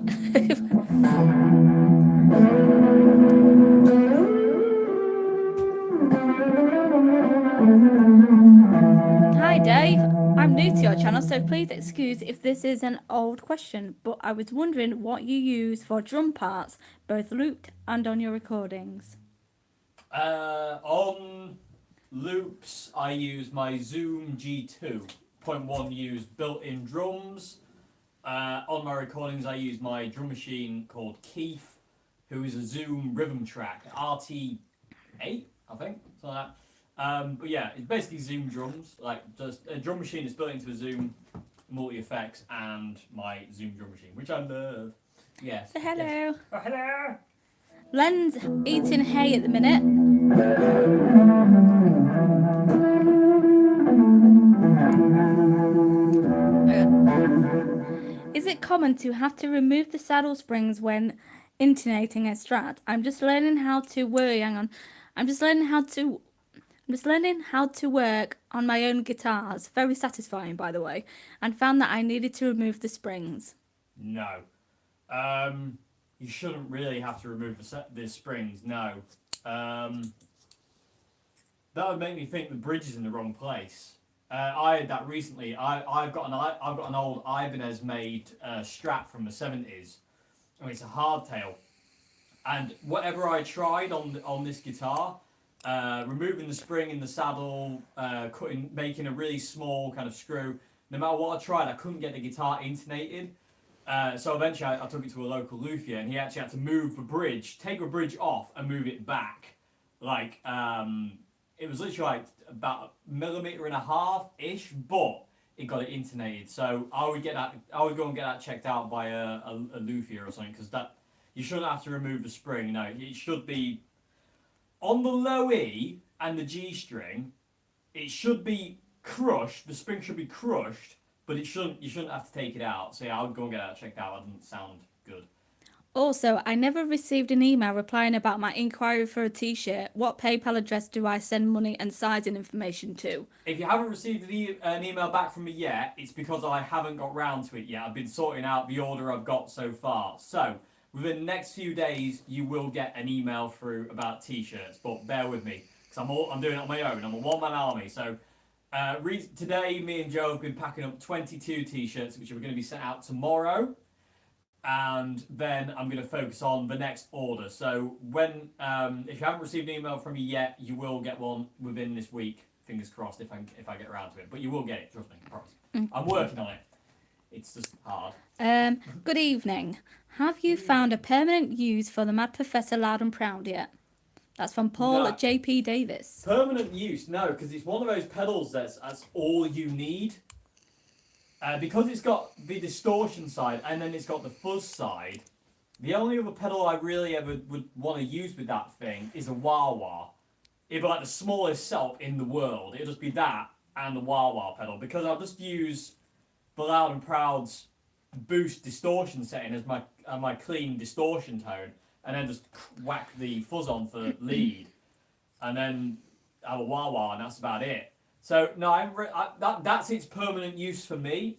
Hi Dave, I'm new to your channel, so please excuse if this is an old question, but I was wondering what you use for drum parts, both looped and on your recordings. On loops, I use my Zoom G2.1 used built-in drums. On my recordings, I use my drum machine called Keith, who is a Zoom Rhythm Track RT8, I think, something like that. But yeah, it's basically Zoom drums, like just a drum machine is built into a Zoom multi-effects and my Zoom drum machine, which I love. Yes. So hello. Yes. Oh, hello. Len's eating hay at the minute. Is it common to have to remove the saddle springs when intonating a strat? I'm just learning how to work. Hang on. I'm just learning how to work on my own guitars. Very satisfying, by the way, and found that I needed to remove the springs. No. You shouldn't really have to remove the springs. No. That would make me think the bridge is in the wrong place. I had that recently. I've got an old Ibanez made Strat from the 70s, and it's a hardtail. And whatever I tried on this guitar, removing the spring in the saddle, making a really small kind of screw. No matter what I tried, I couldn't get the guitar intonated. So eventually I took it to a local luthier, and he actually had to move the bridge, take the bridge off, and move it back. Like, it was literally like about 1.5 millimeters ish, but it got it intonated. So I would go and get that checked out by a luthier or something, because that you shouldn't have to remove the spring. No, it should be on the low E and the G string. It should be crushed. The spring should be crushed. But you shouldn't have to take it out. So yeah, I would go and get that checked out. That doesn't sound good. Also, I never received an email replying about my inquiry for a t-shirt. What PayPal address do I send money and sizing information to? If you haven't received an email back from me yet, it's because I haven't got round to it yet. I've been sorting out the order I've got so far. So within the next few days, you will get an email through about t-shirts. But bear with me, because I'm doing it on my own. I'm a one-man army. So today, me and Joe have been packing up 22 t-shirts, which are going to be sent out tomorrow. And then I'm going to focus on the next order. So if you haven't received an email from me yet, you will get one within this week. Fingers crossed if I get around to it. But you will get it, trust me, I promise. I'm working on it. It's just hard. Good evening. Have you found a permanent use for the Mad Professor Loud and Proud yet? That's from Paul No. at JP Davis. Permanent use, no, because it's one of those pedals that's all you need. Because it's got the distortion side and then it's got the fuzz side, the only other pedal I really ever would want to use with that thing is a wah-wah. It'd be like the smallest setup in the world. It'd just be that and the wah-wah pedal, because I'll just use the Loud and Proud's boost distortion setting as my clean distortion tone, and then just whack the fuzz on for lead, and then have a wah-wah, and that's about it. So no, that's its permanent use for me.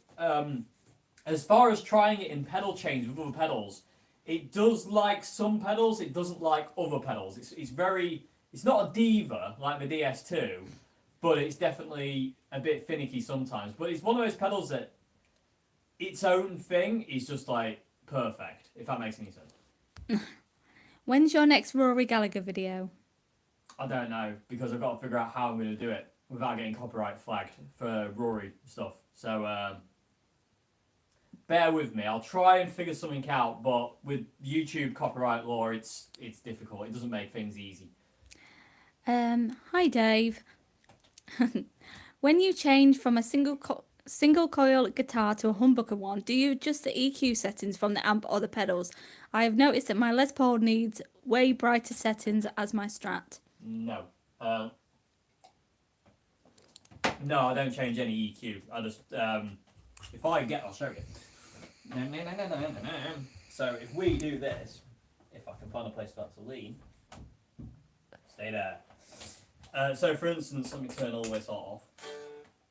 As far as trying it in pedal change with other pedals, it does like some pedals, it doesn't like other pedals. It's not a diva like the DS2, but it's definitely a bit finicky sometimes. But it's one of those pedals that its own thing is just like perfect, if that makes any sense. When's your next Rory Gallagher video? I don't know, because I've got to figure out how I'm going to do it without getting copyright flagged for Rory stuff. So bear with me. I'll try and figure something out, but with YouTube copyright law, it's difficult. It doesn't make things easy. Hi Dave. When you change from a single coil guitar to a humbucker one, do you adjust the EQ settings from the amp or the pedals? I have noticed that my Les Paul needs way brighter settings as my Strat. No. No, I don't change any EQ. I just, I'll show you. So if we do this, if I can find a place for that to lean, stay there. So for instance, let me turn all this off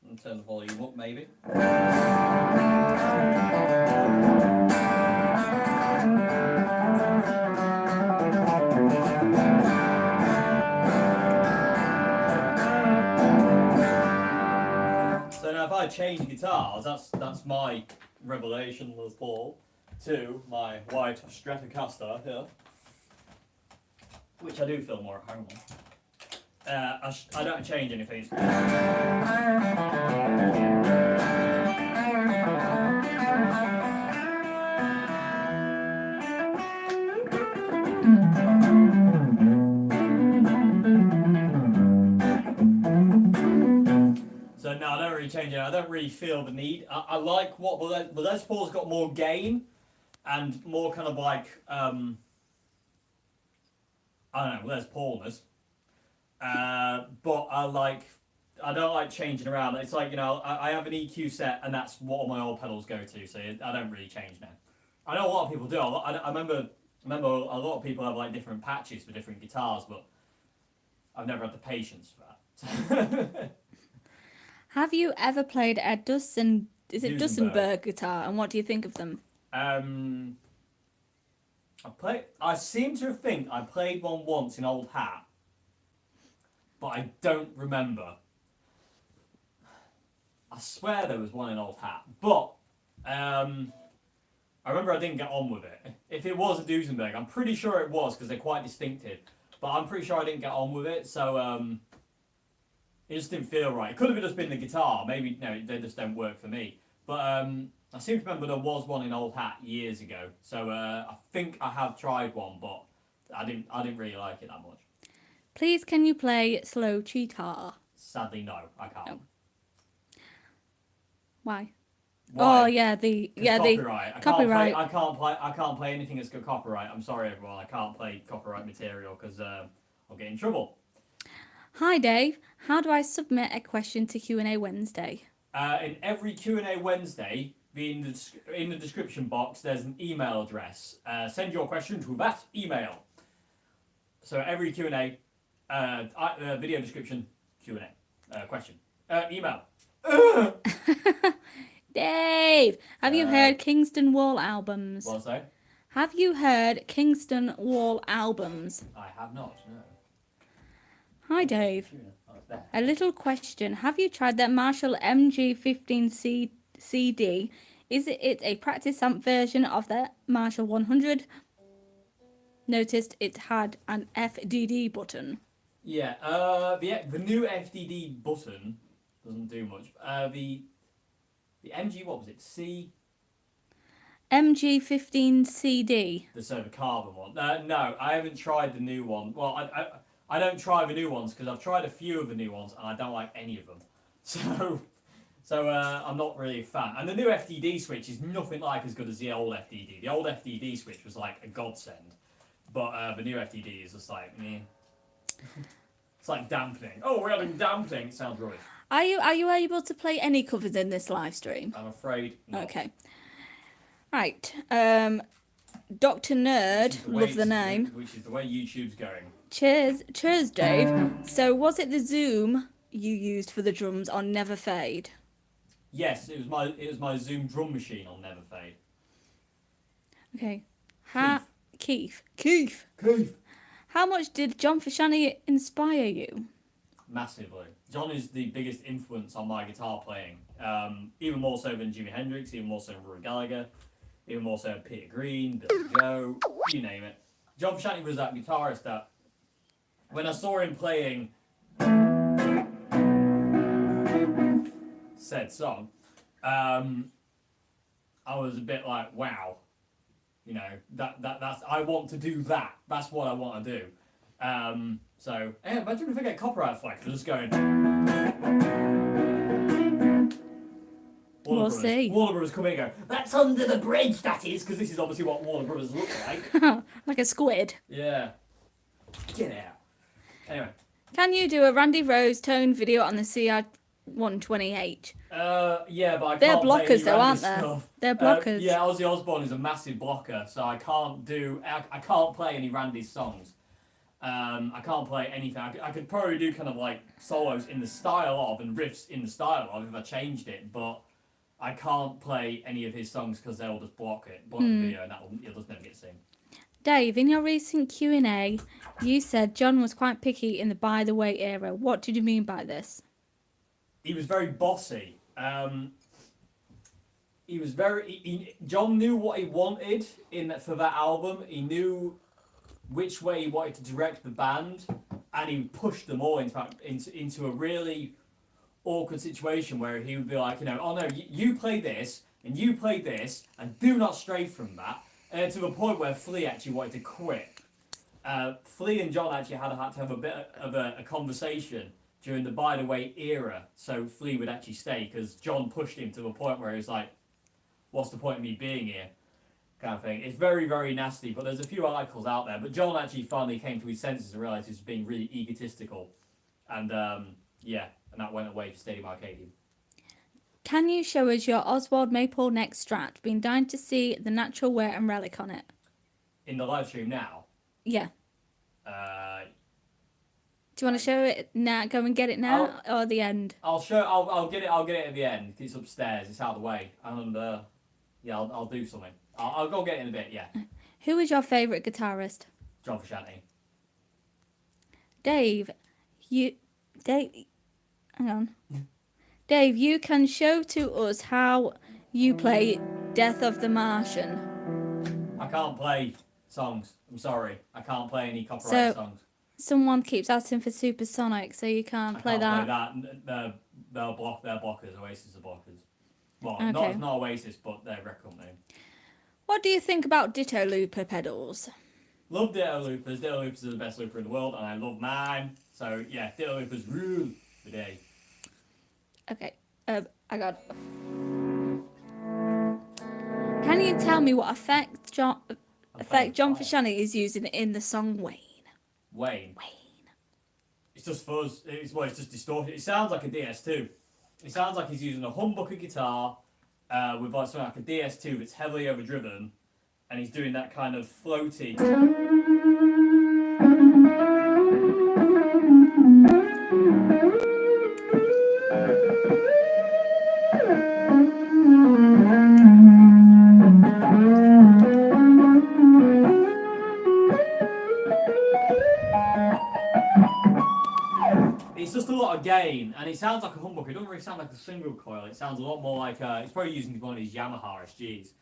and turn the volume up maybe. I change guitars, that's my revelation, Les Paul, to my white Stratocaster here, which I do feel more at home on. I don't change anything. So no, I don't really change it. I don't really feel the need. I like what the Les Paul's got more gain and more kind of like I don't know, Les Paulness. But I don't like changing around. It's like, you know, I have an EQ set and that's what all my old pedals go to. So I don't really change now. I know a lot of people do. I remember a lot of people have like different patches for different guitars, but I've never had the patience for that. Have you ever played a Duesenberg guitar, and what do you think of them? I seem to think I played one once in Old Hat, but I don't remember. I swear there was one in Old Hat, but I remember I didn't get on with it. If it was a Duesenberg, I'm pretty sure it was because they're quite distinctive, but I'm pretty sure I didn't get on with it, so it just didn't feel right. It could have just been the guitar. Maybe no, they just don't work for me. But I seem to remember there was one in Old Hat years ago. So I think I have tried one, but I didn't really like it that much. Please, can you play Slow Cheetah? Sadly, no, I can't. No. Why? Why? Oh yeah, the copyright. copyright. I can't play anything that's got copyright. I'm sorry, everyone. I can't play copyright material because I'll get in trouble. Hi Dave, how do I submit a question to Q&A Wednesday? In every Q&A Wednesday, in the description box, there's an email address. Send your question to that email. So every Q&A, video description, Q&A, question, email. Dave, have you heard Kingston Wall albums? What's that? Have you heard Kingston Wall albums? I have not, no. Hi Dave. A little question. Have you tried that Marshall MG15 CD? Is it a practice amp version of the Marshall 100? Noticed it had an FDD button. Yeah, the new FDD button doesn't do much. The MG, what was it? MG15 CD. The carbon one. No, I haven't tried the new one. Well, I don't try the new ones because I've tried a few of the new ones and I don't like any of them. So I'm not really a fan. And the new FDD switch is nothing like as good as the old FDD. The old FDD switch was like a godsend, but the new FDD is just like meh. It's like dampening. Oh, we're having dampening. Sounds rubbish. Are you able to play any covers in this live stream? I'm afraid not. Okay. Right. Dr. Nerd, love the name. Which is the way YouTube's going. Cheers, Dave. So, was it the Zoom you used for the drums on Never Fade? Yes, it was my Zoom drum machine on Never Fade. Okay. Keith. How much did John Frusciante inspire you? Massively. John is the biggest influence on my guitar playing. Even more so than Jimi Hendrix, even more so than Roy Gallagher, even more so than Peter Green, Bill Joe, you name it. John Frusciante was that guitarist that when I saw him playing said song, I was a bit like, wow, you know, that's I want to do that. That's what I want to do. So yeah, imagine if I get copyright flag for just going. We'll see. Warner Brothers come in and go, that's under the bridge, that is, because this is obviously what Warner Brothers look like. Like a squid. Yeah. Get out. Anyway. Can you do a Randy Rose tone video on the CR120H? Yeah, but I can't They're play blockers any though, aren't Randy they? stuff. They're blockers. Yeah, Ozzy Osbourne is a massive blocker, so I can't play any Randy songs. I can't play anything. I could probably do kind of like solos in the style of and riffs in the style of if I changed it, but I can't play any of his songs because they'll just block the video, and it'll just never get seen. Dave, in your recent Q&A, you said John was quite picky in the By the Way era. What did you mean by this? He was very bossy. He was John knew what he wanted for that album. He knew which way he wanted to direct the band, and he pushed them all into a really awkward situation where he would be like, oh no, you play this and you play this and do not stray from that, to the point where Flea actually wanted to quit. Flea and John actually had to have a bit of a conversation during the By the Way era, so Flea would actually stay, because John pushed him to the point where he was like, what's the point of me being here, kind of thing. It's very, very nasty, but there's a few articles out there. But John actually finally came to his senses and realised he was being really egotistical, and and that went away for Stadium Arcadium. Can you show us your Oswald Maple Neck Strat? Been dying to see the natural wear and relic on it. In the live stream now? Yeah. Do you want to show it now? Go and get it now, or at the end? I'll get it. I'll get it at the end. It's upstairs. It's out of the way. And I'll do something. I'll go get it in a bit. Yeah. Who is your favourite guitarist? John Frusciante. Dave, hang on. Dave, you can show to us how you play Death of the Martian. I can't play songs. I'm sorry. I can't play any copyright songs. Someone keeps asking for Supersonic, so you can't play that. I can't play that. They're blockers. Oasis are blockers. Well, okay. not Oasis, but their record name. What do you think about Ditto Looper pedals? Love Ditto Loopers. Ditto Loopers are the best looper in the world, and I love mine. So, yeah, Ditto Loopers rule the day. Okay, I got... Can you tell me what effect John Frusciante is using in the song Wayne? Wayne. It's just fuzz. It's just distorted. It sounds like a DS2. It sounds like he's using a humbucker guitar with something like a DS2 that's heavily overdriven, and he's doing that kind of floaty. It's just a lot of gain, and it sounds like a humbucker. It doesn't really sound like a single coil. It sounds a lot more like it's probably using one of these Yamaha SGs.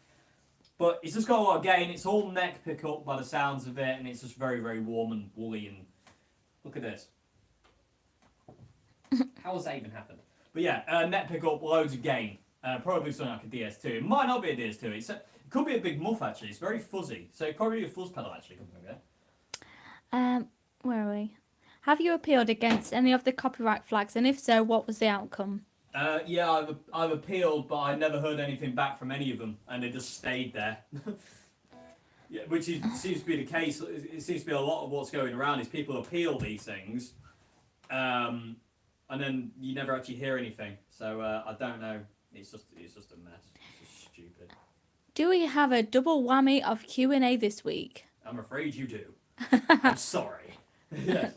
But it's just got a lot of gain. It's all neck pickup by the sounds of it, and it's just very, very warm and woolly. And look at this. How has that even happened? But yeah, neck pickup, loads of gain. Probably something like a DS2. It might not be a DS2. It could be a big muff actually. It's very fuzzy, so it probably be a fuzz pedal actually. Where are we? Have you appealed against any of the copyright flags, and if so, what was the outcome? Yeah, I've appealed, but I never heard anything back from any of them, and they just stayed there. Yeah, seems to be the case. It seems to be a lot of what's going around is people appeal these things, and then you never actually hear anything. So I don't know. It's just a mess. It's just stupid. Do we have a double whammy of Q&A this week? I'm afraid you do. I'm sorry. Yes.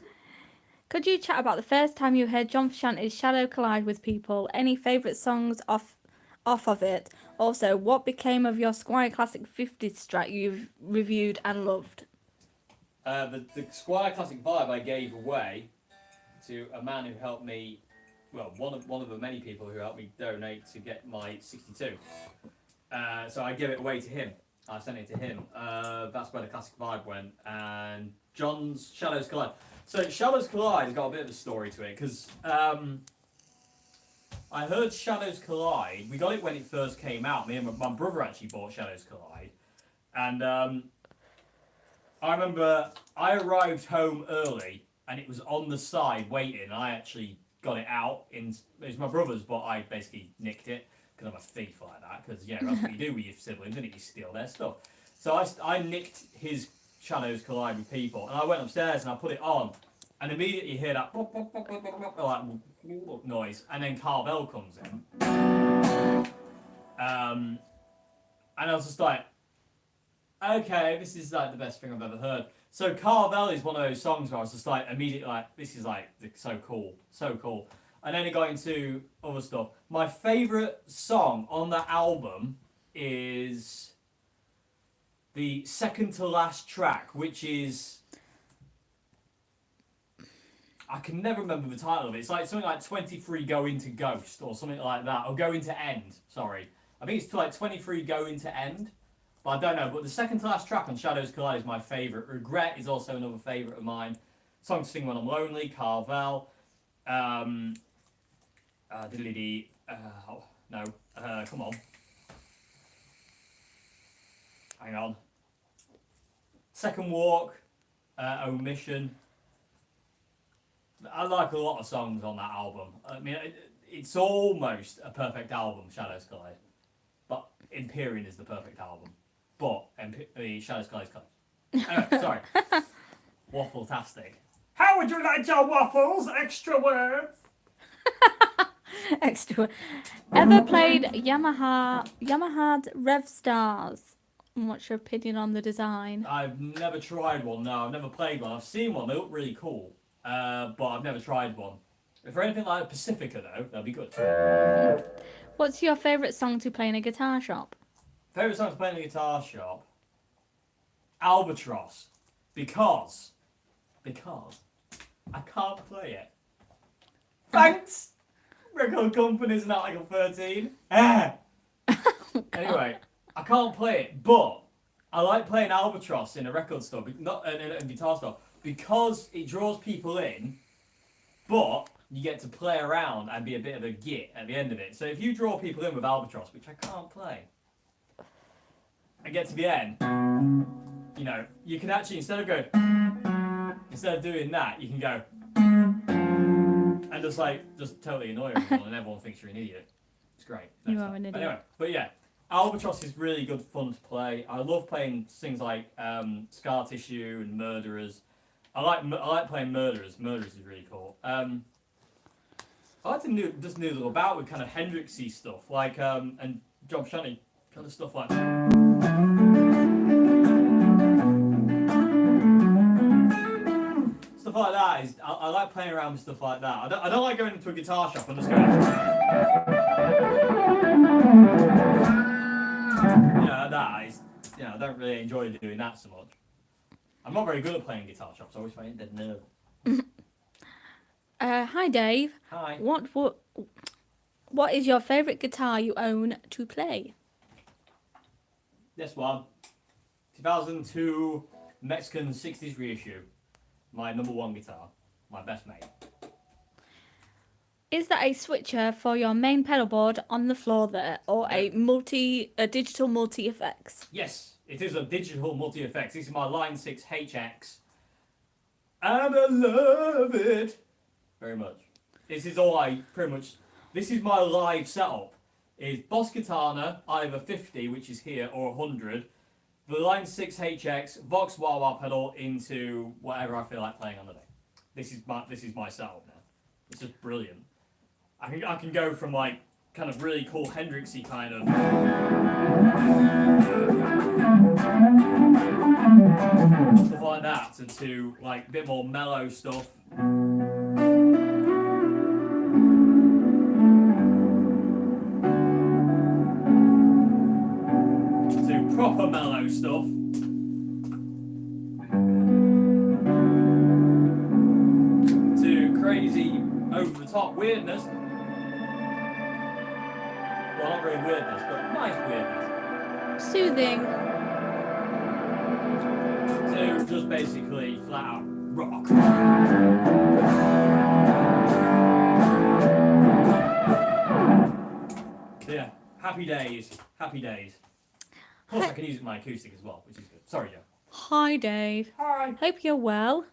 Could you chat about the first time you heard John Frusciante's Shadow collide with people? Any favourite songs off of it? Also, what became of your Squire Classic 50s strat you've reviewed and loved? The Squire Classic Vibe I gave away to a man who helped me, well, one of the many people who helped me donate to get my 62. So I gave it away to him. I sent it to him. That's where the Classic Vibe went. And John's Shadows Collide. So Shadows Collide has got a bit of a story to it, because I heard Shadows Collide. We got it when it first came out. Me and my brother actually bought Shadows Collide. And I remember I arrived home early, and it was on the side waiting. I actually got it out. It was my brother's, but I basically nicked it, because I'm a thief like that. Because, yeah, that's what you do with your siblings, isn't it? You steal their stuff. So I nicked his Shadows Collide with people, and I went upstairs and I put it on, and immediately you hear that like noise, and then Carvel comes in, and I was just like, okay, this is like the best thing I've ever heard. So Carvel is one of those songs where I was just like immediately like, this is like so cool, and then it got into other stuff. My favourite song on the album is the second to last track, which is I can never remember the title of it. It's like something like 23 Go Into Ghost or something like that. Or Go Into End, sorry. I think it's like 23 Go Into End. But I don't know. But the second to last track on Shadows Collide is my favourite. Regret is also another favourite of mine. Song to Sing When I'm Lonely, Carvel. Come on. Hang on. Second Walk, Omission. I like a lot of songs on that album. I mean, it's almost a perfect album, Shadows Collide. But Empyrean is the perfect album. But Shadows Collide is close. Anyway, sorry. Waffle-tastic. How would you like your waffles? Extra words? Extra. Ever played Yamaha Rev Stars? What's your opinion on the design? I've never tried one, no. I've never played one. I've seen one. They look really cool. But I've never tried one. If for anything like Pacifica, though, that'd be good. What's your favourite song to play in a guitar shop? Favourite song to play in a guitar shop? Albatross. Because I can't play it. Thanks! Record companies in Article 13. Anyway, I can't play it, but I like playing Albatross in a record store, not in a guitar store, because it draws people in, but you get to play around and be a bit of a git at the end of it. So if you draw people in with Albatross, which I can't play, and get to the end, you know, you can actually, instead of doing that, you can go, and just totally annoy everyone, and everyone thinks you're an idiot. It's great. You are an idiot. Anyway, but yeah, Albatross is really good fun to play. I love playing things like Scar Tissue and Murderers. I like playing Murderers. Murderers is really cool. I like to just noodle about with kind of Hendrixy stuff, like and John Frusciante kind of stuff like stuff like that. I like playing around with stuff like that. I don't like going into a guitar shop and just going. I don't really enjoy doing that so much. I'm not very good at playing guitar shops. I always find it dead nerve. Hi Dave. Hi. What is your favourite guitar you own to play? This one, 2002 Mexican 60s reissue. My number one guitar, my best mate. Is that a switcher for your main pedal board on the floor there, or a digital multi-effects? Yes, it is a digital multi-effects. This is my Line 6 HX. And I love it very much. This is my live setup. Is Boss Katana, either 50, which is here, or 100. The Line 6 HX, Vox wah-wah pedal into whatever I feel like playing on the day. This is my setup now. It's just brilliant. I can go from like kind of really cool Hendrixy kind of stuff like that to like a bit more mellow stuff. To proper mellow stuff. To crazy over the top weirdness. Well, not really weirdness, but nice weirdness. Soothing. To just basically flat out rock. So yeah, happy days. Plus I can use it in my acoustic as well, which is good. Sorry, Joe. Hi Dave. Hi. Hope you're well.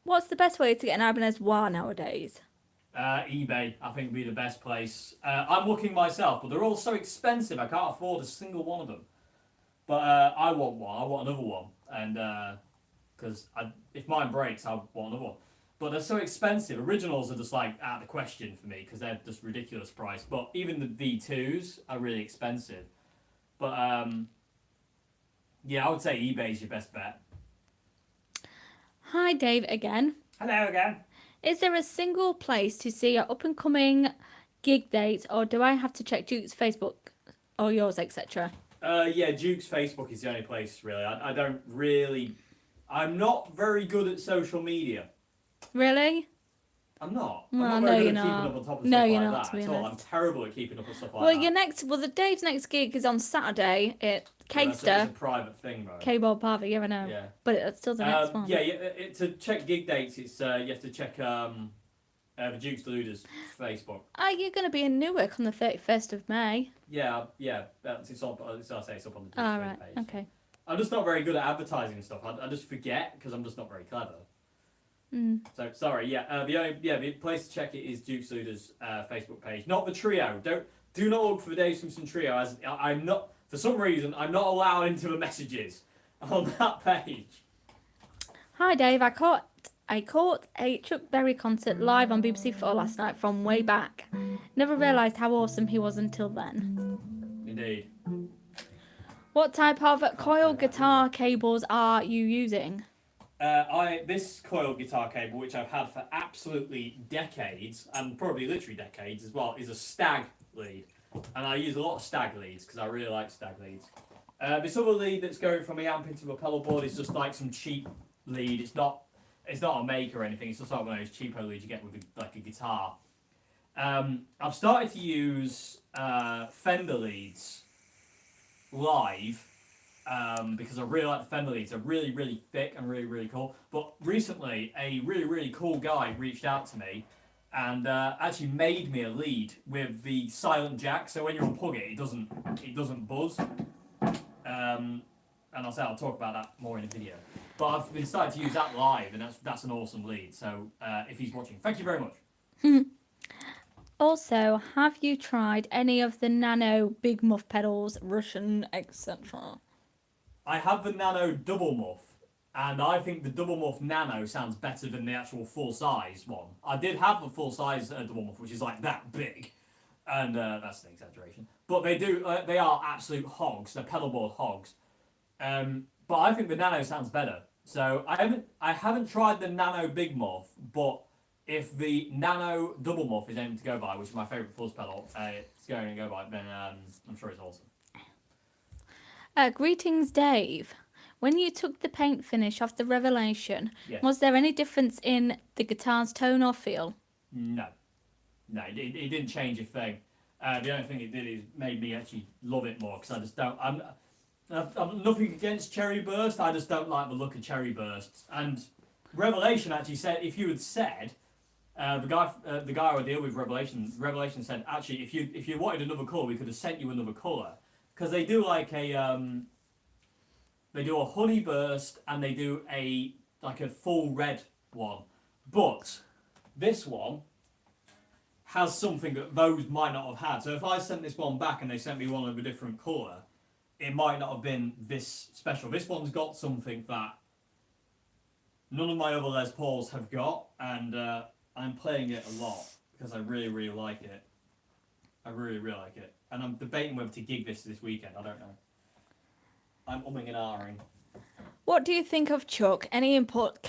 What's the best way to get an Ibanez wah nowadays? eBay, I think, would be the best place. I'm looking myself, but they're all so expensive, I can't afford a single one of them. But I want one, I want another one. And because if mine breaks, I want another one. But they're so expensive. Originals are just like out of the question for me because they're just ridiculous price. But even the V2s are really expensive. But yeah, I would say eBay's your best bet. Hi Dave again. Hello again. Is there a single place to see your up and coming gig dates, or do I have to check Duke's Facebook or yours, etc.? Yeah, Duke's Facebook is the only place really. I'm not very good at social media. Really? I'm not. Well, I'm not no, very you're good at keeping not. up on top of No, stuff you're like not, that to be at all. I'm honest. terrible at keeping up on stuff like Well, that. the Dave's next gig is on Saturday at Yeah, it's a Caister. private thing, though. K-Bob Party, yeah, I know. Yeah. But it's still the next one. Yeah, to check gig dates, it's you have to check the Duke's Deluders Facebook. Are you going to be in Newark on the 31st of May? Yeah. It's up. It's up on the Duke's Oh, right, page. okay. I'm just not very good at advertising and stuff. I just forget because I'm just not very clever. So sorry. The place to check it is Duke's Deluders Facebook page, not the trio. Do not look for the Dave Simpson trio, as I'm not, for some reason, I'm not allowed into the messages on that page. Hi Dave, I caught a Chuck Berry concert live on BBC4 last night from way back. Never realised how awesome he was until then. Indeed. What type of coil guitar cables are you using? This coil guitar cable, which I've had for absolutely decades, and probably literally decades as well, is a stag lead. And I use a lot of stag leads because I really like stag leads. This other lead that's going from my amp into a pedal board is just like some cheap lead. It's not a make or anything. It's just like one of those cheapo leads you get with a guitar. I've started to use Fender leads live because I really like the Fender leads. They're really, really thick and really, really cool. But recently, a really, really cool guy reached out to me and actually made me a lead with the silent jack. So when you unplug it, it doesn't buzz. And I'll talk about that more in the video. But I've been starting to use that live, and that's an awesome lead. So if he's watching, thank you very much. Also, have you tried any of the Nano Big Muff pedals, Russian, etc.? I have the Nano double muff, and I think the double muff Nano sounds better than the actual full size one. I did have the full size double muff, which is like that big, and that's an exaggeration. But they are absolute hogs. They're pedalboard hogs. But I think the Nano sounds better. So I haven't tried the Nano Big Muff, but if the Nano Double Muff is aiming to go by, which is my favourite fuzz pedal, it's going to go by, then I'm sure it's awesome. Greetings, Dave. When you took the paint finish off the Revelation, Yes. was there any difference in the guitar's tone or feel? No, it didn't change a thing. The only thing it did is made me actually love it more because I just don't. I'm nothing against Cherry Burst. I just don't like the look of Cherry Bursts. And Revelation actually said, if you had said, the guy I deal with Revelation said actually if you wanted another colour, we could have sent you another colour because they do like they do a honey burst and they do a full red one, but this one has something that those might not have had. So if I sent this one back and they sent me one of a different colour, it might not have been this special. This one's got something that none of my other Les Pauls have got, and I'm playing it a lot because I really, really like it. I really, really like it. And I'm debating whether to gig this weekend. I don't know. I'm umming and ahhing. What do you think of Chuck? Any input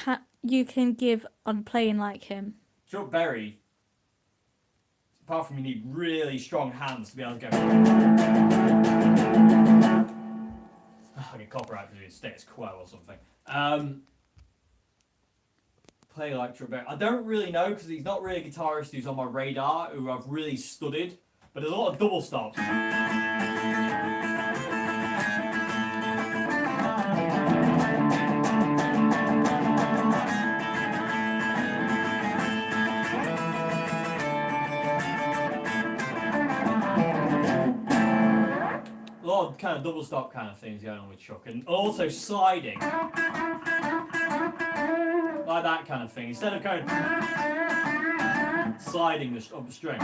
you can give on playing like him? Chuck Berry, apart from you need really strong hands to be able to go. I get copyright for doing status quo or something. Play like Chuck Berry. I don't really know because he's not really a guitarist who's on my radar who I've really studied. But there's a lot of double stops. A lot of kind of double stop kind of things going on with Chuck, and also sliding, like that kind of thing. Instead of going sliding up the string,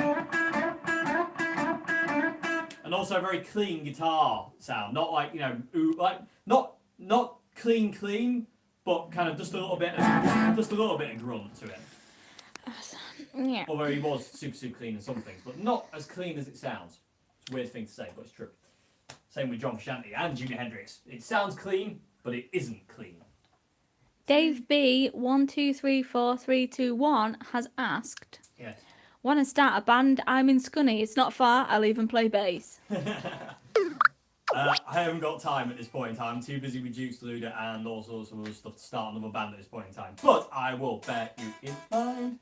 and also a very clean guitar sound, not like not clean, but kind of just a little bit of grunt to it. Yeah. Although he was super clean in some things, but not as clean as it sounds. It's a weird thing to say, but it's true. Same with John Frusciante and Jimi Hendrix. It sounds clean, but it isn't clean. Dave B 123431 has asked, Yes. want to start a band? I'm in Scunny. It's not far. I'll even play bass. I haven't got time at this point in time. I'm too busy with Duke's Deluder and all sorts of other stuff to start another band at this point in time. But I will bear you in mind.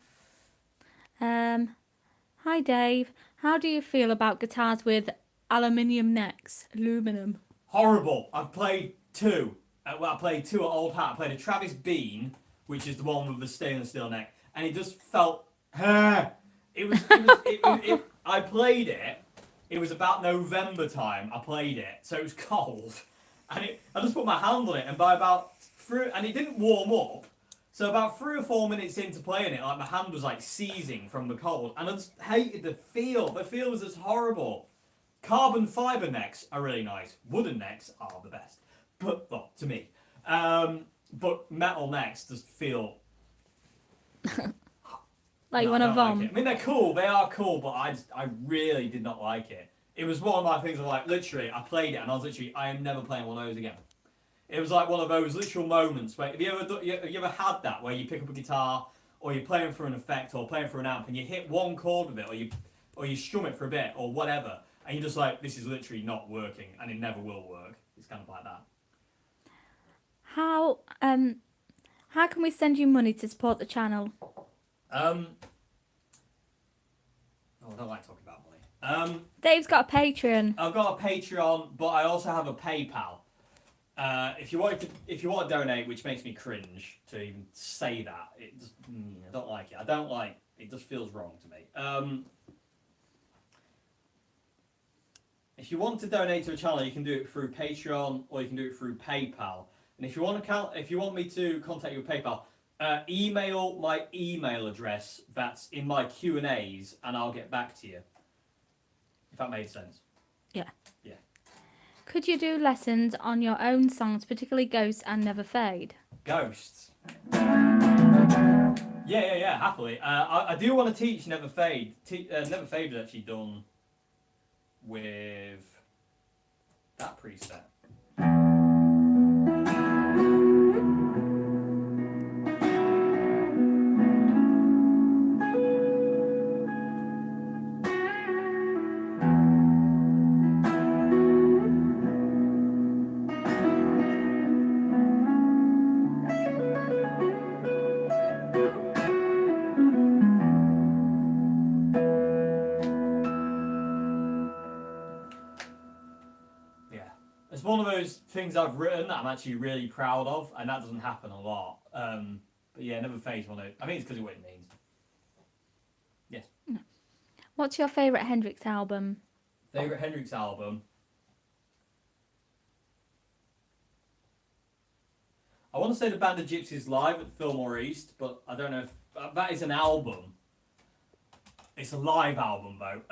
Hi Dave. How do you feel about guitars with aluminium necks? Aluminum. Horrible. I've played two. I played two at Old Hat. I played a Travis Bean, which is the one with the stainless steel neck, and it just felt. I played it. It was about November time. I played it, so it was cold, and I just put my hand on it, and by about and it didn't warm up. So about 3 or 4 minutes into playing it, like my hand was like seizing from the cold, and I just hated the feel. The feel was just horrible. Carbon fibre necks are really nice. Wooden necks are the best, but well, to me. But metal necks just feel Like you no, I want to don't like vom. it. I mean, they're cool. They are cool, but I really did not like it. It was one of my things. Of like literally, I played it and I was literally, I am never playing one of those again. It was like one of those literal moments where have you ever had that where you pick up a guitar or you're playing for an effect or playing for an amp and you hit one chord with it or you strum it for a bit or whatever and you're just like this is literally not working and it never will work. It's kind of like that. How can we send you money to support the channel? Oh, I don't like talking about money. Dave's got a Patreon. I've got a Patreon, but I also have a PayPal. If you want to donate, which makes me cringe to even say that, I don't like it. I don't like it. Just feels wrong to me. If you want to donate to a channel, you can do it through Patreon or you can do it through PayPal. And if you want me to contact you with PayPal, email my email address that's in my Q&As, and I'll get back to you. If that made sense. Yeah. Yeah. Could you do lessons on your own songs, particularly Ghosts and Never Fade? Ghosts. Yeah, happily. I do want to teach Never Fade. Never Fade was actually done with that preset. It's one of those things I've written that I'm actually really proud of, and that doesn't happen a lot. But yeah, Never Fade's one of. I think it's because of what it means. Yes. What's your favourite Hendrix album? Favourite Hendrix album? I want to say the Band of Gypsies live at Fillmore East, but I don't know if that is an album. It's a live album though.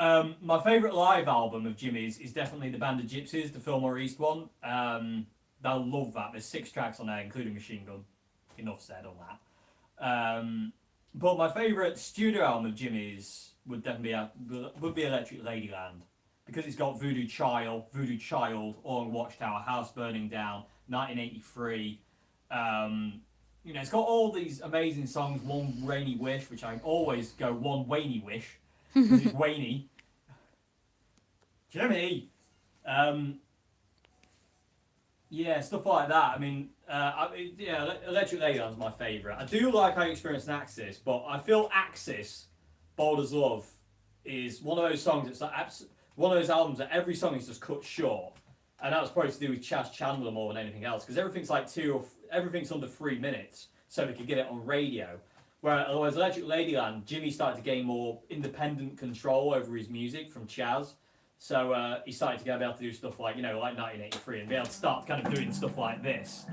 My favourite live album of Jimmy's is definitely the Band of Gypsies, the Fillmore East one. I love that. There's 6 tracks on there, including Machine Gun. Enough said on that. But my favourite studio album of Jimmy's would definitely be Electric Ladyland, because it's got Voodoo Child, All on Watchtower, House Burning Down, 1983. It's got all these amazing songs. One Rainy Wish, which I always go One Waney Wish, because it's Waney. Jimmy! Yeah, stuff like that. I mean, Electric Ladyland's my favourite. I do like I Experienced Axis, but I feel Axis, Bold as Love, is one of those songs, it's like one of those albums that every song is just cut short. And that was probably to do with Chas Chandler more than anything else, because everything's like everything's under 3 minutes, so we could get it on radio. Whereas Electric Ladyland, Jimmy started to gain more independent control over his music from Chas. So he started to be able to do stuff like, like 1983, and be able to start kind of doing stuff like this.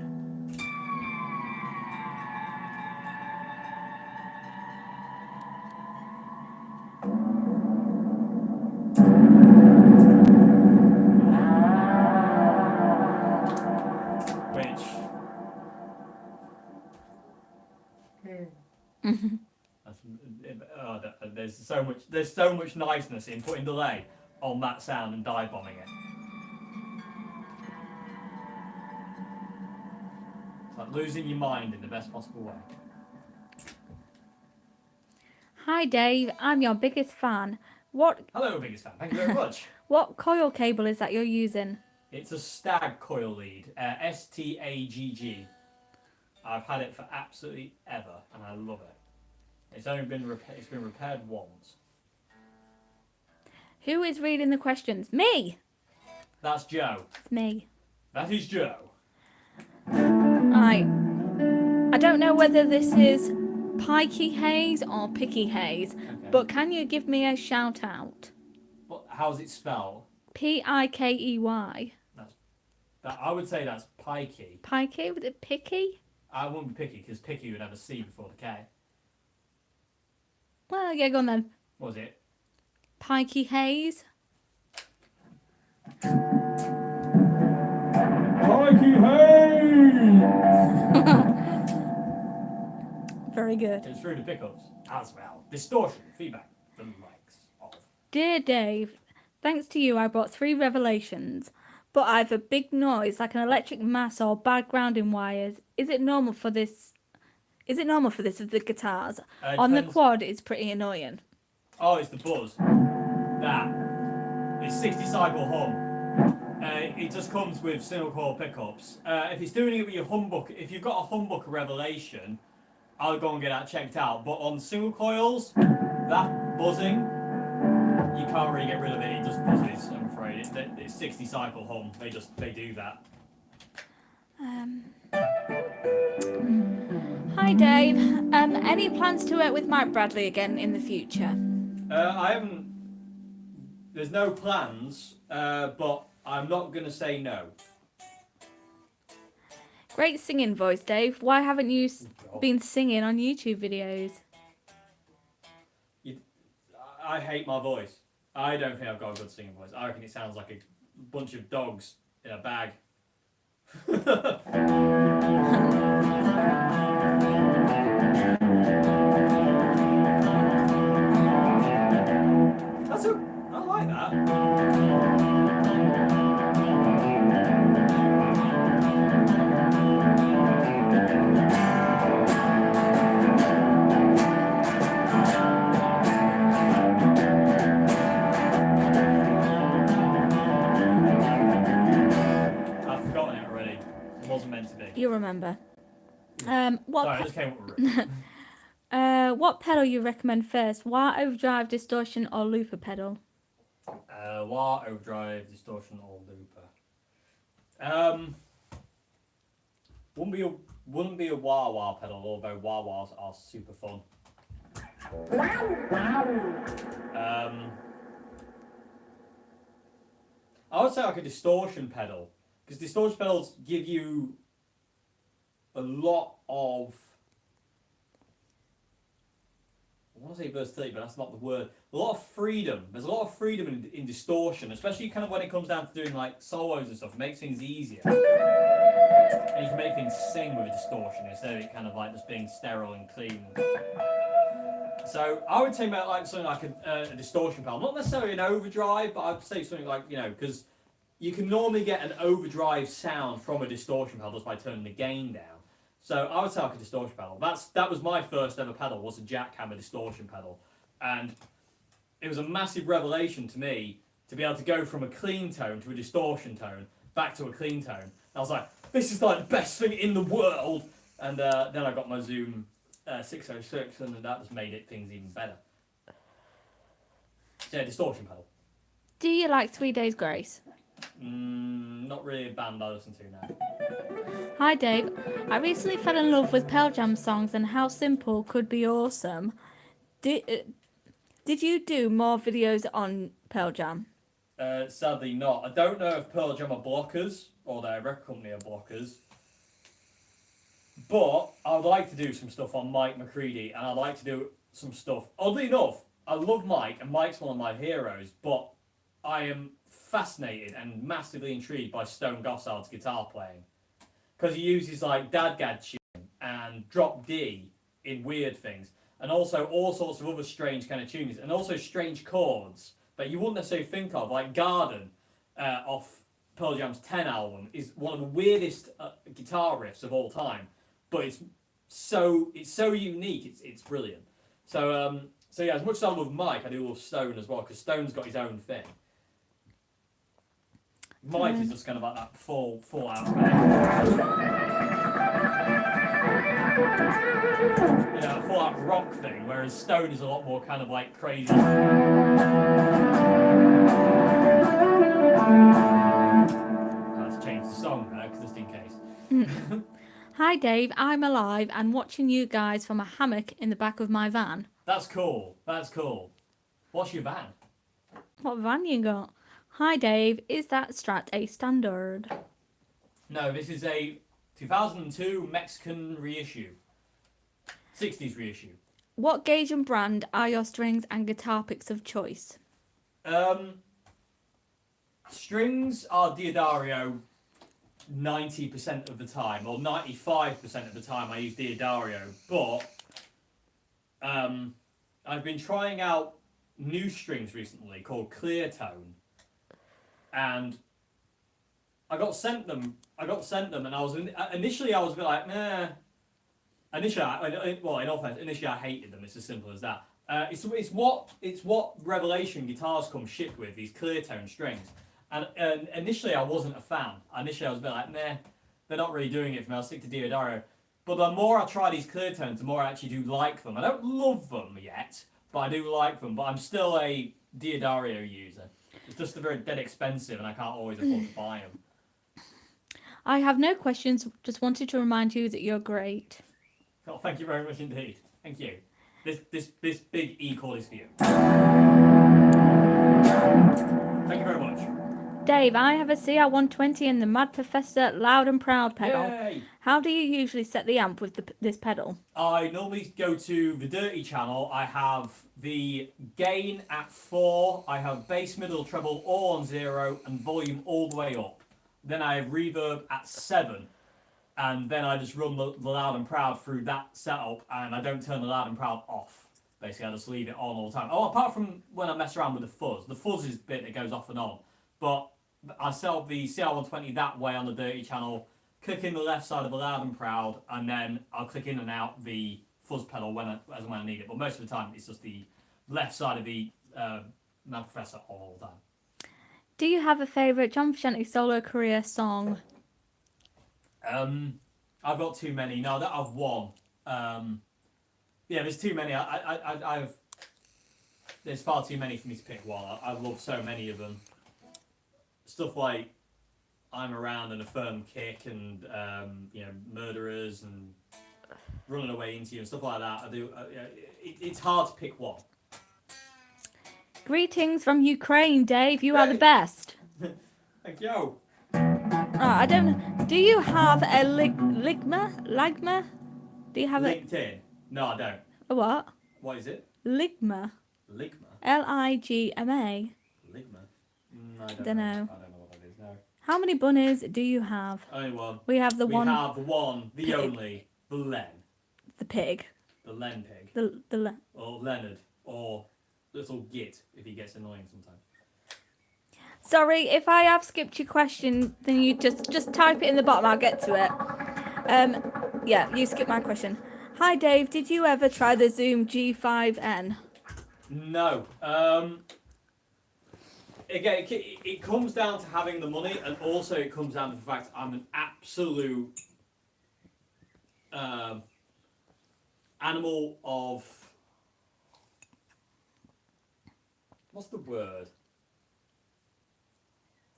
There's so much niceness in putting delay on that sound and dive bombing it. It's like losing your mind in the best possible way. Hi Dave, I'm your biggest fan. Hello, biggest fan. Thank you very much. What coil cable is that you're using? It's a Stag coil lead, STAGG. I've had it for absolutely ever, and I love it. It's only been it's been repaired once. Who is reading the questions? Me. That's Joe. It's me. That is Joe. I don't know whether this is Pikey Haze or Picky Haze, Okay. but can you give me a shout out? But how's it spelled? Pikey. I would say that's pikey. Pikey? Was it Picky? I wouldn't be picky because picky would have a C before the K. Well, yeah, go on then. What was it? Pikey Haze. Pikey Hey! Very good. It's through the pickups as well. Distortion, feedback, the likes of. Dear Dave, thanks to you I brought 3 revelations, but I've a big noise like an electric mass or bad grounding wires. Is it normal for this with the guitars? On the quad it's pretty annoying. Oh, it's the buzz. That. It's 60 cycle hum. It just comes with single coil pickups. If it's doing it with your humbucker, if you've got a humbucker revelation, I'll go and get that checked out. But on single coils, that buzzing, you can't really get rid of it. It just buzzes, I'm afraid. It's 60 cycle hum. They do that. Hi Dave. Any plans to work with Mike Bradley again in the future? I haven't. There's no plans, but I'm not going to say no. Great singing voice, Dave. Why haven't you been singing on YouTube videos? I hate my voice. I don't think I've got a good singing voice. I reckon it sounds like a bunch of dogs in a bag. I like that. I've forgotten it already. It wasn't meant to be. You remember. Sorry, I just came up with it. What pedal you recommend first? Wah, overdrive, distortion, or looper pedal? Wah, overdrive, distortion, or looper. Wouldn't be a wah wah pedal, although wah wahs are super fun. I would say like a distortion pedal, because distortion pedals give you a lot of, I want to say versatility, but that's not the word. A lot of freedom. There's a lot of freedom in distortion, especially kind of when it comes down to doing like solos and stuff. It makes things easier. And you can make things sing with a distortion instead of it kind of like just being sterile and clean. So I would say about like something like a distortion pedal. Not necessarily an overdrive, but I'd say something like, because you can normally get an overdrive sound from a distortion pedal just by turning the gain down. So I would say like a distortion pedal. That was my first ever pedal, was a jackhammer distortion pedal. And it was a massive revelation to me to be able to go from a clean tone to a distortion tone, back to a clean tone. And I was like, this is like the best thing in the world. And then I got my Zoom 606 and that just made things even better. So yeah, distortion pedal. Do you like 3 Days Grace? Not really a band I listen to now. Hi Dave, I recently fell in love with Pearl Jam songs and how simple could be awesome. Did you do more videos on Pearl Jam? Sadly not. I don't know if Pearl Jam are blockers or their record company are blockers. But I would like to do some stuff on Mike McCready, and I'd like to do some stuff. Oddly enough, I love Mike, and Mike's one of my heroes, but I am fascinated and massively intrigued by Stone Gossard's guitar playing. Because he uses like Dadgad tune and drop D in weird things, and also all sorts of other strange kind of tunings, and also strange chords that you wouldn't necessarily think of, like Garden off Pearl Jam's 10 album is one of the weirdest guitar riffs of all time, but it's so unique, it's brilliant. So yeah, as much as I love Mike, I do love Stone as well, because Stone's got his own thing. Mike is just kind of like that full out. full out rock thing, whereas Stone is a lot more kind of like crazy. I had to change the song there, just in case. Hi Dave, I'm alive and watching you guys from a hammock in the back of my van. That's cool. That's cool. What's your van? What van you got? Hi Dave, is that Strat a standard? No, this is a 2002 Mexican reissue. 60s reissue. What gauge and brand are your strings and guitar picks of choice? Strings are Diodario 90% of the time, or 95% of the time I use Diodario, but I've been trying out new strings recently called Clear Tone, and I got sent them, and I was initially I was a bit like, meh. Initially, in all fairness, initially I hated them. It's as simple as that. It's what Revelation guitars come shipped with, these Clear Tone strings. And initially I wasn't a fan. Initially I was a bit like, meh, they're not really doing it for me. I'll stick to Diodario. But the more I try these Clear Tones, the more I actually do like them. I don't love them yet, but I do like them. But I'm still a Diodario user. It's just they're dead expensive, and I can't always afford to buy them. I have no questions. Just wanted to remind you that you're great. Oh, thank you very much indeed. Thank you. This big E chord is for you. Thank you very much. Dave, I have a CR120 in the Mad Professor Loud and Proud pedal. Yay! How do you usually set the amp with this pedal? I normally go to the dirty channel. I have the gain at 4. I have bass, middle, treble all on 0, and volume all the way up. Then I have reverb at 7. And then I just run the Loud and Proud through that setup, and I don't turn the Loud and Proud off. Basically, I just leave it on all the time. Oh, apart from when I mess around with the fuzz. The fuzz is the bit that goes off and on. But I set up the CR120 that way on the dirty channel, click in the left side of the Loud and Proud, and then I'll click in and out the fuzz pedal as and when I need it. But most of the time, it's just the left side of the Mad Professor on all the time. Do you have a favourite John Frusciante solo career song? I've got too many. No, that I've won. Yeah, there's too many. There's far too many for me to pick one. I love so many of them. Stuff like I'm Around and A Firm Kick and Murderers and Running Away Into You and stuff like that. It's hard to pick one. Greetings from Ukraine, Dave. You are the best. Thank you. I don't know. Do you have a ligma? Do you have LinkedIn? No, I don't. A what? What is it? Ligma. Ligma? Ligma. Ligma? I don't know. I don't know what that is, no. How many bunnies do you have? Only one. We have the one. We have the one, the pig. only, the Len. The pig. The Len pig. The Len. Or Leonard. Or little Git, if he gets annoying sometimes. Sorry, if I have skipped your question, then you just type it in the bottom. I'll get to it. Yeah, you skipped my question. Hi, Dave. Did you ever try the Zoom G5N? No. Again, it comes down to having the money, and also it comes down to the fact I'm an absolute animal of... What's the word?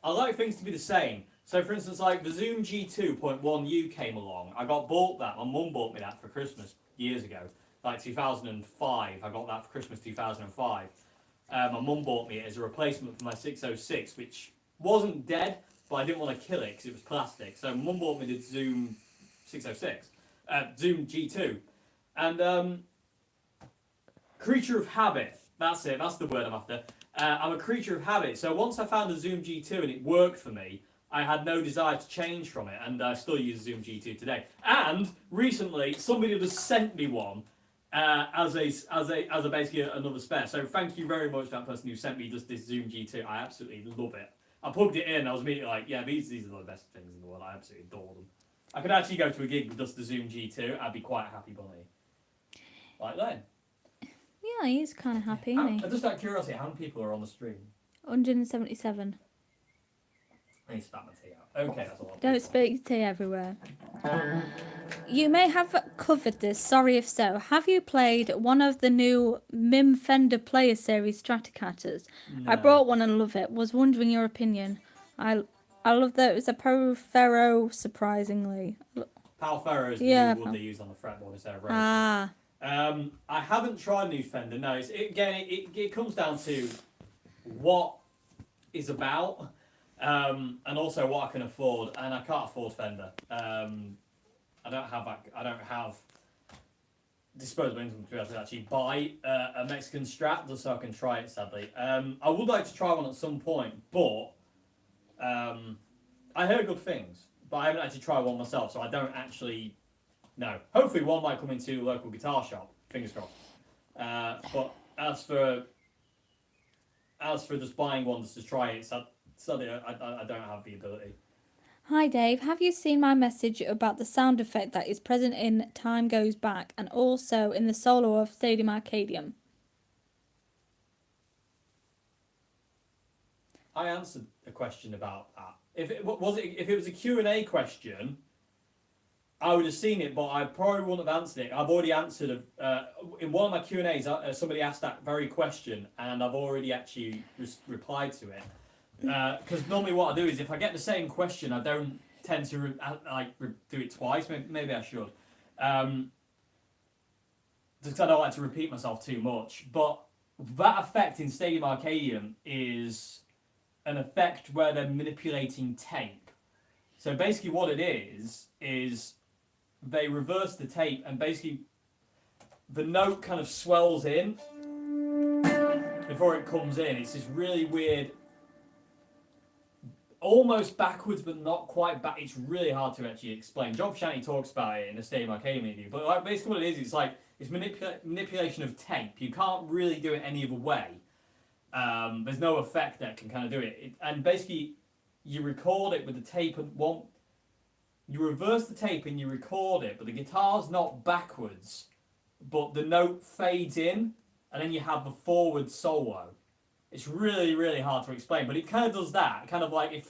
I like things to be the same. So, for instance, like the Zoom G2.1U came along. I got bought that. My mum bought me that for Christmas years ago. Like 2005. I got that for Christmas 2005. My mum bought me it as a replacement for my 606, which wasn't dead, but I didn't want to kill it because it was plastic. So, mum bought me the Zoom 606. Zoom G2. And creature of habit. That's it. That's the word I'm after. I'm a creature of habit. So once I found the Zoom G2 and it worked for me, I had no desire to change from it, and I still use the Zoom G2 today. And recently, somebody just sent me one as a basically another spare. So thank you very much to that person who sent me just this Zoom G2. I absolutely love it. I plugged it in. I was immediately like, yeah, these are the best things in the world. I absolutely adore them. I could actually go to a gig with just the Zoom G2. I'd be quite a happy bunny. Like then. Yeah, he's kind of happy, isn't he? Just out of curiosity, how many people are on the stream? 177. I need to spat my tea out. Okay, that's a lot. Don't speak tea everywhere. You may have covered this, sorry if so. Have you played one of the new Mim Fender Player Series Stratocasters? I No. brought one and love it. Was wondering your opinion. I I love that it was a Pro Ferro, surprisingly. Pal Ferro is the Yeah. new wood they use on the fretboard instead of rosewood. Ah. I haven't tried new Fender. No, it comes down to what is about, and also what I can afford, and I can't afford Fender. I don't have disposable income to be able to actually buy a Mexican Strat just so I can try it. Sadly, I would like to try one at some point, but I heard good things, but I haven't actually tried one myself, so I don't actually know. Hopefully, one might come into a local guitar shop. Fingers crossed. But as for just buying one just to try it, sadly, I don't have the ability. Hi Dave, have you seen my message about the sound effect that is present in Time Goes Back and also in the solo of Stadium Arcadium? I answered a question about that. If it was a Q&A question, I would have seen it, but I probably wouldn't have answered it. I've already answered in one of my Q&As. Somebody asked that very question, and I've already actually replied to it. Because normally what I do is if I get the same question, I don't tend to do it twice. Maybe I should, because I don't like to repeat myself too much. But that effect in Stadium Arcadium is an effect where they're manipulating tape. So basically, what it is they reverse the tape, and basically the note kind of swells in before it comes in. It's this really weird, almost backwards, but not quite back. It's really hard to actually explain. John Frusciante talks about it in the Stadium Arcadium interview, but like basically what it is, it's manipulation of tape. You can't really do it any other way. There's no effect that can kind of do it. And basically, you record it with the tape and one. You reverse the tape and you record it, but the guitar's not backwards, but the note fades in, and then you have the forward solo. It's really, really hard to explain, but it kind of does that. Kind of like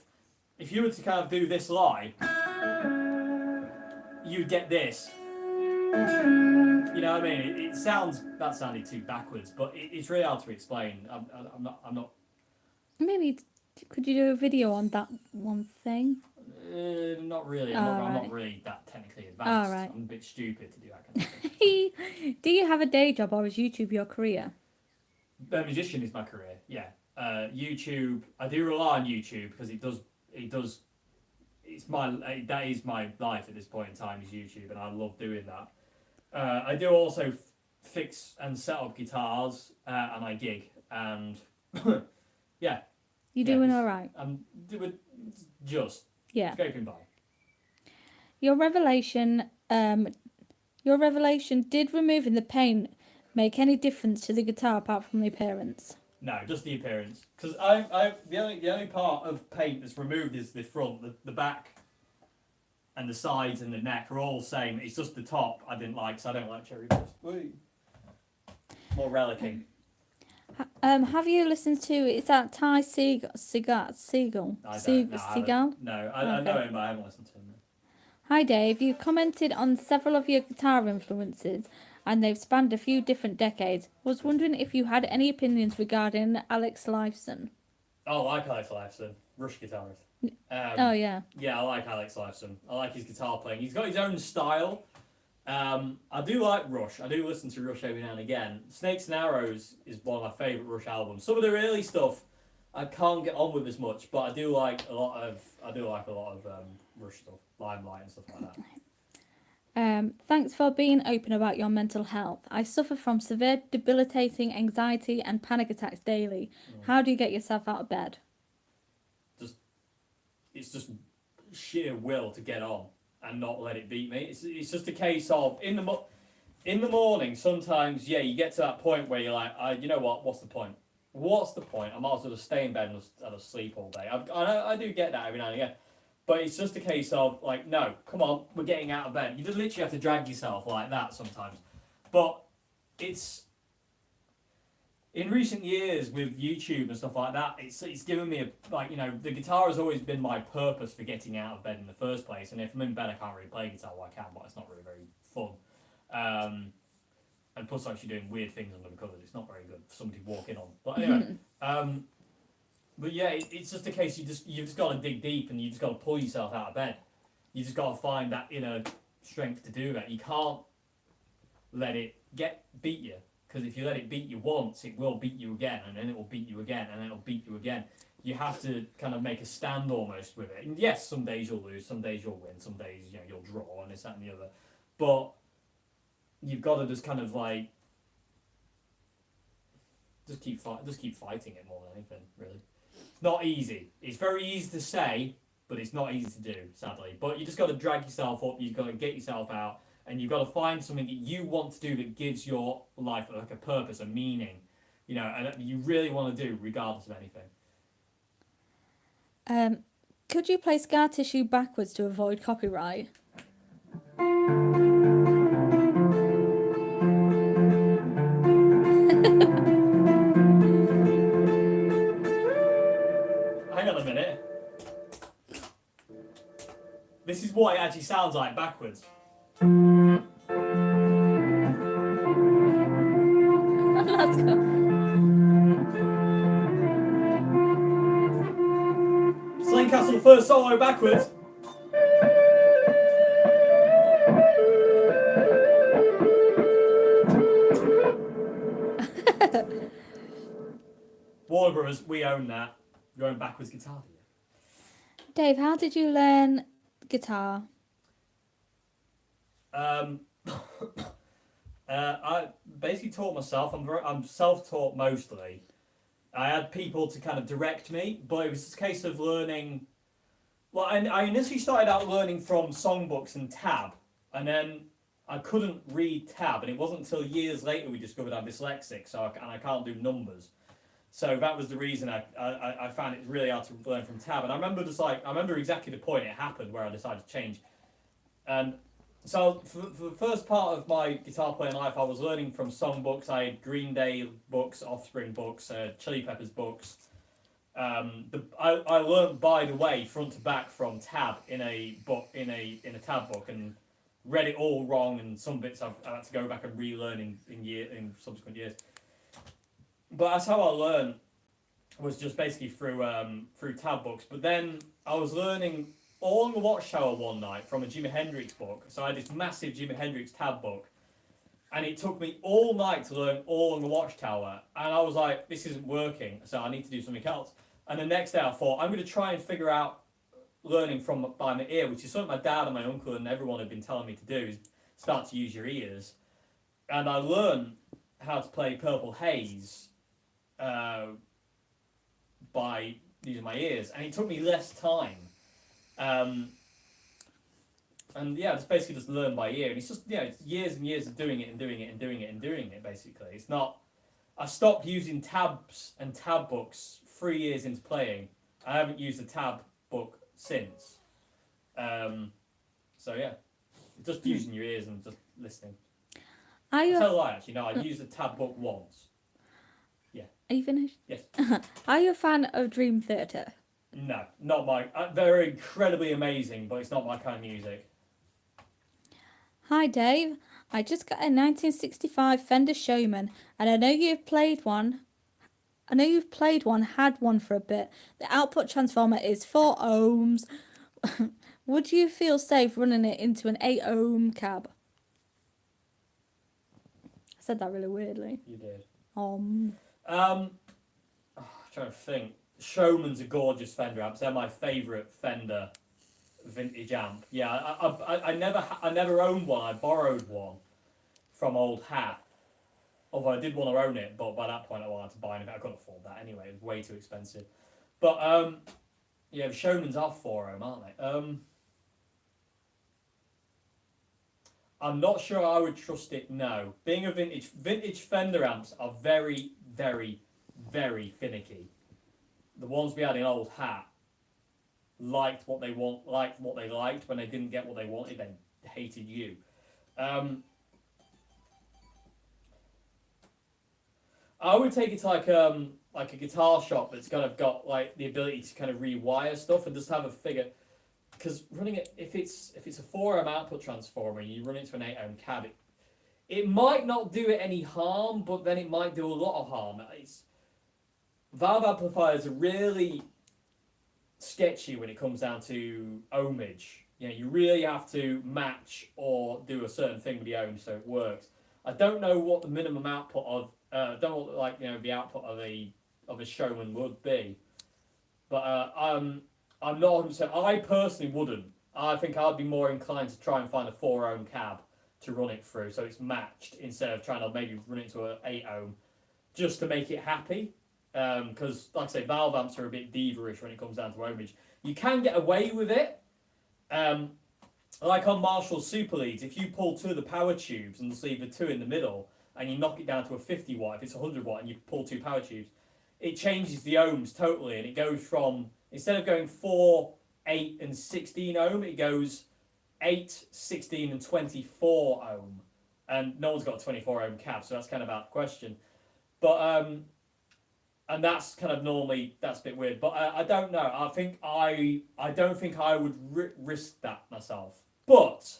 if you were to kind of do this live, you'd get this. You know what I mean? That sounded too backwards, but it's really hard to explain. I'm not. Maybe could you do a video on that one thing? Not really. Oh, I'm right. not really that technically advanced. Oh, right. I'm a bit stupid to do that kind of thing. Do you have a day job or is YouTube your career? The musician is my career. Yeah. YouTube. I do rely on YouTube because it does. That is my life at this point in time is YouTube, and I love doing that. I do also fix and set up guitars, and I gig, and yeah. You're doing all right. I'm just Yeah. scraping by. Your revelation did removing the paint make any difference to the guitar apart from the appearance? No, just the appearance. Because the only part of paint that's removed is the front, the back, and the sides and the neck are all the same. It's just the top I didn't like, so I don't like cherry dust. More relicking. Have you listened to? Is that Ty Seagal? Seagal? No, I know him, but I haven't listened to him. Hi Dave, you commented on several of your guitar influences, and they've spanned a few different decades. Was wondering if you had any opinions regarding Alex Lifeson. Oh, I like Alex Lifeson, Rush guitarist. Oh yeah. Yeah, I like Alex Lifeson. I like his guitar playing. He's got his own style. I do like Rush. I do listen to Rush every now and again. Snakes and Arrows is one of my favourite Rush albums. Some of the early stuff I can't get on with as much, but I do like a lot of Rush stuff, Limelight and stuff like that. Thanks for being open about your mental health. I suffer from severe debilitating anxiety and panic attacks daily. How do you get yourself out of bed? It's just sheer will to get on and not let it beat me. It's just a case of in the morning. Sometimes you get to that point where you're like, you know what? What's the point? What's the point? I might as well just stay in bed and just sleep all day. I do get that every now and again. But it's just a case of, like, no, come on, we're getting out of bed. You just literally have to drag yourself like that sometimes. But it's... In recent years with YouTube and stuff like that, it's given me the guitar has always been my purpose for getting out of bed in the first place. And if I'm in bed, I can't really play guitar. Well, I can, but it's not really very And plus, actually doing weird things under the covers. It's not very good for somebody to walk in on. But anyway, but yeah, it's just a case you've just got to dig deep and you just got to pull yourself out of bed. You just got to find that inner strength to do that. You can't let it beat you, because if you let it beat you once, it will beat you again, and then it will beat you again, and then it'll beat you again. You have to kind of make a stand almost with it. And yes, some days you'll lose, some days you'll win, some days you'll draw, and this, that, and the other. But you've got to just kind of like just keep fighting it more than anything, really. It's not easy. It's very easy to say, but it's not easy to do, sadly. But you just got to drag yourself up. You've got to get yourself out, and you've got to find something that you want to do that gives your life like a purpose, a meaning, and you really want to do regardless of anything. Could you play Scar Tissue backwards to avoid copyright? Hang on a minute. This is what it actually sounds like backwards. Let's go. Slane Castle, the first solo backwards. Warner Brothers, we own that. You own backwards guitar. Dave, how did you learn guitar? I basically taught myself. I'm self-taught mostly. I had people to kind of direct me, but it was a case of learning. Well, I initially started out learning from songbooks and tab, and then I couldn't read tab, and it wasn't until years later we discovered I'm dyslexic, and I can't do numbers. So that was the reason I found it really hard to learn from tab. And I remember exactly the point it happened where I decided to change. And so for the first part of my guitar playing life, I was learning from songbooks. I had Green Day books, Offspring books, Chili Peppers books. I learned, by the way, front to back from tab in a tab book, and read it all wrong, and some bits I had to go back and relearn in subsequent years. But that's how I learned, was just basically through tab books. But then I was learning all on the Watchtower one night from a Jimi Hendrix book. So I had this massive Jimi Hendrix tab book, and it took me all night to learn all on the Watchtower. And I was like, this isn't working, so I need to do something else. And the next day I thought, I'm going to try and figure out learning by my ear, which is something my dad and my uncle and everyone had been telling me to do, is start to use your ears. And I learned how to play Purple Haze by using my ears, and it took me less time. And yeah, it's basically just learn by ear, and it's just it's years and years of doing it and doing it and doing it and doing it. Basically, it's not. I stopped using tabs and tab books 3 years into playing. I haven't used a tab book since. So yeah, just using your ears and just listening. I tell a lie, actually. No, I used a tab book once. Are you finished? Yes. Are you a fan of Dream Theater? No, not my. They're incredibly amazing, but it's not my kind of music. Hi Dave, I just got a 1965 Fender Showman, and I know you've played one. Had one for a bit. The output transformer is 4 ohms. Would you feel safe running it into an 8 ohm cab? I said that really weirdly. You did. I'm trying to think. Showman's a gorgeous Fender amp. They're my favourite Fender vintage amp. Yeah, I never owned one. I borrowed one from Old Hat. Although I did want to own it, but by that point I wanted to buy it. I couldn't afford that anyway. It was way too expensive. But yeah, Showman's are 4 ohm, aren't they? I'm not sure I would trust it now. Being a vintage Fender amps are very, very, very finicky. The ones we had in Old Hat liked what they liked when they didn't get what they wanted. They hated you. I would take it to like a guitar shop that's kind of got like the ability to kind of rewire stuff and just have a figure. Because running it, if it's a 4 ohm output transformer and you run it to an 8 ohm cab, it might not do it any harm, but then it might do a lot of harm. Valve amplifiers are really sketchy when it comes down to ohmage. You really have to match or do a certain thing with the ohms so it works. I don't know what the minimum output of don't know what, the output of a Showman would be, but I'm not 100%. I personally wouldn't. I think I'd be more inclined to try and find a 4 ohm cab to run it through so it's matched instead of trying to maybe run it to an 8 ohm just to make it happy. Because, like I say, valve amps are a bit diva-ish when it comes down to ohmage. You can get away with it. Like on Marshall's Super Leads, if you pull 2 of the power tubes and leave the 2 in the middle and you knock it down to a 50 watt, if it's 100 watt and you pull 2 power tubes, it changes the ohms totally, and it goes from, instead of going 4, 8 and 16 ohm, it goes 8, 16 and 24 ohm. And no one's got a 24 ohm cab, so that's kind of out of the question. But and that's kind of normally, that's a bit weird, but I don't know. I don't think I would risk that myself. But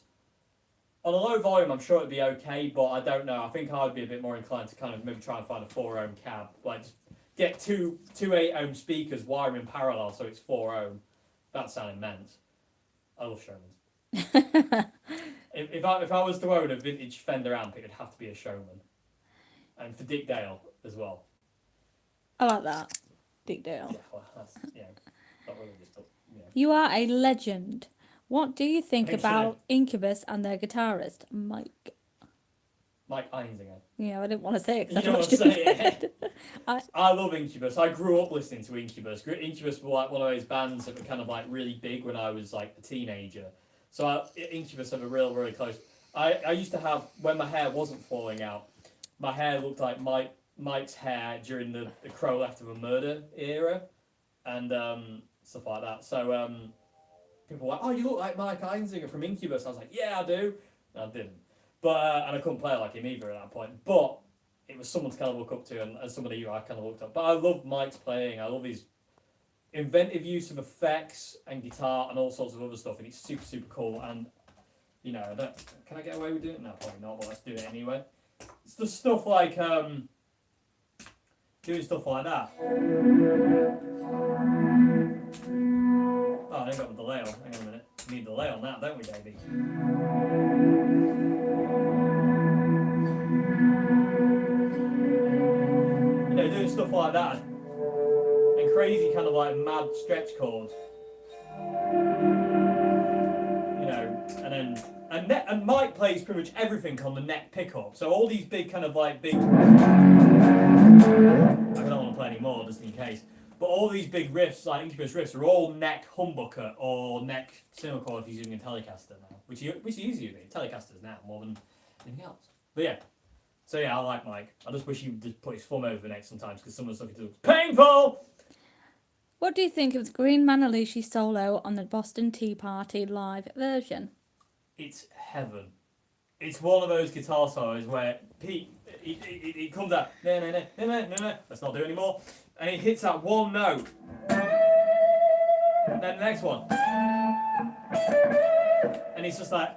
on a low volume, I'm sure it'd be okay, but I don't know. I think I'd be a bit more inclined to kind of maybe try and find a 4 ohm cab. Like, just get two 8 ohm speakers, wire them in parallel so it's 4 ohm. That sound immense. I love Showmans. if I was to own a vintage Fender amp, it would have to be a Showman. And for Dick Dale as well. I like that, Dick Dale. Yeah, well, that's, not really just, You are a legend. What do you think Thanks, about Incubus and their guitarist, Mike? Mike Einzinger. Yeah, I didn't want to say it You because I don't don't want to say it. I I love Incubus. I grew up listening to Incubus. Incubus were like one of those bands that were kind of like really big when I was like a teenager. So Incubus have a really close. I used to have, when my hair wasn't falling out, my hair looked like Mike's hair during the Crow Left of a Murder era, and stuff like that. So people were like, "Oh, you look like Mike Einzinger from Incubus." I was like, "Yeah, I do." And I didn't, but and I couldn't play like him either at that point. But it was someone to kind of look up to, and somebody who I kind of looked up. But I love Mike's playing. I love his inventive use of effects and guitar and all sorts of other stuff, and it's super cool. And can I get away with doing it? No, probably not. But let's do it anyway. It's just stuff like doing stuff like that. Oh, I ain't got the delay on. Hang on a minute. We need delay on that, don't we, baby? Doing stuff like that. And crazy kind of like mad stretch chords. And Mike plays pretty much everything on the neck pickup. So all these big kind of like big... I don't want to play any more just in case. But all these big riffs, like Incubus riffs, are all neck humbucker or neck cinema chord if he's using a Telecaster now. Which he uses Telecasters now more than anything else. But yeah. So yeah, I like Mike. I just wish he would just put his thumb over the neck sometimes because some of the stuff he does is painful! What do you think of the Green Manalishi solo on the Boston Tea Party live version? It's heaven. It's one of those guitar solos where Pete, it comes out, no, let's not do it anymore, and he hits that one note, and then the next one, and it's just like,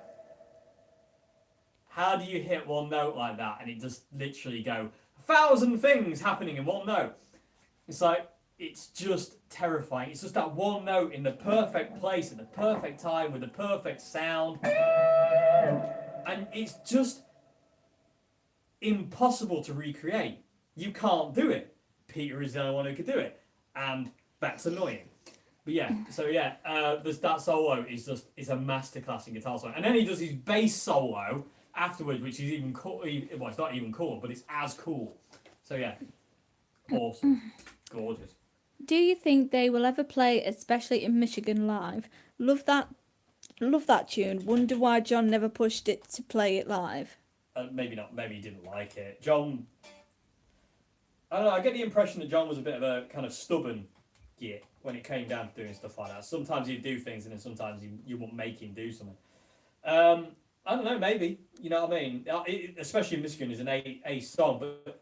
how do you hit one note like that, and it just literally go, 1,000 things happening in one note? It's like, it's just terrifying. It's just that one note in the perfect place at the perfect time with the perfect sound. And it's just impossible to recreate. You can't do it. Peter is the only one who could do it. And that's annoying. But yeah, so yeah, that solo is a masterclass in guitar solo. And then he does his bass solo afterwards, which is even cool. Well, it's not even cool, but it's as cool. So yeah, awesome. Gorgeous. Do you think they will ever play, especially in Michigan live? Love that tune. Wonder why John never pushed it to play it live. Maybe not. Maybe he didn't like it. John. I don't know. I get the impression that John was a bit of a kind of stubborn git when it came down to doing stuff like that. Sometimes he'd do things, and then sometimes you won't make him do something. I don't know. Maybe, you know what I mean. Especially in Michigan is an A song, but.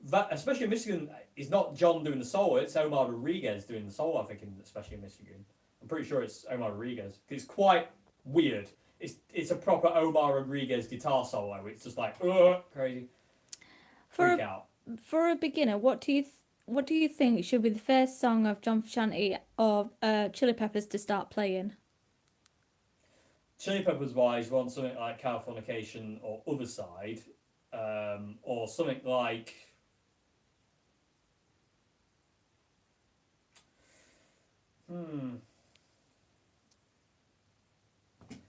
That, especially in Michigan, is not John doing the solo, it's Omar Rodriguez doing the solo, I think, especially in Michigan. I'm pretty sure it's Omar Rodriguez. It's quite weird. it's a proper Omar Rodriguez guitar solo. It's just like crazy, For freak a, out. for a beginner, what do you think should be the first song of John Frusciante or Chili Peppers to start playing? Chili Peppers wise, you want something like Californication or Other Side, or something like.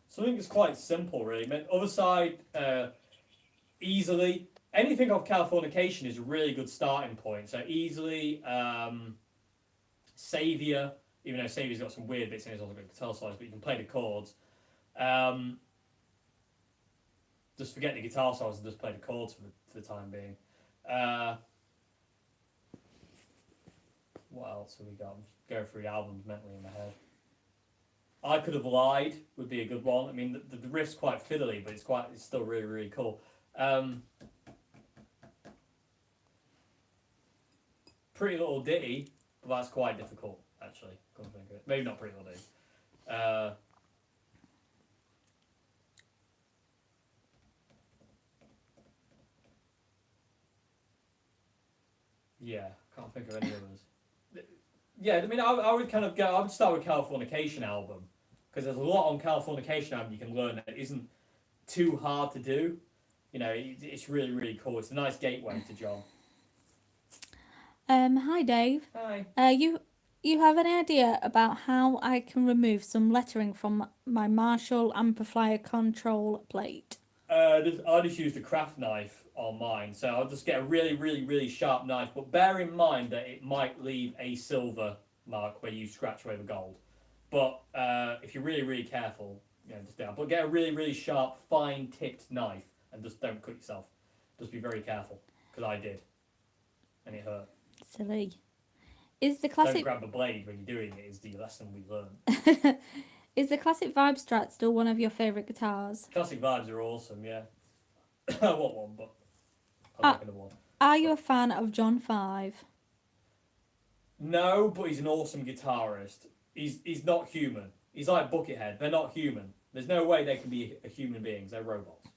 Something that's quite simple, really. I mean, Other Side, easily. Anything off Californication is a really good starting point. So easily, Savior, even though Savior's got some weird bits in it, it's also got guitar solos, but you can play the chords. Just forget the guitar solos and just play the chords for the time being. What else have we got? I'm just going through the albums mentally in my head. I Could Have Lied would be a good one. I mean, the riff's quite fiddly, but it's still really, really cool. Pretty Little Ditty, but that's quite difficult, actually. Come to think of it. Maybe not Pretty Little Ditty. Yeah, can't think of any others. Yeah, I mean, I would kind of go. I would start with Californication album because there's a lot on Californication album you can learn that isn't too hard to do. You know, it's really, really cool. It's a nice gateway to John. Hi Dave. Hi. You have any idea about how I can remove some lettering from my Marshall amplifier control plate? I just used a craft knife on mine, so I'll just get a really, really, really sharp knife. But bear in mind that it might leave a silver mark where you scratch away the gold. But if you're really, really careful, you know, just down. But get a really, really sharp, fine-tipped knife and just don't cut yourself. Just be very careful, because I did, and it hurt. Silly. Is the Don't classic grab a blade when you're doing it. Is the lesson we learned. is the classic Vibe Strat still one of your favourite guitars? Classic vibes are awesome, yeah. I want one, but I'll make another one. Are you a fan of John 5? No, but he's an awesome guitarist. He's not human. He's like Buckethead. They're not human. There's no way they can be human beings. They're robots.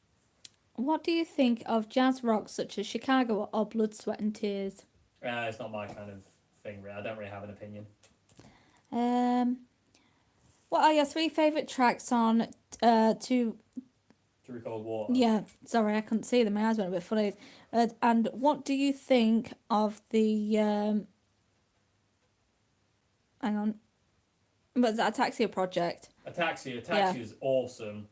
What do you think of jazz rock such as Chicago or Blood, Sweat and Tears? It's not my kind of thing, really. I don't really have an opinion. What are your 3 favourite tracks on To Record Water. Yeah, sorry, I couldn't see them. My eyes went a bit funny. And what do you think of the hang on, was that Ataxia project? Ataxia Yeah. is awesome.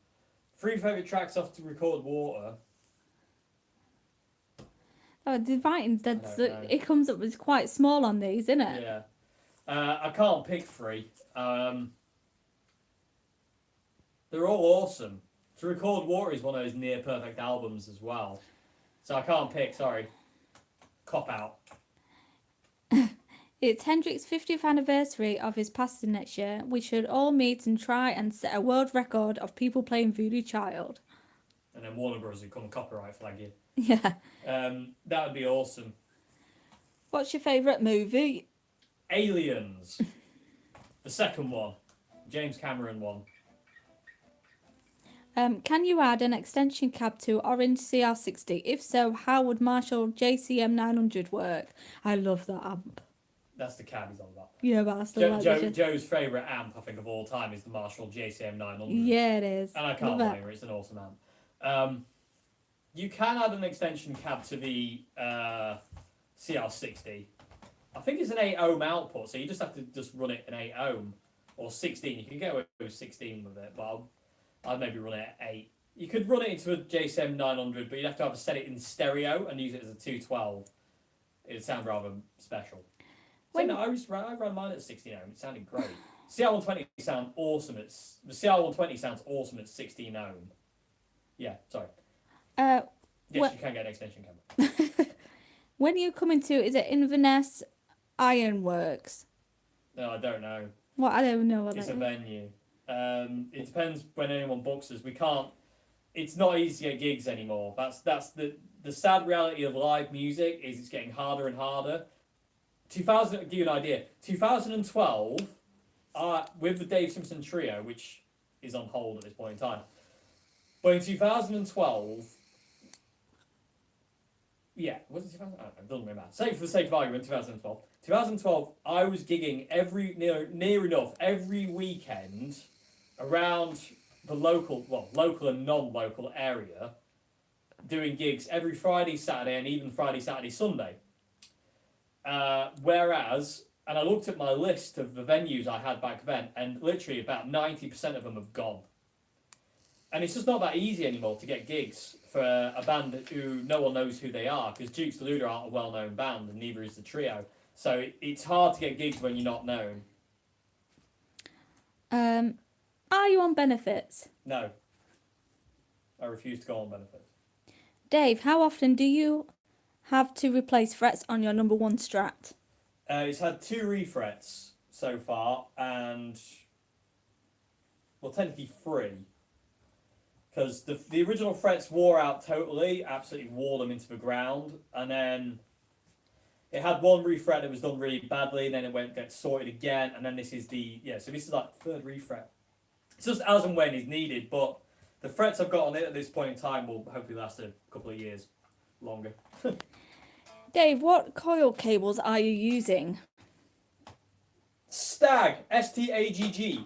3 favourite tracks off To Record Water. Oh, the writing's dead. I don't know. It comes up as quite small on these, isn't it? Yeah. I can't pick 3. They're all awesome. To Record Water is one of those near perfect albums as well. So I can't pick, sorry. Cop out. It's Hendrix's 50th anniversary of his passing next year. We should all meet and try and set a world record of people playing Voodoo Child. And then Warner Bros. Would come and copyright flag you. Yeah. That would be awesome. What's your favourite movie? Aliens. The second one. James Cameron one. Can you add an extension cab to Orange CR60? If so, how would Marshall JCM 900 work? I love that amp. That's the cab he's on about. Yeah, but I still like it. Joe's favourite amp, I think, of all time is the Marshall JCM 900. Yeah, it is. And I can't Love blame her, it's an awesome amp. You can add an extension cab to the CR60. I think it's an 8 ohm output, so you just have to just run it an 8 ohm or 16. You can get away with 16 with it, but I'd maybe run it at 8. You could run it into a JCM 900, but you'd have to set it in stereo and use it as a 212. It'd sound rather special. So no, I ran mine at 16 ohm. It sounded great. CR120 sounds awesome. The CR120 sounds awesome at 16 ohm. Yeah, sorry. Yes, you can get an extension camera. When you come into, is it Inverness Ironworks? No, I don't know. What? I don't know what It's that a is. venue. It depends when anyone books us. We can't. It's not easy to get gigs anymore. That's the sad reality of live music is it's getting harder and harder. 2000. Give you an idea. 2012, with the Dave Simpson trio, which is on hold at this point in time. But in 2012, yeah, was it 2000? I don't know, it doesn't really matter. Say for the sake of argument, 2012. 2012, I was gigging near enough every weekend around the local and non-local area, doing gigs every Friday, Saturday, and even Friday, Saturday, Sunday. Whereas, and I looked at my list of the venues I had back then, and literally about 90% of them have gone. And it's just not that easy anymore to get gigs for a band who no one knows who they are, because Dukes of Luda aren't a well-known band, and neither is the Trio. So it's hard to get gigs when you're not known. Are you on benefits? No. I refuse to go on benefits. Dave, how often do you have to replace frets on your number 1 Strat? It's had 2 refrets so far, and well, technically 3, because the original frets wore out totally, absolutely wore them into the ground, and then it had 1 refret that was done really badly, and then it gets sorted again, and then this is so this is like 3rd refret. It's just as and when is needed, but the frets I've got on it at this point in time will hopefully last a couple of years longer. Dave, what coil cables are you using? Stag, S-T-A-G-G.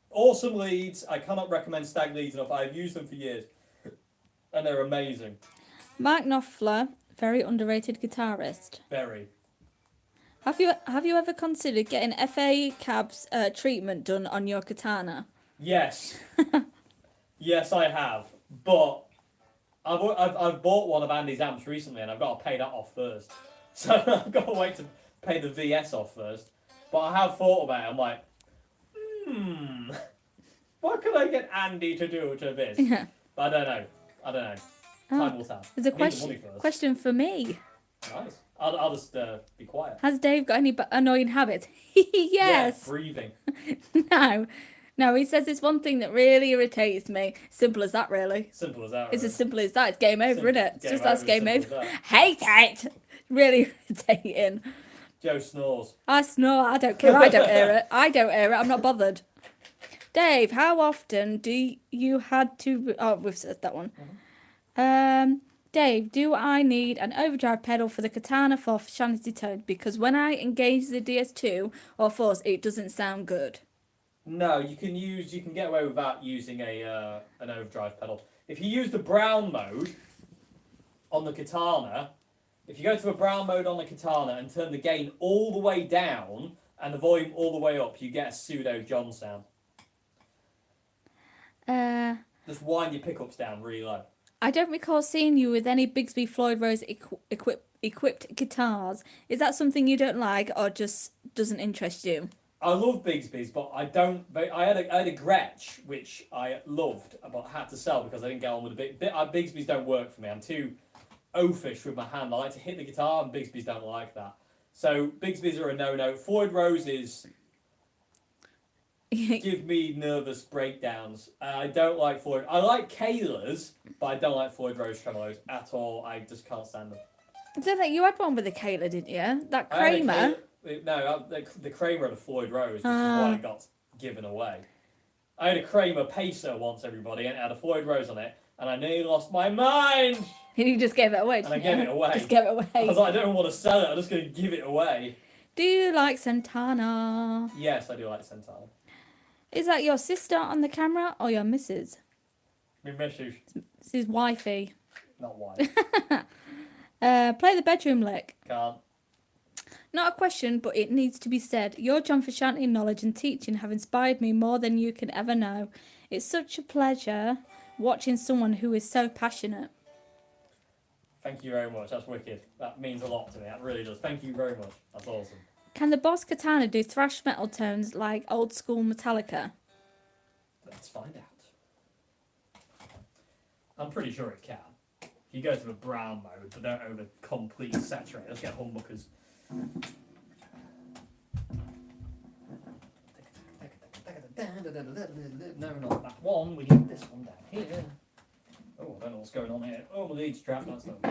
Awesome leads. I cannot recommend Stag leads enough. I've used them for years, and they're amazing. Mark Knopfler, very underrated guitarist. Very. Have you ever considered getting FA cabs treatment done on your katana? Yes. Yes, I have. But I've bought one of Andy's amps recently, and I've got to pay that off first. So I've got to wait to pay the VS off first. But I have thought about it. I'm like, what could I get Andy to do to this? Yeah. But I don't know. Time will tell. There's a question for me. Nice. I'll just be quiet. Has Dave got any annoying habits? Yes. Yeah, breathing. No, he says it's one thing that really irritates me. Simple as that, really. Simple as that. It's really. as simple as that. It's game over, isn't it? It's just that's game over. That. Hate it. Really irritating. Joe snores. I snore. I don't care. I don't hear it. I'm not bothered. Dave, how often do you had to... Oh, we've said that one. Mm-hmm. Dave, do I need an overdrive pedal for the Katana for Frusciante tone? Because when I engage the DS2 or Force, it doesn't sound good. No, you can get away without using an overdrive pedal. If you use the brown mode on the Katana, if you go to a brown mode on the Katana and turn the gain all the way down and the volume all the way up, you get a pseudo John sound. Just wind your pickups down really low. I don't recall seeing you with any Bigsby Floyd Rose equipped guitars. Is that something you don't like or just doesn't interest you? I love Bigsby's, but I don't. I had a Gretsch which I loved, but had to sell because I didn't get on with the Bigsby's don't work for me. I'm too oafish with my hand. I like to hit the guitar, and Bigsby's don't like that. So Bigsby's are a no-no. Floyd Roses give me nervous breakdowns. I don't like Floyd. I like Kayla's, but I don't like Floyd Rose tremolos at all. I just can't stand them. I don't think you had one with a Kayla, didn't you? That Kramer. No, the Kramer had a Floyd Rose, which is why it got given away. I had a Kramer Pacer once, everybody, and it had a Floyd Rose on it, and I nearly lost my mind! And you just gave it away, And I gave it away. Just gave it away. I was like, I don't want to sell it, I'm just going to give it away. Do you like Santana? Yes, I do like Santana. Is that your sister on the camera or your missus? My missus. It's his wifey. Not wife. Play the bedroom lick. Can't. Not a question, but it needs to be said. Your John Frusciante knowledge and teaching have inspired me more than you can ever know. It's such a pleasure watching someone who is so passionate. Thank you very much. That's wicked. That means a lot to me. That really does. Thank you very much. That's awesome. Can the Boss Katana do thrash metal tones like old school Metallica? Let's find out. I'm pretty sure it can. You go to the brown mode, but don't over completely saturate. Let's get humbuckers. No, not that one. We need this one down here. Oh, I don't know what's going on here. Oh, my lead strap. That's not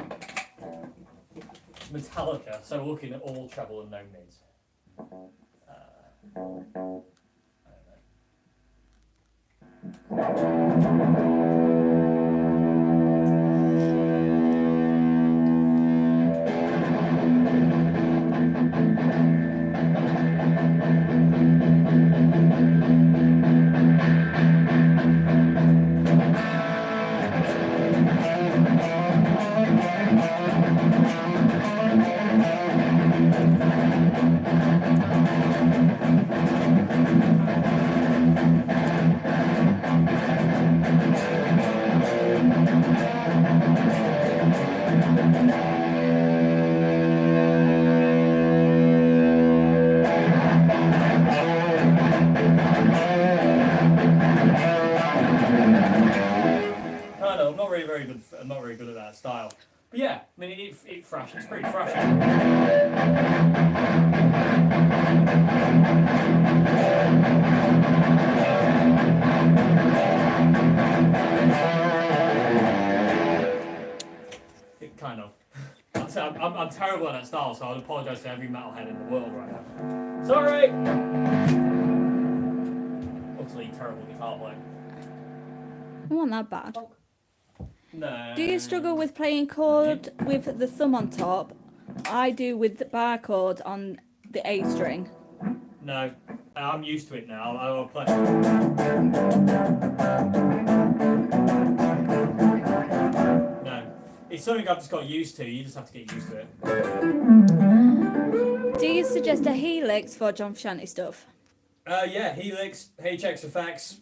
Metallica. So we're looking at all treble and no mids. I don't know. But yeah, I mean, it's fresh. It's pretty fresh. It kind of. I'm terrible at that style, so I'd apologise to every metalhead in the world right now. Sorry! Utterly terrible guitar playing. I want that bad. No. Do you struggle with playing chord with the thumb on top? I do with the bar chord on the A string. No. I'm used to it now. I'll play. No. It's something I've just got used to. You just have to get used to it. Do you suggest a Helix for John Frusciante stuff? Yeah, Helix, HX Effects,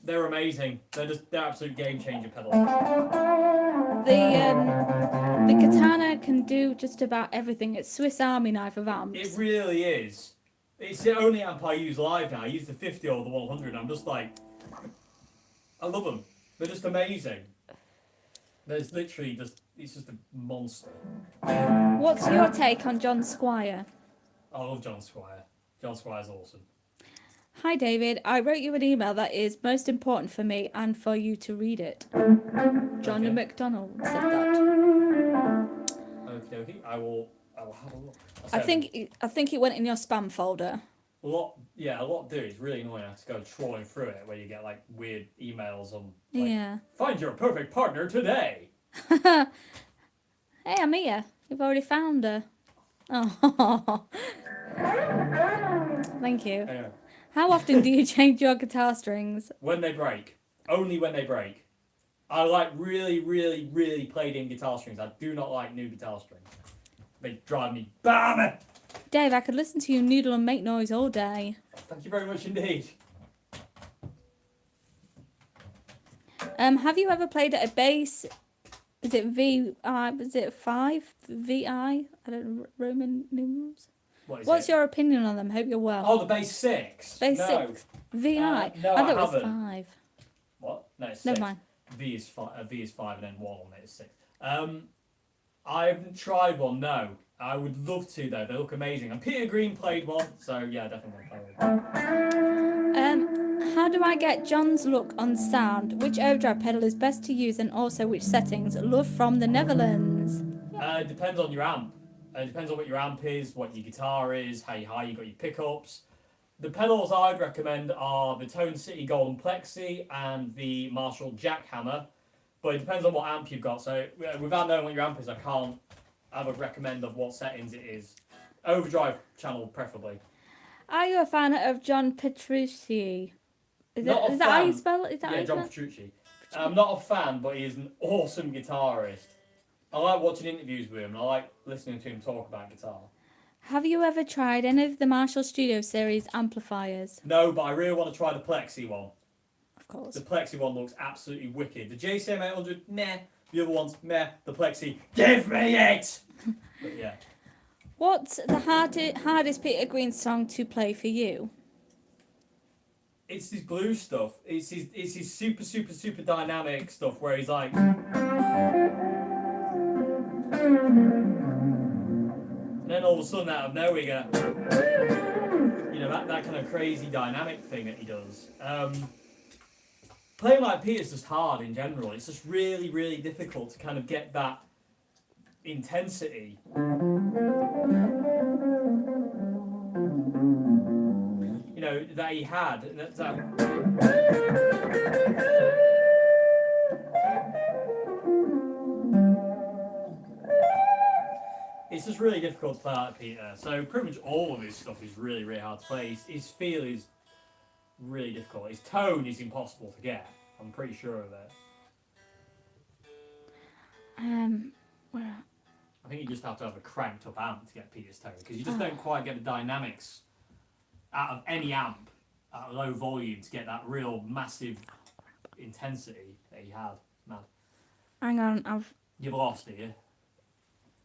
they're amazing. They're absolute game changer pedals. The Katana can do just about everything. It's Swiss Army knife of amps. It really is. It's the only amp I use live now. I use the 50 or the 100. I'm just like, I love them. They're just amazing. There's literally it's just a monster. What's your take on John Squire? I love John Squire. John Squire's awesome. Hi David, I wrote you an email that is most important for me and for you to read it. John McDonald said that. Okay. I will have a look. I think it went in your spam folder. A lot do. It's really annoying. I have to go trawling through it where you get like weird emails on. Like, Yeah. Find your perfect partner today. Hey, I'm here. You've already found her. Oh. Thank you. Anyway. How often do you change your guitar strings? When they break. Only when they break. I like really, really, really played in guitar strings. I do not like new guitar strings. They drive me bam. Dave, I could listen to you noodle and make noise all day. Thank you very much indeed. Have you ever played at a bass? Is it was it 5? VI? I don't know, Roman numerals? What's your opinion on them? Hope you're well. Oh, the bass 6. Bass no. 6. VI. No, I thought it was haven't. 5. What? No, it's 6. Never mind. V is 5 and then 1 on it is 6. I haven't tried one, no. I would love to though, they look amazing. And Peter Green played one, so yeah, definitely want to play one. How do I get John's look on sound? Which overdrive pedal is best to use and also which settings? Love from the Netherlands. It depends on your amp. It depends on what your amp is, what your guitar is, how high you got your pickups. The pedals I'd recommend are the Tone City Golden Plexi and the Marshall Jackhammer. But it depends on what amp you've got. So without knowing what your amp is, I would recommend of what settings it is. Overdrive channel preferably. Are you a fan of John Petrucci? Is that how you spell it? John Petrucci. I'm not a fan, but he is an awesome guitarist. I like watching interviews with him, and I like listening to him talk about guitar. Have you ever tried any of the Marshall Studio Series amplifiers? No, but I really want to try the Plexi one. Of course. The Plexi one looks absolutely wicked. The JCM 800, meh. The other one's meh. The Plexi, give me it! But yeah. What's the hardest Peter Green song to play for you? It's his blues stuff. It's his super, super, super dynamic stuff where he's like... And then all of a sudden, out of nowhere, you get, that kind of crazy dynamic thing that he does. Playing like Peter's just hard in general. It's just really, really difficult to kind of get that intensity. That he had. It's just really difficult to play like Peter. So pretty much all of his stuff is really, really hard to play. His feel is really difficult. His tone is impossible to get. I'm pretty sure of that. I think you just have to have a cranked up amp to get Peter's tone, because you just don't quite get the dynamics out of any amp at a low volume to get that real massive intensity that he had. Mad. Hang on, You've lost, do you?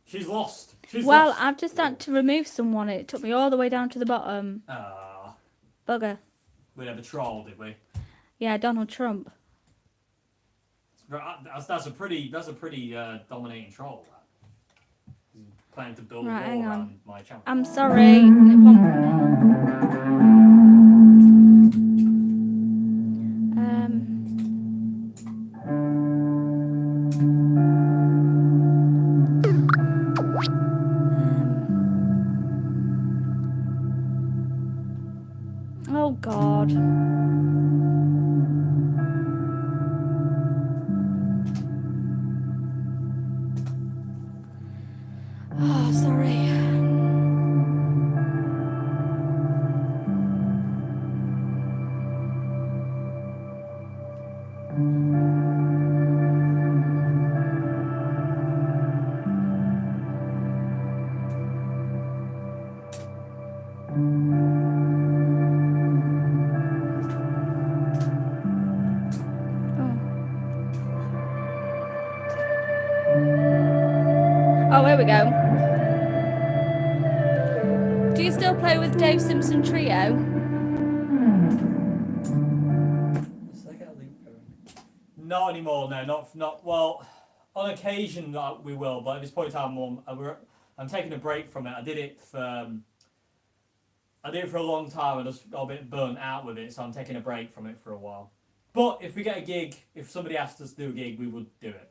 She's lost. Well, I've just had to remove someone. It took me all the way down to the bottom. Bugger. We never trolled, did we? Yeah, Donald Trump. That's a pretty dominating troll. planning to build Right, a hang wall on. around my channel. I'm sorry. It won't- Oh God. Oh, sorry. Oh, here we go. Do you still play with Dave Simpson Trio? Not anymore. No, not well. On occasion we will, but at this point in time, I'm taking a break from it. I did it for a long time. I just got a bit burnt out with it, so I'm taking a break from it for a while. But if we get a gig, if somebody asked us to do a gig, we would do it.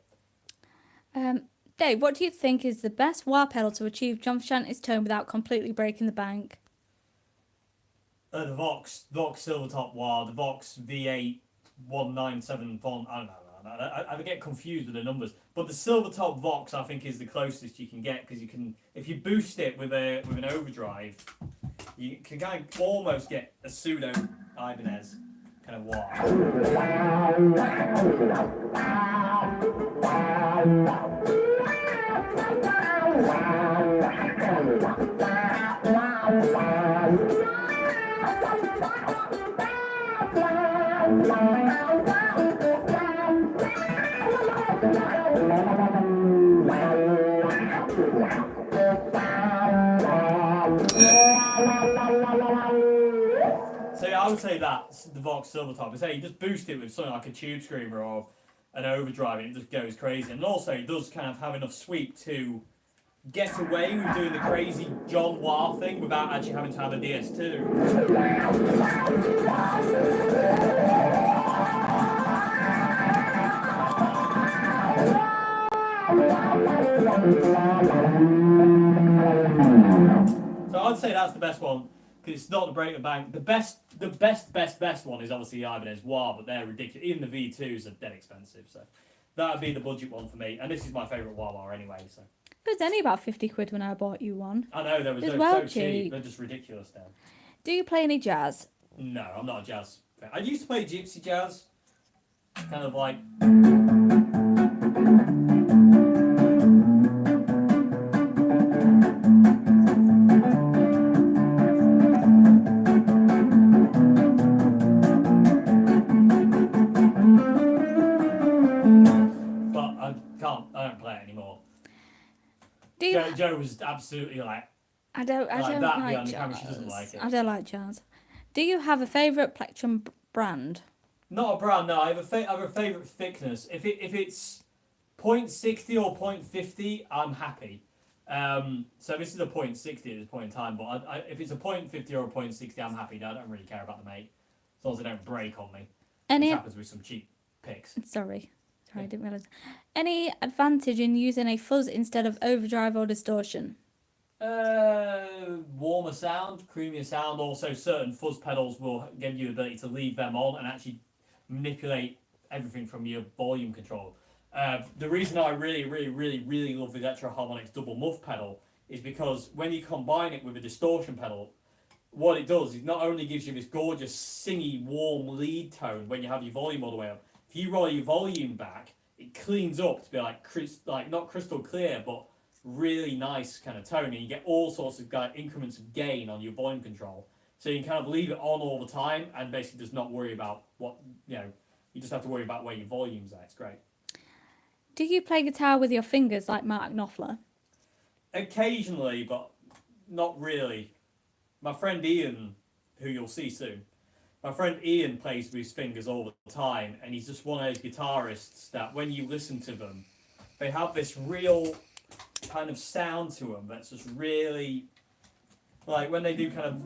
Dave, what do you think is the best wah pedal to achieve John Frusciante's tone without completely breaking the bank? The Vox Silvertop wah, the Vox V8 197 font. I don't know. I get confused with the numbers, but the Silvertop Vox I think is the closest you can get because you can, if you boost it with an overdrive, you can kind of almost get a pseudo Ibanez kind of wah. So yeah, I would say that's the Vox Silvertop. I say you just boost it with something like a tube screamer or an overdrive, and it just goes crazy. And also, it does kind of have enough sweep to get away with doing the crazy John Wah thing without actually having to have a DS2. So I'd say that's the best one because it's not the break the bank. The best one is obviously the Ibanez Wah, but they're ridiculous. Even the V2s are dead expensive, so that would be the budget one for me. And this is my favourite Wah anyway. So It was only about 50 quid when I bought you one. I know they're so cheap. They're just ridiculous now. Do you play any jazz? No, I'm not a jazz fan. I used to play gypsy jazz, kind of like. I don't play it anymore. Joe was absolutely like. I don't like jazz. Camera, she doesn't like it. I don't like jazz. Do you have a favourite plectrum brand? Not a brand, no. I have a favourite thickness. If it's 0.60 or 0.50, I'm happy. So this is a 0.60 at this point in time, but if it's a 0.50 or a 0.60, I'm happy. I don't really care about the make, as long as they don't break on me. Which happens with some cheap picks. Sorry, I didn't realise. Any advantage in using a fuzz instead of overdrive or distortion? Warmer sound, creamier sound. Also, certain fuzz pedals will give you the ability to leave them on and actually manipulate everything from your volume control. The reason I really love the Electro Harmonix double muff pedal is because when you combine it with a distortion pedal, what it does is not only gives you this gorgeous singy warm lead tone when you have your volume all the way up. If you roll your volume back, it cleans up to be like not crystal clear, but really nice kind of tone, and you get all sorts of increments of gain on your volume control. So you can kind of leave it on all the time and basically just not worry about you just have to worry about where your volume's at. It's great. Do you play guitar with your fingers like Mark Knopfler? Occasionally, but not really. My friend Ian, who you'll see soon, my friend Ian plays with his fingers all the time, and he's just one of those guitarists that when you listen to them, they have this real kind of sound to them that's just really, like when they do kind of.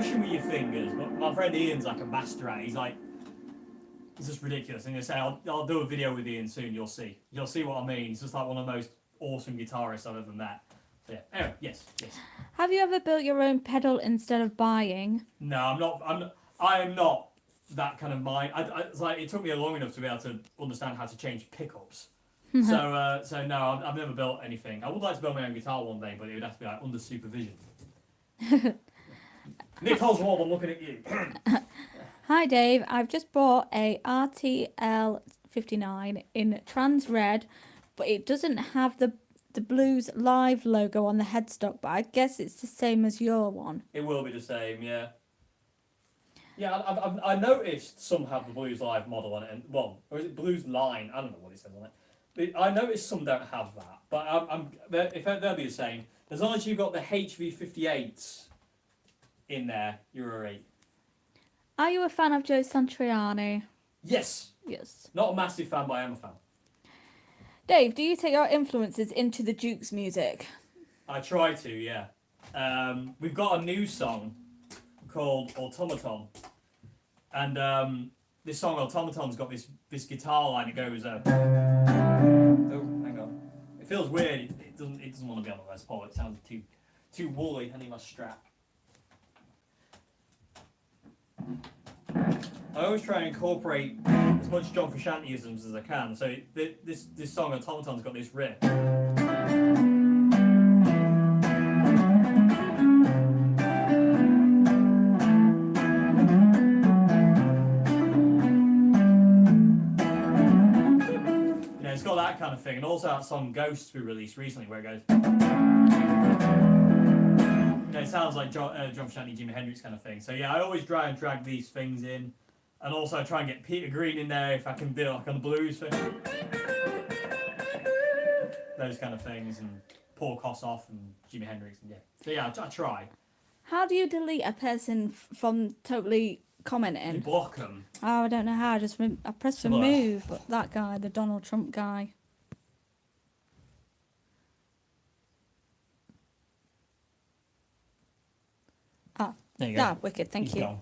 With your fingers, but my friend Ian's like a master at it. He's like, it's just ridiculous. I'm gonna say I'll do a video with Ian soon. You'll see what I mean. He's just like one of the most awesome guitarists I've ever met. So, yeah. Anyway, yes. Have you ever built your own pedal instead of buying? No, I am not that kind of mind. It's like it took me long enough to be able to understand how to change pickups. So no, I've never built anything. I would like to build my own guitar one day, but it would have to be like under supervision. Nick Oswald, I'm looking at you. Hi Dave, I've just bought a RTL 59 in trans red, but it doesn't have the Blues Live logo on the headstock, but I guess it's the same as your one. It will be the same, yeah. Yeah, I noticed some have the Blues Live model on it, and well, or is it Blues Line? I don't know what it says on it. But I noticed some don't have that, but if they'll be the same, as long as you've got the HV58s in there, you're alright. Are you a fan of Joe Satriani? Yes. Yes. Not a massive fan, but I am a fan. Dave, do you take your influences into the Duke's music? I try to, yeah. We've got a new song called Automaton, and this song Automaton's got this guitar line. It goes. Oh, hang on. It feels weird. It doesn't want to be on the Les Paul. It sounds too woolly. I need my strap. I always try and incorporate as much John Frusciante-isms as I can. So this song Automaton's got this riff. It's got that kind of thing, and also that song Ghosts we released recently where it goes. It sounds like John Frusciante, Jimi Hendrix kind of thing. So yeah, I always try and drag these things in, and also I try and get Peter Green in there if I can do like on the blues thing. Those kind of things, and Paul Kossoff and Jimi Hendrix, and yeah. So yeah, I try. How do you delete a person from totally commenting? You block them. Oh, I don't know how. I press remove. But that guy, the Donald Trump guy. Ah, there you go. Ah, wicked. Thank you. Gone.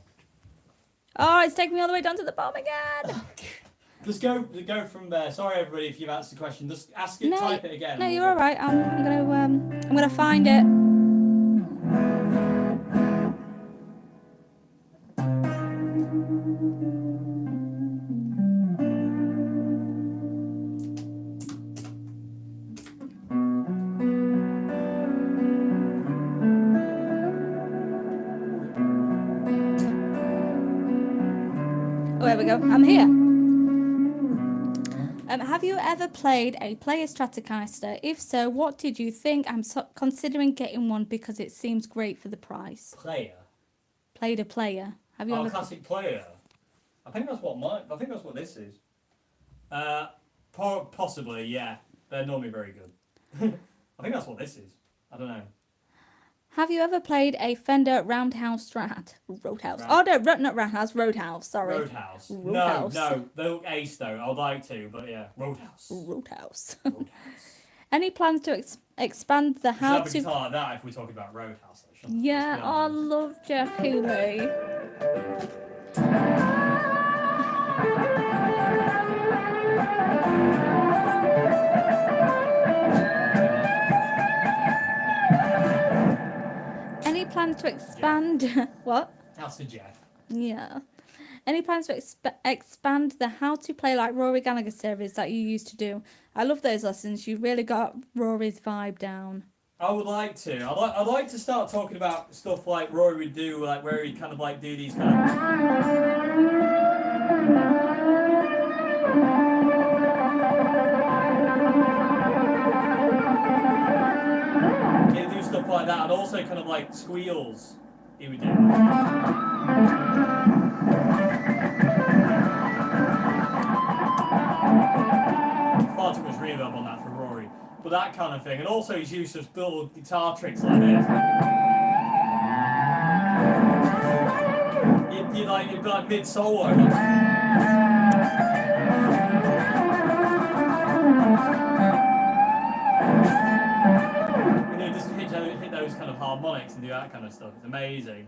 Oh, it's taking me all the way down to the bottom again. Just go from there. Sorry, everybody, if you've answered the question. Just ask it, type it again. No, you're all right. I'm gonna find it. Oh, there we go. I'm here. Have you ever played a player Stratocaster? If so, what did you think? I'm considering getting one because it seems great for the price. Player? Played a player. Have you ever? Classic player. I think that's what this is. Possibly, yeah. They're normally very good. I think that's what this is. I don't know. Have you ever played a Fender Roundhouse Strat? Roadhouse. Oh no, not Roundhouse. Roadhouse. Sorry. Roadhouse. Roadhouse. No. They look ace though. I would like to, but yeah, Roadhouse. Roadhouse. Roadhouse. Any plans to expand the how have a to? guitar like that if we're talking about Roadhouse. Yeah, I love Jeff Healey. Any plans to expand? What? That's to Jeff. Yeah. Any plans to expand the How to Play Like Rory Gallagher series that you used to do? I love those lessons. You really got Rory's vibe down. I would like to. I'd like to start talking about stuff like Rory would do, like where he'd kind of like do these kind of. He'd do stuff like that, and also kind of like squeals. He would do. Far too much reverb on that for Rory. But that kind of thing, and also his use of little guitar tricks like this. You'd be like mid solo. You know, just hit those kind of harmonics and do that kind of stuff. It's amazing.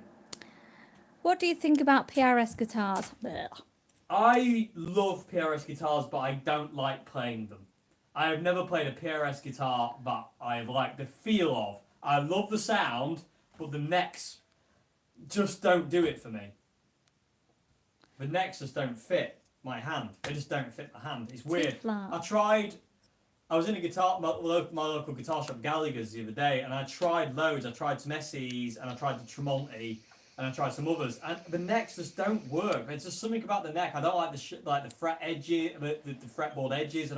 What do you think about PRS guitars? Blech. I love PRS guitars, but I don't like playing them. I have never played a PRS guitar that I have liked the feel of. I love the sound, but the necks just don't do it for me. The necks just don't fit my hand. They just don't fit my hand. It's weird. I was in my local guitar shop, Gallagher's, the other day, and I tried loads. I tried some SEs, and I tried the Tremonti, and I tried some others, and the necks just don't work. There's just something about the neck. I don't like the fret edges, the fretboard edges.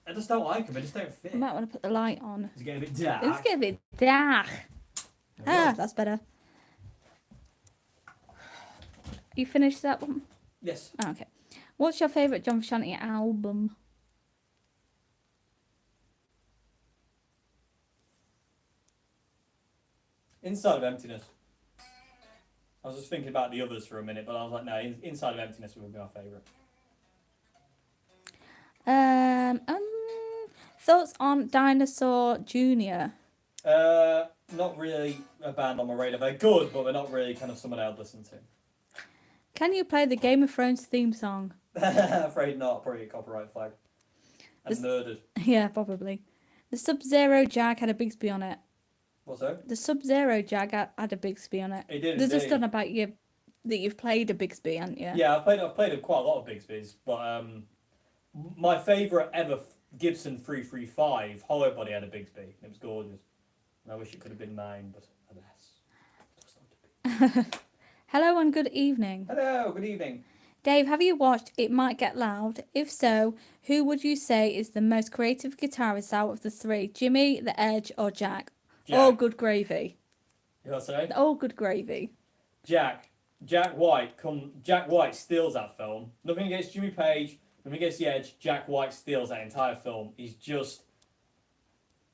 I just don't like them. They just don't fit. I might want to put the light on. It's getting a bit dark. It's getting a bit dark. That's better. You finished that one? Yes. Oh, okay. What's your favourite John Frusciante album? Inside of Emptiness. I was just thinking about the others for a minute, but I was like, no, Inside of Emptiness would be my favourite. Thoughts on Dinosaur Jr.? Not really a band on my radar. They're good, but they're not really kind of someone I'd listen to. Can you play the Game of Thrones theme song? Afraid not. Probably a copyright flag. And murdered. Yeah, probably. The Sub-Zero Jag had a Bigsby on it. What's that? The Sub-Zero Jag had a Bigsby on it. It did. There's a stunt about you that you've played a Bigsby, haven't you? Yeah, I've played quite a lot of Bigsbys, but my favourite ever Gibson 335 hollow body had a Bigsby. It was gorgeous. And I wish it could have been mine, but alas. Hello and good evening. Hello, good evening. Dave, have you watched It Might Get Loud? If so, who would you say is the most creative guitarist out of the three? Jimmy, The Edge, or Jack? All good gravy. You know what I'm saying? All good gravy. Jack White steals that film. Nothing against Jimmy Page, nothing against The Edge. Jack White steals that entire film. He's just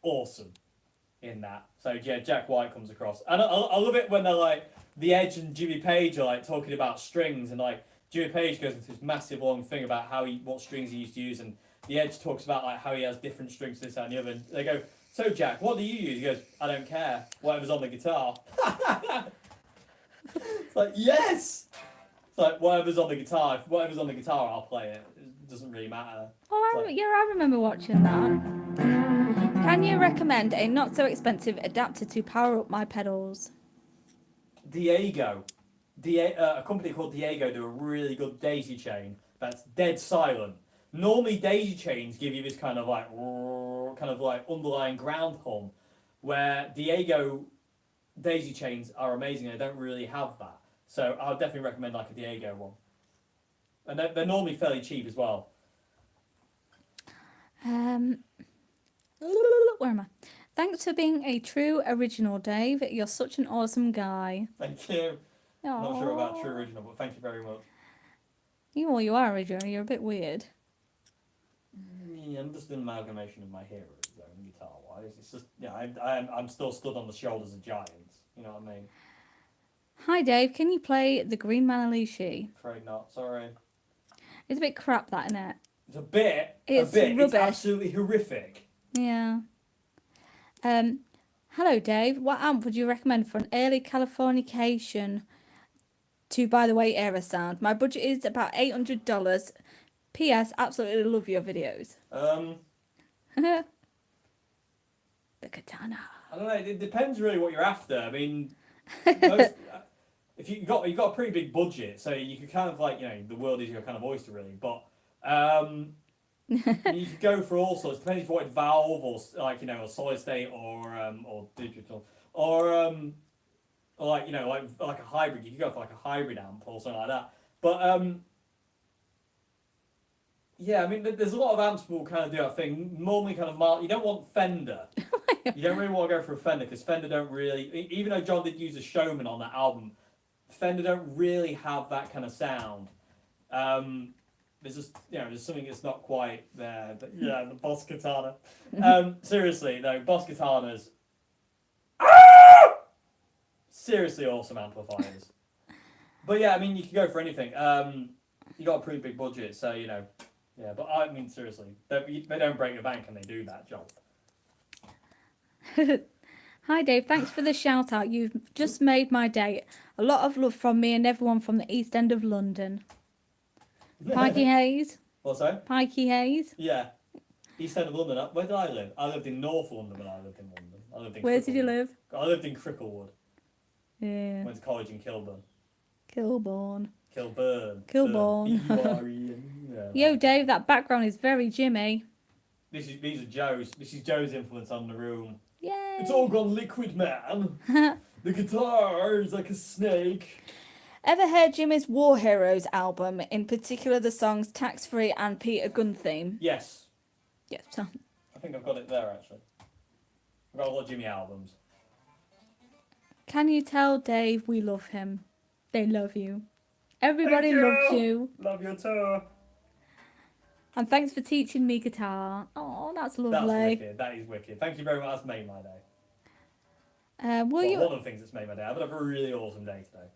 awesome in that. So yeah, Jack White comes across. And I love it when they're like, The Edge and Jimmy Page are like talking about strings, and like Jimmy Page goes into this massive long thing about what strings he used to use, and The Edge talks about like how he has different strings, this, that, and the other. And they go, so Jack, what do you use? He goes, I don't care. Whatever's on the guitar. It's like, yes! It's like, whatever's on the guitar, I'll play it. It doesn't really matter. Oh, I remember watching that. Can you recommend a not so expensive adapter to power up my pedals? Diego. A company called Diego do a really good daisy chain that's dead silent. Normally daisy chains give you this kind of like underlying ground hum, where Diego daisy chains are amazing. They don't really have that, so I would definitely recommend like a Diego one, and they're normally fairly cheap as well. Where am I? Thanks for being a true original, Dave. You're such an awesome guy. Thank you. Aww. Not sure about true original, but thank you very much. You are original. You're a bit weird. Yeah, I'm just an amalgamation of my heroes, though, guitar-wise. It's just, I'm still stood on the shoulders of giants. You know what I mean? Hi, Dave. Can you play the Green Manalishi? Afraid not. Sorry. It's a bit crap, that, isn't it? It's a bit. It's Rubbish. It's absolutely horrific. Yeah. Hello, Dave. What amp would you recommend for an early Californication to By the Way era sound? My budget is about $800. P.S. Absolutely love your videos. The katana. I don't know. It depends really what you're after. I mean, if you've got a pretty big budget, so you could kind of like, the world is your kind of oyster really, but you could go for all sorts. Depending if you wanted valve or like a solid state or digital or like a hybrid. You could go for like a hybrid amp or something like that. But yeah, I mean, there's a lot of amps that will kind of do that thing. Normally, kind of you don't want Fender. You don't really want to go for a Fender because Fender don't really, even though John did use a Showman on that album, Fender don't really have that kind of sound. There's just, there's something that's not quite there. But yeah, the Boss Katana. Seriously, though, Boss Katanas, seriously awesome amplifiers. But yeah, I mean, you can go for anything. You got a pretty big budget, so, yeah, but I mean, seriously, they don't break the bank and they do that job. Hi Dave, thanks for the shout out. You've just made my day. A lot of love from me and everyone from the East End of London. Pikey Hayes. What's that? Pikey Hayes. Yeah. East End of London. Where did I live? I lived in North London when I lived in London. Where did you live? I lived in Cricklewood. Yeah. Went to college in Kilburn. Kilburn. Yeah. Yo, Dave, that background is very Jimmy. These are Joe's. This is Joe's influence on the room. Yay. It's all gone liquid, man. The guitar is like a snake. Ever heard Jimmy's War Heroes album, in particular the songs Tax Free and Peter Gunn Theme? Yes. Yes. I think I've got it there, actually. I've got a lot of Jimmy albums. Can you tell Dave we love him? They love you. Everybody loves you. Love you too. And thanks for teaching me guitar. Oh, that's lovely. That's wicked. That is wicked. Thank you very much. That's made my day. One of the things that's made my day. I've had a really awesome day today.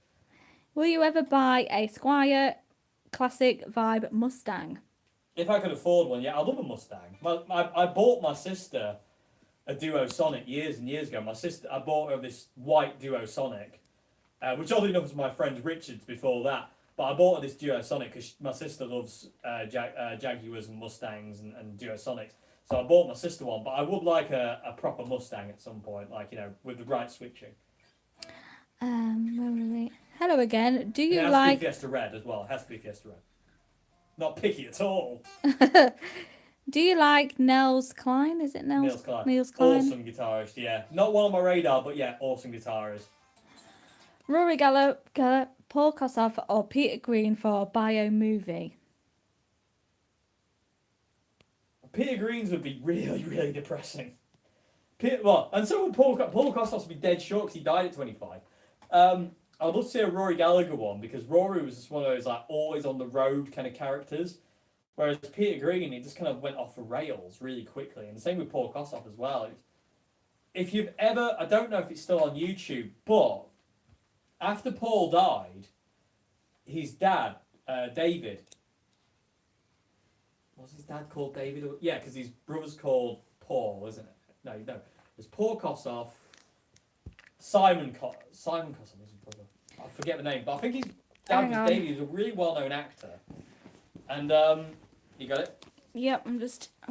Will you ever buy a Squire Classic Vibe Mustang? If I could afford one, yeah, I'd love a Mustang. I bought my sister a Duo Sonic years and years ago. I bought her this white Duo Sonic, which oddly enough was my friend Richard's before that. But I bought her this Duo Sonic because my sister loves Jaguars and Mustangs and Duo Sonics. So I bought my sister one, but I would like a proper Mustang at some point, like, with the right switching. Where are they? Hello again. Do you it has like... to be Fiesta Red as well. It has to be Fiesta Red. Not picky at all. Do you like Nels Klein? Is it Nels Klein? Awesome guitarist, yeah. Not one on my radar, but yeah, awesome guitarist. Rory Gallagher, Paul Kossoff or Peter Green for a bio movie? Peter Green's would be really, really depressing. And so would Paul Kossoff would be dead short because he died at 25. I'd love to see a Rory Gallagher one because Rory was just one of those like always on the road kind of characters, whereas Peter Green, he just kind of went off the rails really quickly, and the same with Paul Kossoff as well. If you've ever, I don't know if it's still on YouTube, but after Paul died, his dad, David, was his dad called David? Yeah, because his brother's called Paul, isn't it? No. There's Paul Kossoff, Simon Kossoff is his brother. I forget the name, but I think his dad was David. He's a really well-known actor. And, you got it? Yep, I'm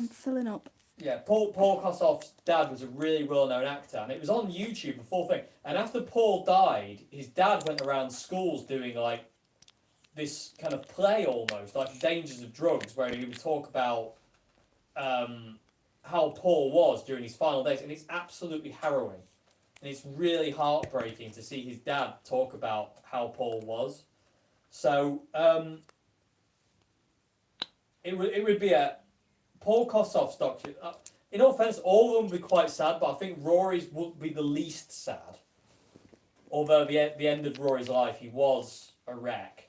filling up. Yeah, Paul Kossoff's dad was a really well-known actor, and it was on YouTube, the full thing. And after Paul died, his dad went around schools doing, like, this kind of play almost, like The Dangers of Drugs, where he would talk about how Paul was during his final days, and it's absolutely harrowing. And it's really heartbreaking to see his dad talk about how Paul was. So, it would be a Paul Kossoff's doctor. In all fairness, all of them would be quite sad, but I think Rory's would be the least sad. Although the end of Rory's life, he was a wreck.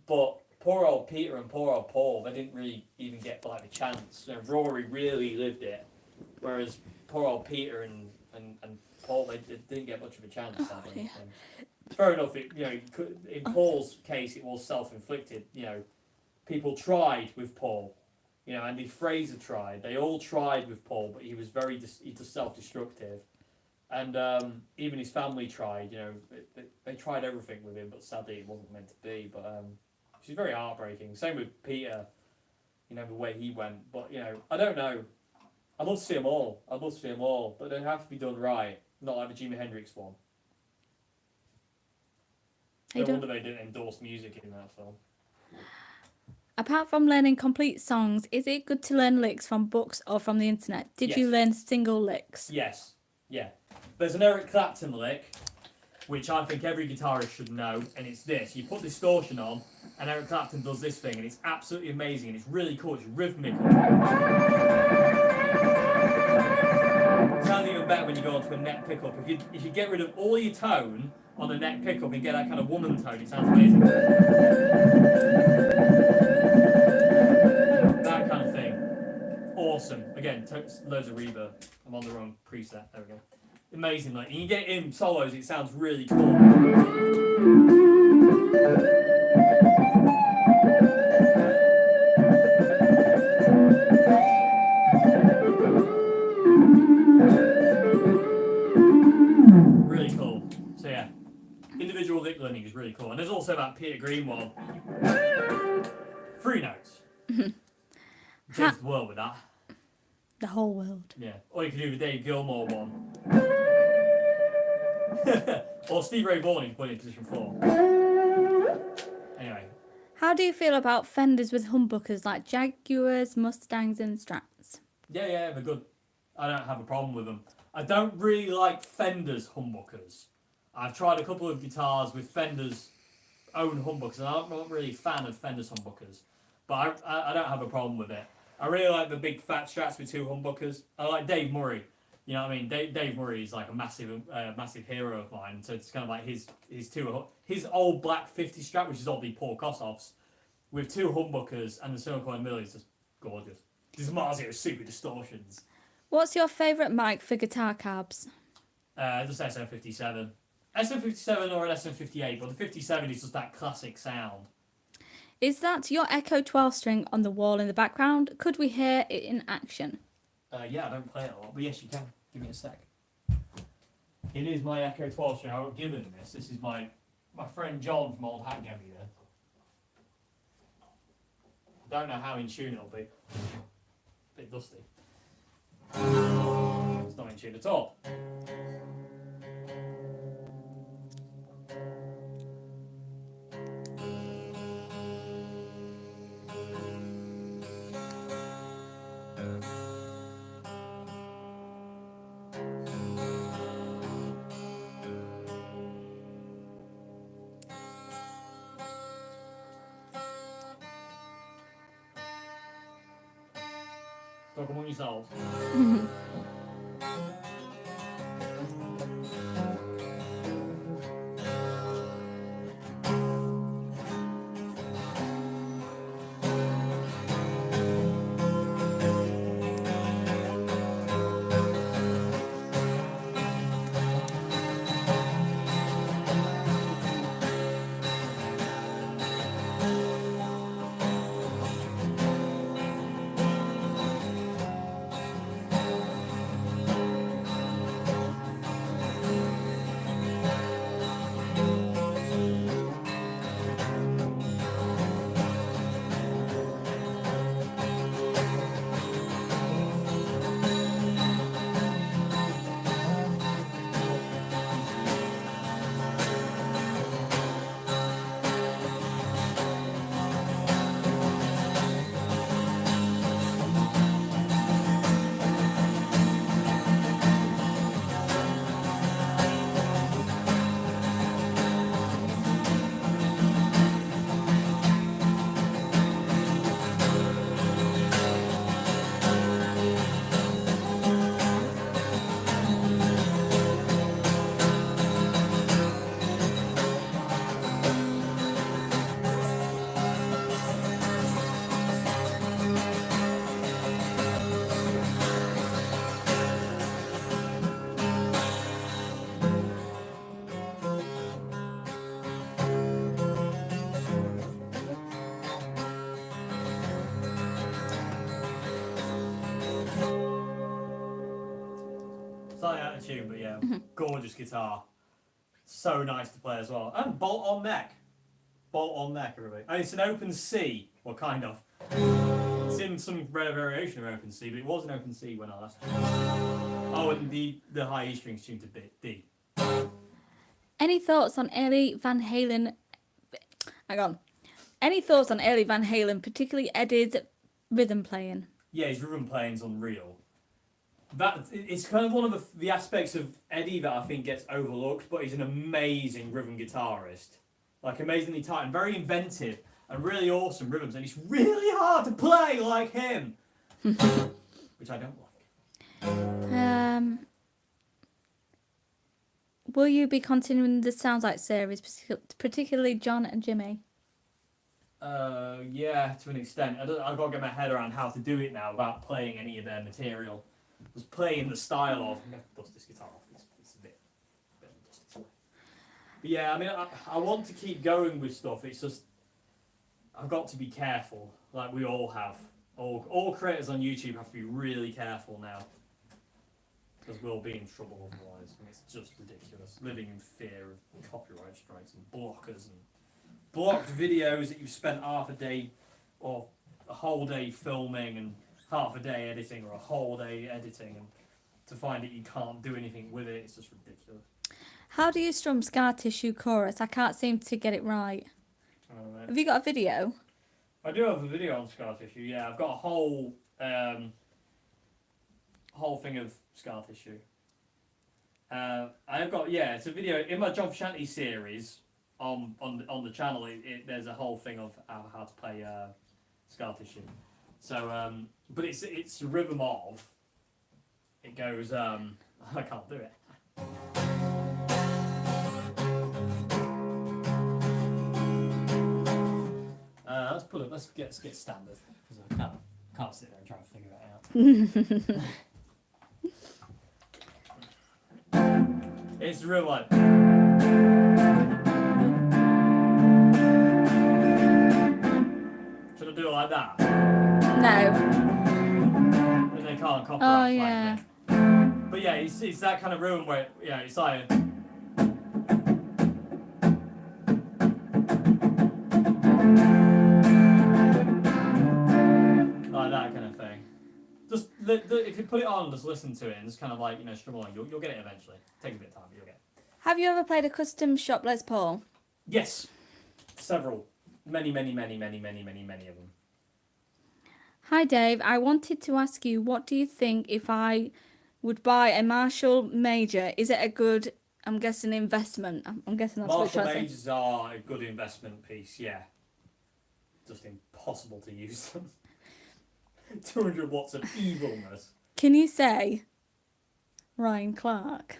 But poor old Peter and poor old Paul, they didn't really even get like the chance. Rory really lived it, whereas poor old Peter and Paul, they didn't get much of a chance. Sadly. Fair enough. In Paul's case, it was self-inflicted. People tried with Paul. Andy Fraser tried. They all tried with Paul, but he was he's just self-destructive. And even his family tried. They tried everything with him, but sadly it wasn't meant to be. But she's very heartbreaking. Same with Peter. The way he went. But I don't know. I'd love to see them all. But they have to be done right. Not like the Jimi Hendrix one. Hey, No don't- wonder they didn't endorse music in that film. Apart from learning complete songs, is it good to learn licks from books or from the internet? Did you Yes. learn single licks? Yes. Yeah. There's an Eric Clapton lick, which I think every guitarist should know, and it's this. You put distortion on, and Eric Clapton does this thing, and it's absolutely amazing, and it's really cool. It's rhythmical. It sounds even better when you go onto a neck pickup. If you get rid of all your tone on the neck pickup and get that kind of woman tone, it sounds amazing. That kind of thing. Awesome. Again, loads of reverb. I'm on the wrong preset. There we go. Amazing. Like, and you get it in solos, it sounds really cool. Really cool. So yeah, individual lick learning is really cool. And there's also that Peter Green one. 3 notes. Change the world with that. The whole world. Yeah. Or you can do the Dave Gilmour one. Or Steve Ray Vaughan, who's playing in position 4. Anyway. How do you feel about Fenders with humbuckers like Jaguars, Mustangs, and Strats? Yeah, they're good. I don't have a problem with them. I don't really like Fender's humbuckers. I've tried a couple of guitars with Fender's own humbuckers, and I'm not really a fan of Fender's humbuckers. But I don't have a problem with it. I really like the big fat Strats with 2 humbuckers. I like Dave Murray. You know what I mean? Dave Murray is like a massive hero of mine. So it's kind of like his old black 50 Strat, which is obviously Paul Kossoff's, with 2 humbuckers and the cylinder in the middle is just gorgeous. This is Marzio super distortions. What's your favourite mic for guitar cabs? Just SM57. SM57 or an SM58, but the 57 is just that classic sound. Is that your Echo 12 string on the wall in the background? Could we hear it in action? Yeah, I don't play it a lot, but yes, you can. Give me a sec. It is my Echo 12 string. I won't give him this. This is my friend John from Old Hat gave me this. Don't know how in tune it'll be. A bit dusty. It's not in tune at all. Talk among yourselves. Slightly out of tune, but yeah, gorgeous guitar. So nice to play as well. And bolt on neck. Bolt on neck, everybody. And it's an open C, well, kind of. It's in some rare variation of open C, but it was an open C when I last tuned. Oh, and the high E string's tuned to D. Any thoughts on early Van Halen? Hang on. Any thoughts on early Van Halen, particularly Eddie's rhythm playing? Yeah, his rhythm playing's unreal. It's kind of one of the aspects of Eddie that I think gets overlooked, but he's an amazing rhythm guitarist. Like, amazingly tight and very inventive and really awesome rhythms, and it's really hard to play like him, which I don't like. Will you be continuing the Sounds Like series, particularly John and Jimmy? Yeah, to an extent. I've got to get my head around how to do it now without playing any of their material. Just playing the style of. I'm going to dust this guitar off. It's a bit dusty. But yeah, I mean, I want to keep going with stuff. It's just I've got to be careful, like we all have. All creators on YouTube have to be really careful now, because we'll be in trouble otherwise. And it's just ridiculous. Living in fear of copyright strikes and blockers and blocked videos that you've spent half a day or a whole day filming and half a day editing, or a whole day editing, and to find that you can't do anything with it, it's just ridiculous. How do you strum Scar Tissue chorus? I can't seem to get it right. Have you got a video? I do have a video on Scar Tissue, yeah. I've got a whole thing of Scar Tissue. I've got, yeah, it's a video in my John Frusciante series on the channel. There's a whole thing of how to play Scar Tissue. So, but it's a rhythm of. It goes. I can't do it. Let's get standard, because I can't sit there and try to figure it out. It's real like. Should I do it like that? No. Then they can't copyright. Oh yeah. But yeah, it's that kind of rhythm where it's like. Like that kind of thing. Just if you put it on, just listen to it and just kind of like strum along. You'll get it eventually. Takes a bit of time, but you'll get it. Have you ever played a custom shop Les Paul? Yes, several, many of them. Hi Dave, I wanted to ask you, what do you think if I would buy a Marshall Major? Is it a good, I'm guessing, investment? I'm guessing that's what Marshall you're saying. Majors are a good investment piece, yeah. Just impossible to use them. 200 watts of evilness. Can you say Ryan Clark?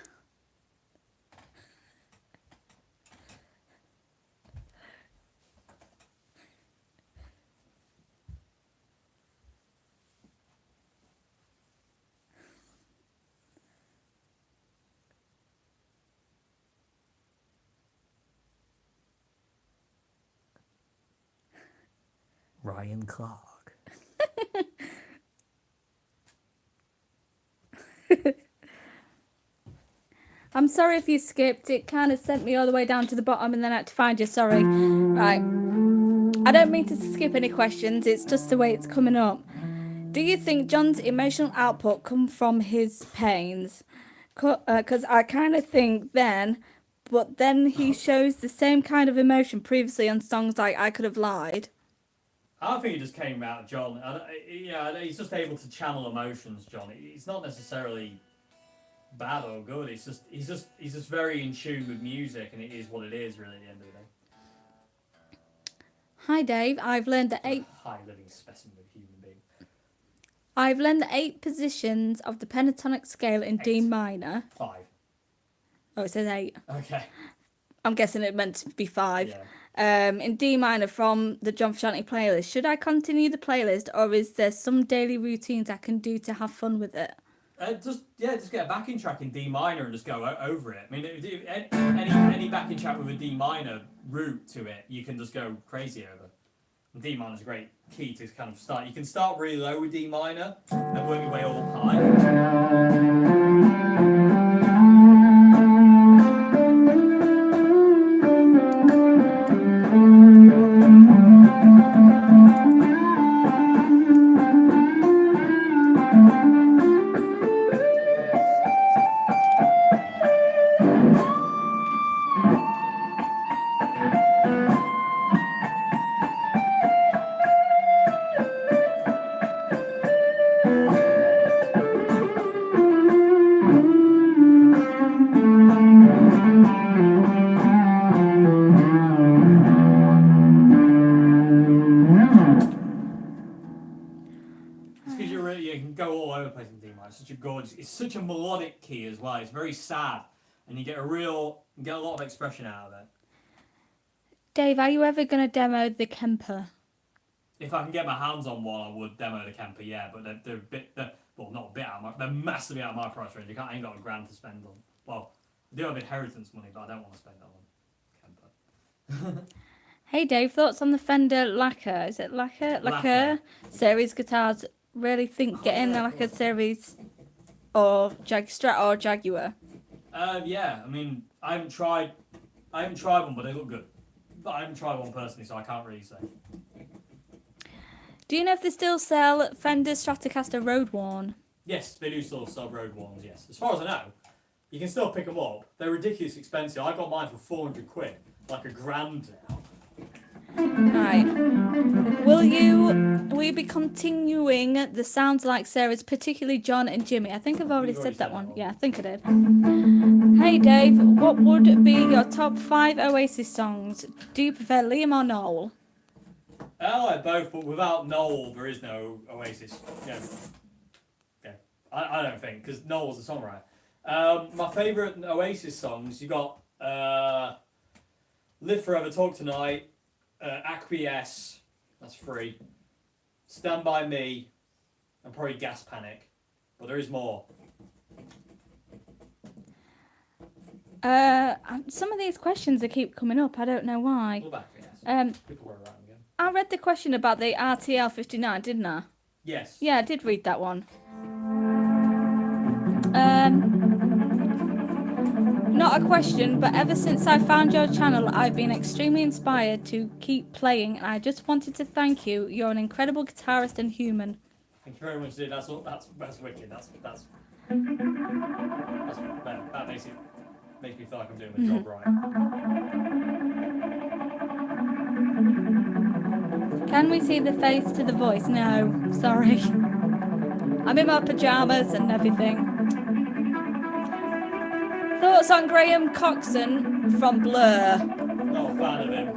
Ryan Clark. I'm sorry if you skipped. It kind of sent me all the way down to the bottom and then I had to find you. Sorry. Right. I don't mean to skip any questions. It's just the way it's coming up. Do you think John's emotional output come from his pains? Because I kind of think then, but then he shows the same kind of emotion previously on songs like I Could Have Lied. I think it just came out of John. He's just able to channel emotions, John. It's not necessarily bad or good. He's just very in tune with music, and it is what it is, really, at the end of the day. Hi Dave, I've learned the high living specimen of human being. I've learned the 8 positions of the pentatonic scale in D minor. 5. Oh, it says 8. Okay. I'm guessing it meant to be 5. Yeah. In D minor from the John Frusciante playlist. Should I continue the playlist, or is there some daily routines I can do to have fun with it? Just get a backing track in D minor and just go over it. I mean, any backing track with a D minor root to it, you can just go crazy over. And D minor is a great key to kind of start. You can start really low with D minor and work your way all up high. It's such a gorgeous. It's such a melodic key as well. It's very sad, and you get a lot of expression out of it. Dave, are you ever going to demo the Kemper? If I can get my hands on one, I would demo the Kemper, yeah. But they're a bit, well, not a bit out of my, they're massively out of my price range. I ain't got $1,000 to spend on. Well, I do have inheritance money, but I don't want to spend that on Kemper. Hey Dave, thoughts on the Fender Lacquer? Is it Lacquer? Lacquer series guitars. Really think getting the Lacquer series or Strat or Jaguar? Yeah. I mean, I haven't tried one, but they look good. But I haven't tried one personally, so I can't really say. Do you know if they still sell Fender Stratocaster Road Worn? Yes, they do still sell road ones. Yes, as far as I know, you can still pick them up. They're ridiculously expensive. I got mine for £400, like $1,000 now. Right. Will you be continuing the Sounds Like Sarah's, particularly John and Jimmy? I think I've already said that one. Yeah, I think I did. Hey Dave, what would be your top 5 Oasis songs? Do you prefer Liam or Noel? I like both, but without Noel, there is no Oasis. Yeah. I don't think, because Noel's the songwriter. My favourite Oasis songs, you got Live Forever, Talk Tonight, Acquiesce, that's 3, Stand By Me, and probably Gas Panic. But there is more. Some of these questions that keep coming up, I don't know why. What about Acquiesce? People were around again. I read the question about the RTL 59, didn't I? Yes. Yeah, I did read that one. Not a question, but ever since I found your channel, I've been extremely inspired to keep playing, and I just wanted to thank you. You're an incredible guitarist and human. Thank you very much, dude. That's wicked. That makes me feel like I'm doing my job right. Can we see the face to the voice? No, sorry. I'm in my pajamas and everything. Thoughts on Graham Coxon from Blur? Not a fan of him.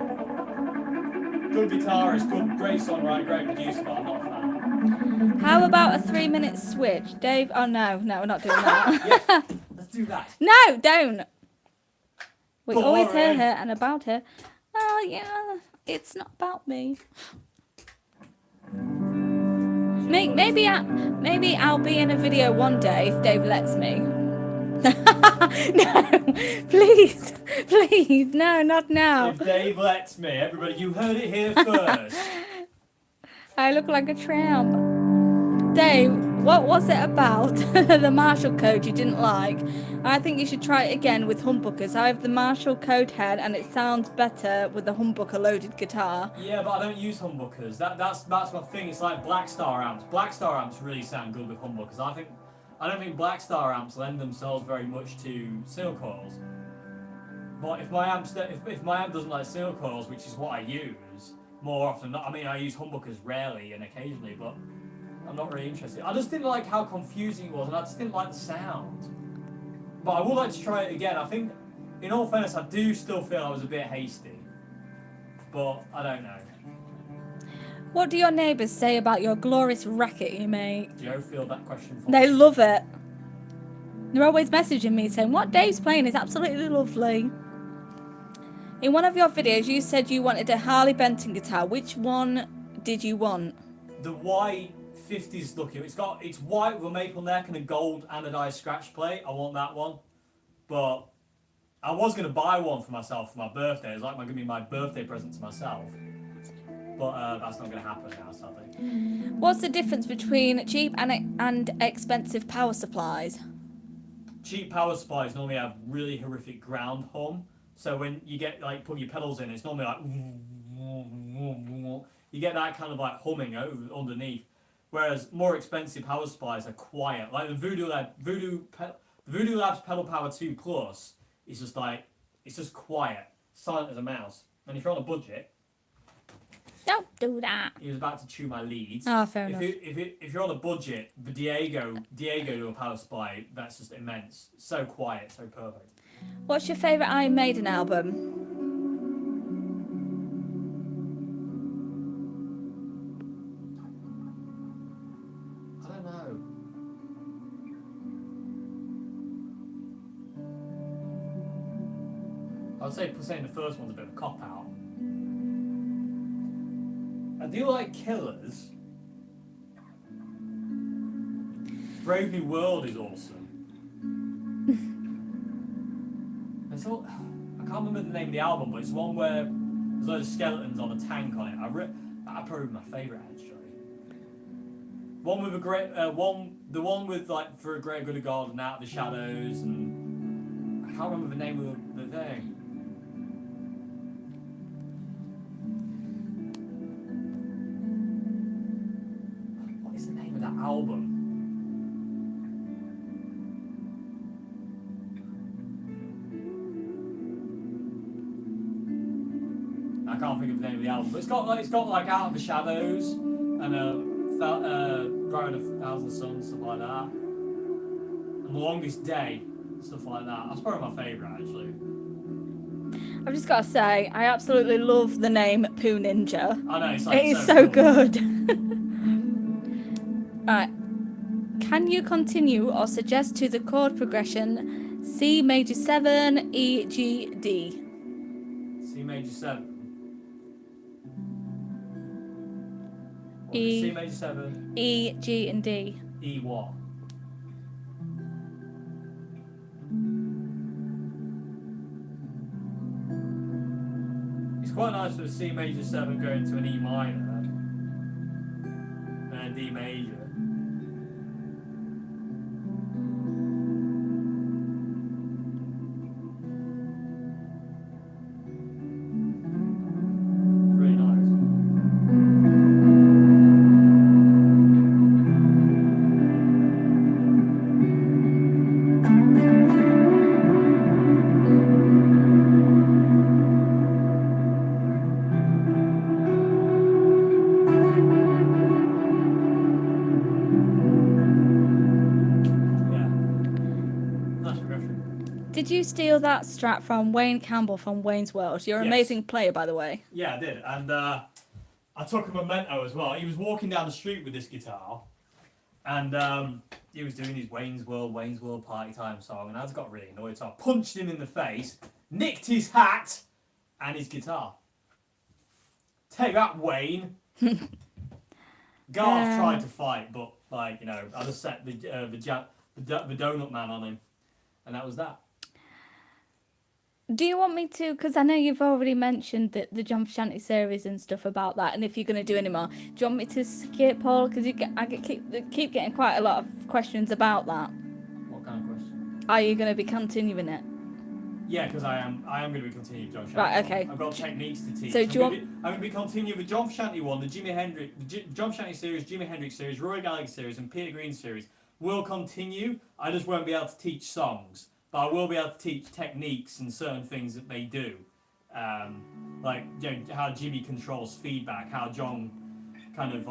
Good guitarist, great songwriter, great producer, but I'm not a fan. How about a 3-minute switch? Dave? Oh no, we're not doing that. Yeah, let's do that. No, don't. We Boring. always hear her and about her. Oh yeah, it's not about me. Maybe I'll be in a video one day if Dave lets me. No, please, no, not now. If Dave lets me, everybody, you heard it here first. I look like a tramp. Dave, what was it about the Marshall code you didn't like? I think you should try it again with humbuckers. I have the Marshall code head and it sounds better with the humbucker loaded guitar. Yeah, but I don't use humbuckers. That's my thing. It's like Black Star amps. Black Star amps really sound good with humbuckers. I don't think Black Star amps lend themselves very much to single coils. But if my amp doesn't like single coils, which is what I use more often, I mean I use humbuckers rarely and occasionally, but I'm not really interested. I just didn't like how confusing it was, and I just didn't like the sound. But I would like to try it again. I think, in all fairness, I do still feel I was a bit hasty. But I don't know. What do your neighbours say about your glorious racket you make? Do you feel that question from They love it. They're always messaging me saying, what Dave's playing is absolutely lovely. In one of your videos, you said you wanted a Harley Benton guitar. Which one did you want? The white 50s looking. It's white with a maple neck and a gold anodized scratch plate. I want that one. But I was going to buy one for myself for my birthday. It's like going to be my birthday present to myself. But that's not going to happen now, sadly. What's the difference between cheap and expensive power supplies? Cheap power supplies normally have really horrific ground hum. So when you get put your pedals in, it's normally like you get that kind of humming underneath. Whereas more expensive power supplies are quiet. Like the Voodoo Labs Pedal Power 2 Plus is just it's just quiet, silent as a mouse. And if you're on a budget, don't do that. He was about to chew my leads. Oh, fair enough. If you're on a budget, the Diego to a power supply, that's just immense. So quiet, so perfect. What's your favourite Iron Maiden album? I don't know. I'd say saying the first one's a bit of a cop out. I do like Killers. Brave New World is awesome. It's all, I can't remember the name of the album, but it's one where there's loads of skeletons on a tank on it. That'd probably be my favourite actually. One with a great the one with like For a Great Good of God and Out of the Shadows, and I can't remember the name of the thing. What is the name of that album? I can't think of the name of the album, but it's got like Out of the Shadows and Growing a Thousand Suns, stuff like that, and The Longest Day, stuff like that. That's probably my favourite actually. I've just got to say, I absolutely love the name Poo Ninja. I know, It is so cool. good. Right. Can you continue or suggest to the chord progression C major 7, E, G, D? C major 7. E, C major 7. E, G, and D. E what? It's quite nice for the C major 7 going to an E minor and a D major. Really nice. Did you steal that strat from Wayne Campbell from Wayne's World? You're an Yes. amazing player, by the way. Yeah, I did, and I took a memento as well. He was walking down the street with this guitar, and he was doing his Wayne's World Party Time song, and I just got really annoyed, so I punched him in the face, nicked his hat, and his guitar. Take that, Wayne. Garth tried to fight, but I just set the donut man on him, and that was that. Do you want me to, because I know you've already mentioned the John Frusciante series and stuff about that, and if you're going to do any more, do you want me to skip all? Because keep getting quite a lot of questions about that. What kind of question? Are you going to be continuing it? Yeah, because I am going to be continuing John Frusciante. Right, okay. I've got techniques to teach. So do you want... I'm going to be continuing the John Frusciante one, the Jimi Hendrix, John Frusciante series, Jimi Hendrix series, Roy Gallagher series, and Peter Green series will continue. I just won't be able to teach songs. But I will be able to teach techniques and certain things that they do, like how Jimmy controls feedback, how John kind of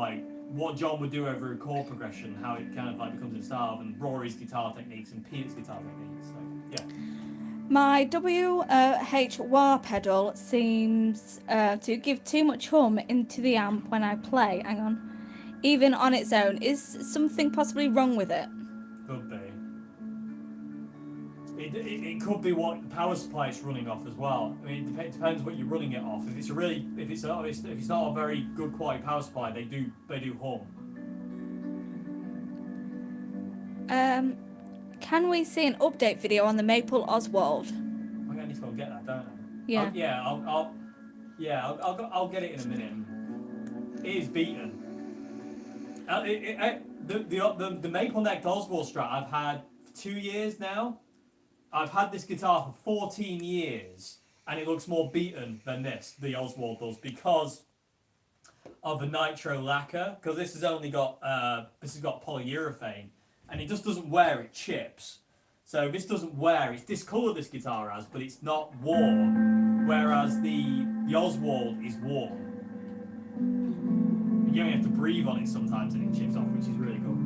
what John would do over a chord progression, how it kind of becomes a style, and Rory's guitar techniques and Pete's guitar techniques. So yeah. My WH wah pedal seems to give too much hum into the amp when I play. Hang on, even on its own. Is something possibly wrong with it? Could be. It could be what the power supply it's running off as well. I mean, it depends what you're running it off. If it's not a very good quality power supply, they do hum. Can we see an update video on the Maple Oswald? I'm gonna need to go and get that, don't I? Yeah. I'll get it in a minute. It is beaten. The maple necked Oswald Strat I've had for 2 years now. I've had this guitar for 14 years, and it looks more beaten than the Oswald does, because of the nitro lacquer. Because this has got polyurethane, and it just doesn't wear; it chips. So this doesn't wear. It's discoloured, this guitar has, but it's not warm. Whereas the Oswald is warm. And you only have to breathe on it sometimes, and it chips off, which is really cool.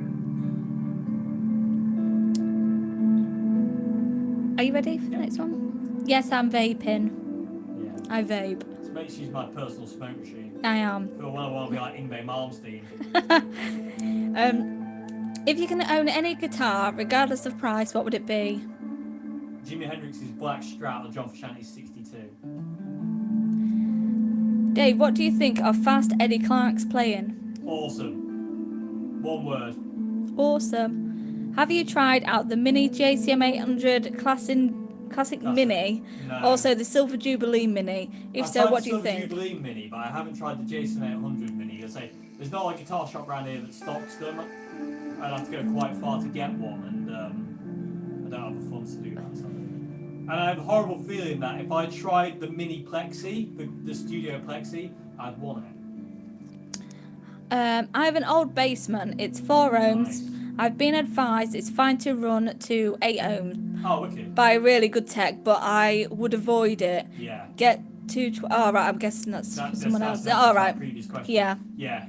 Are you ready for the next one? Yes, I'm vaping. Yeah. I vape. So makes use my personal smoke machine. I am. I feel when I want to be like Yngwie Malmsteen. If you can own any guitar, regardless of price, what would it be? Jimi Hendrix's Black Strat or John Frusciante's 62. Dave, what do you think of Fast Eddie Clarke's playing? Awesome. One word. Awesome. Have you tried out the Mini JCM 800 Classic Mini? No. Also the Silver Jubilee Mini? If so, what do you think? I've tried the Silver Jubilee Mini, but I haven't tried the JCM 800 Mini. I say there's not a guitar shop around here that stocks them. I'd have to go quite far to get one, and I don't have the funds to do that. So. And I have a horrible feeling that if I tried the Mini Plexi, the Studio Plexi, I'd want it. I have an old Bassman. It's 4 ohms. Nice. I've been advised it's fine to run to 8 ohms Oh, wicked. by a really good tech, but I would avoid it. Yeah. Get to... oh, right, I'm guessing that's for someone else. All right. Previous question. Yeah. Yeah.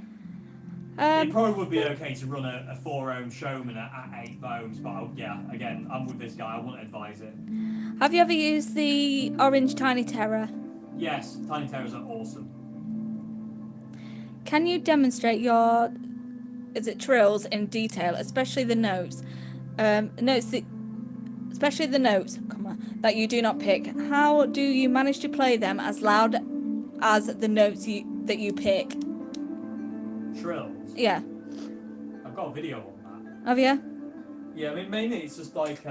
It probably would be okay to run a 4 ohm Showman at 8 ohms, but yeah, again, I'm with this guy. I wouldn't advise it. Have you ever used the orange Tiny Terror? Yes, Tiny Terrors are awesome. Can you demonstrate your trills in detail, especially the notes? Especially the notes, that you do not pick. How do you manage to play them as loud as the notes that you pick? Trills? Yeah. I've got a video on that. Have you? Yeah, I mean, mainly it's just like,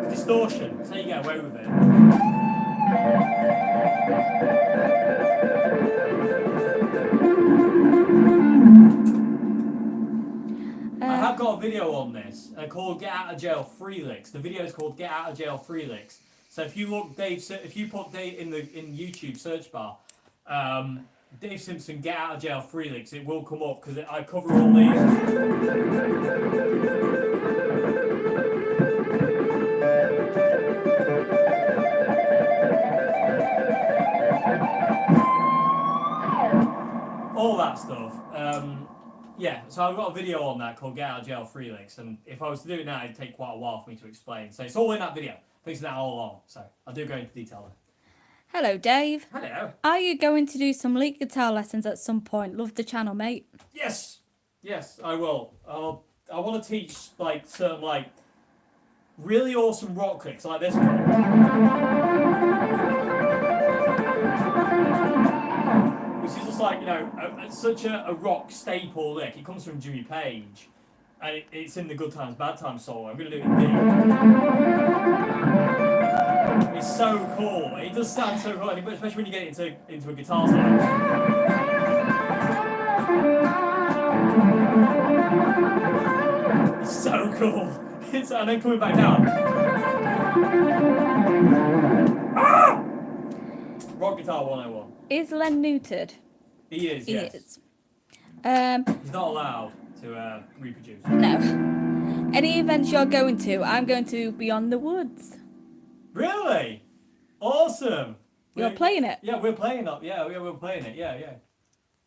distortion. That's how you get away with it. I have got a video on this called "Get Out of Jail Free Licks." The video is called "Get Out of Jail Free Licks." So if you look, if you put Dave in YouTube search bar, Dave Simpson "Get Out of Jail Free Licks," it will come up because I cover all these. All that stuff. Yeah, so I've got a video on that called "Get Out of Jail Free Licks," and if I was to do it now, it'd take quite a while for me to explain. So it's all in that video. Fixing that all along. So I do go into detail there. Hello, Dave. Hello. Are you going to do some lead guitar lessons at some point? Love the channel, mate. Yes, I will. I want to teach like certain like really awesome rock clicks like this one. Which is just like, you know, such a rock staple lick. It comes from Jimmy Page, and it's in the Good Times, Bad Times solo. I'm going to do it in D. It's so cool. It does sound so cool, especially when you get into a guitar solo. It's so cool. And then coming back down. Ah! Rock guitar 101. Is Len neutered? He is, yes. He is. He's not allowed to reproduce. No. Any events you're going to? I'm going to Beyond the Woods. Really? Awesome. You're playing it? Yeah, we're playing it. Yeah, we're playing it. Yeah.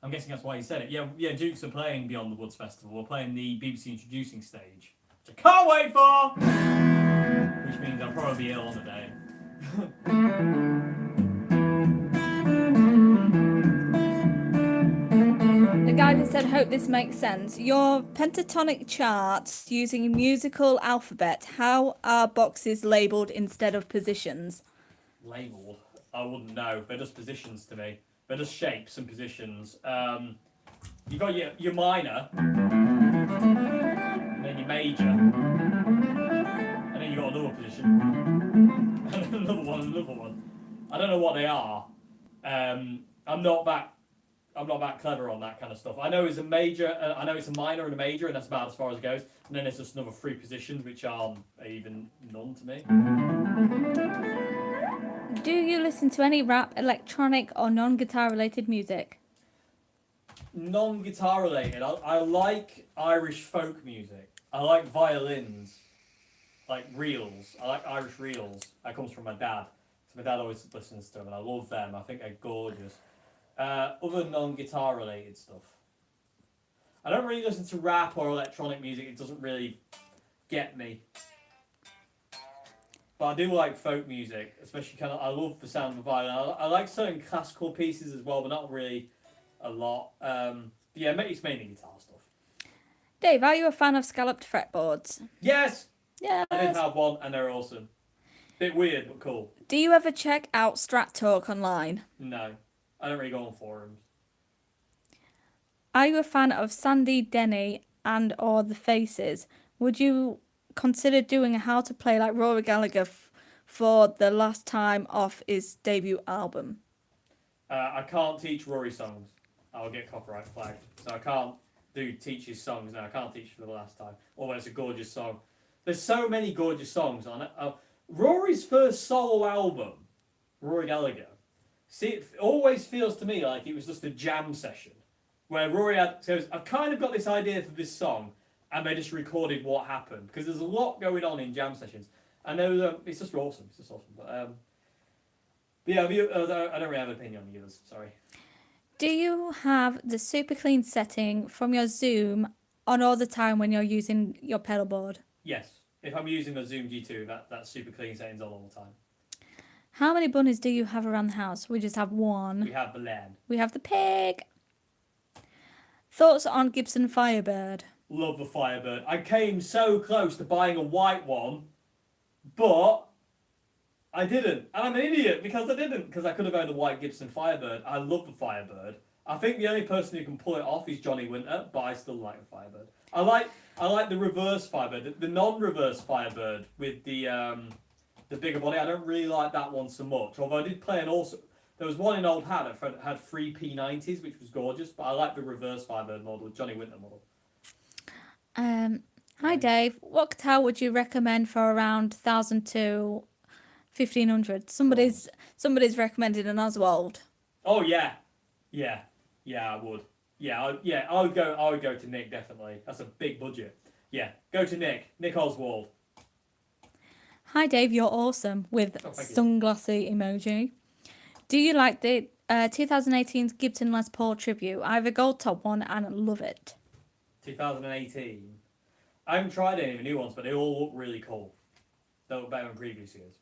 I'm guessing that's why you said it. Yeah, Dukes are playing Beyond the Woods Festival. We're playing the BBC introducing stage, which I can't wait for! Which means I'll probably be ill on the day. The guy that said, hope this makes sense. Your pentatonic charts using a musical alphabet. How are boxes labelled instead of positions? Labelled? I wouldn't know. They're just positions to me. They're just shapes and positions. You've got your minor, and then your major, and then you've got another position, and another one. I don't know what they are. I'm not that clever on that kind of stuff. I know it's a major, I know it's a minor and a major, and that's about as far as it goes. And then there's just another 3 positions, which are even none to me. Do you listen to any rap, electronic, or non-guitar related music? Non-guitar related. I like Irish folk music. I like violins, like reels. I like Irish reels. That comes from my dad. So my dad always listens to them, and I love them. I think they're gorgeous. Other non-guitar related stuff. I don't really listen to rap or electronic music. It doesn't really get me. But I do like folk music, especially I love the sound of a violin. I like certain classical pieces as well, but not really a lot. Yeah, it's mainly guitar stuff. Dave, are you a fan of scalloped fretboards? Yes! Yes. I did have one and they're awesome. Bit weird, but cool. Do you ever check out Strat Talk online? No. I don't really go on forums. Are you a fan of Sandy Denny and or The Faces? Would you consider doing a how to play like Rory Gallagher for the last time off his debut album? I can't teach Rory songs. I'll get copyright flagged. So I can't teach his songs now. I can't teach for the last time. Although it's a gorgeous song. There's so many gorgeous songs on it. Rory's first solo album, Rory Gallagher, it always feels to me like it was just a jam session. Where Rory goes, I've kind of got this idea for this song, and they just recorded what happened. Because there's a lot going on in jam sessions. And it's just awesome. It's just awesome. But yeah, I don't really have an opinion on the others. Sorry. Do you have the super clean setting from your Zoom on all the time when you're using your pedal board? Yes. If I'm using the Zoom G2, that super clean setting's on all the time. How many bunnies do you have around the house? We just have one. We have the lamb. We have the pig. Thoughts on Gibson Firebird? Love the Firebird. I came so close to buying a white one, but I didn't. And I'm an idiot because I didn't, because I could have owned a white Gibson Firebird. I love the Firebird. I think the only person who can pull it off is Johnny Winter, but I still like the Firebird. I like the reverse Firebird, the non-reverse Firebird with the bigger body. I don't really like that one so much. Although I did play an also. There was one in Old Hat that had 3 P90s, which was gorgeous, but I like the reverse Firebird model, Johnny Winter model. Hi Dave, what guitar would you recommend for around 1,000 to 1,500? Somebody's recommended an Oswald. Oh yeah, I would. I would go to Nick definitely. That's a big budget. Yeah, go to Nick Oswald. Hi Dave, you're awesome with sunglassy emoji. Do you like the 2018 Gibson Les Paul tribute? I have a gold top one and I love it. 2018. I haven't tried any of the new ones, but they all look really cool. They look better than previous years.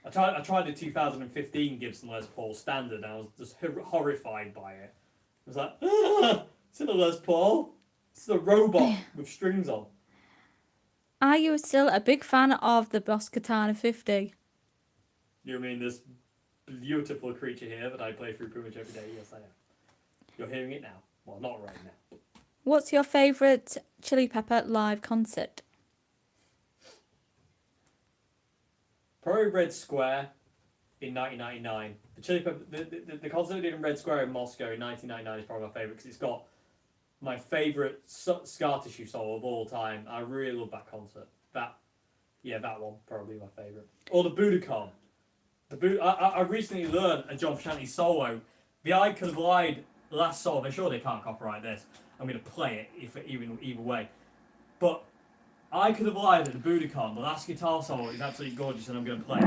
I tried the 2015 Gibson Les Paul standard, and I was just horrified by it. I was like, it's in a Les Paul. It's a robot with strings on. Are you still a big fan of the Boss Katana 50? You mean this beautiful creature here that I play through pretty much every day? Yes, I am. You're hearing it now. Well, not right now. What's your favourite Chili Pepper live concert? Probably Red Square in 1999. The Chili Pepper, the concert they did in Red Square in Moscow in 1999 is probably my favourite because it's got my favourite scar tissue solo of all time. I really love that concert. That one probably my favourite. Or the Budokan. I recently learned a John Frusciante solo. The I Could Have Lied last solo. They're sure they can't copyright this. I'm going to play it either way. But I Could Have Lied at the Budokan. The last guitar solo is absolutely gorgeous, and I'm going to play it.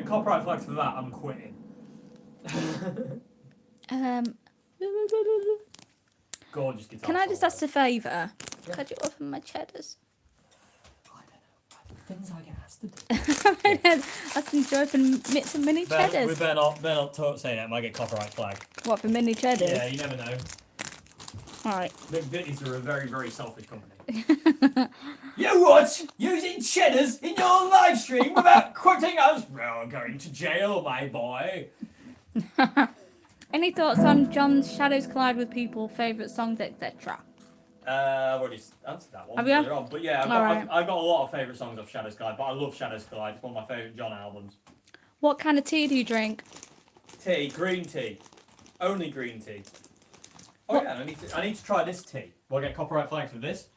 Copyright flags for that, I'm quitting. Gorgeous guitar. Can I just ask a favour? Yeah. Could you open my cheddars? I don't know. Things I get asked to do. I can open some mini cheddars. We better not say that. I might get copyright flagged. What, for mini cheddars? Yeah, you never know. Alright. McVitie's are a very, very selfish company. You what? Using cheddars in your live stream without quoting us? Well, going to jail, my boy. Any thoughts on John's Shadows Collide with People, favourite songs, etc.? I've already answered that one. Have you? On. But yeah, I've got a lot of favourite songs off Shadows Collide, but I love Shadows Collide. It's one of my favourite John albums. What kind of tea do you drink? Tea, green tea. Only green tea. Oh yeah, I need to try this tea. Will I get copyright flags for this?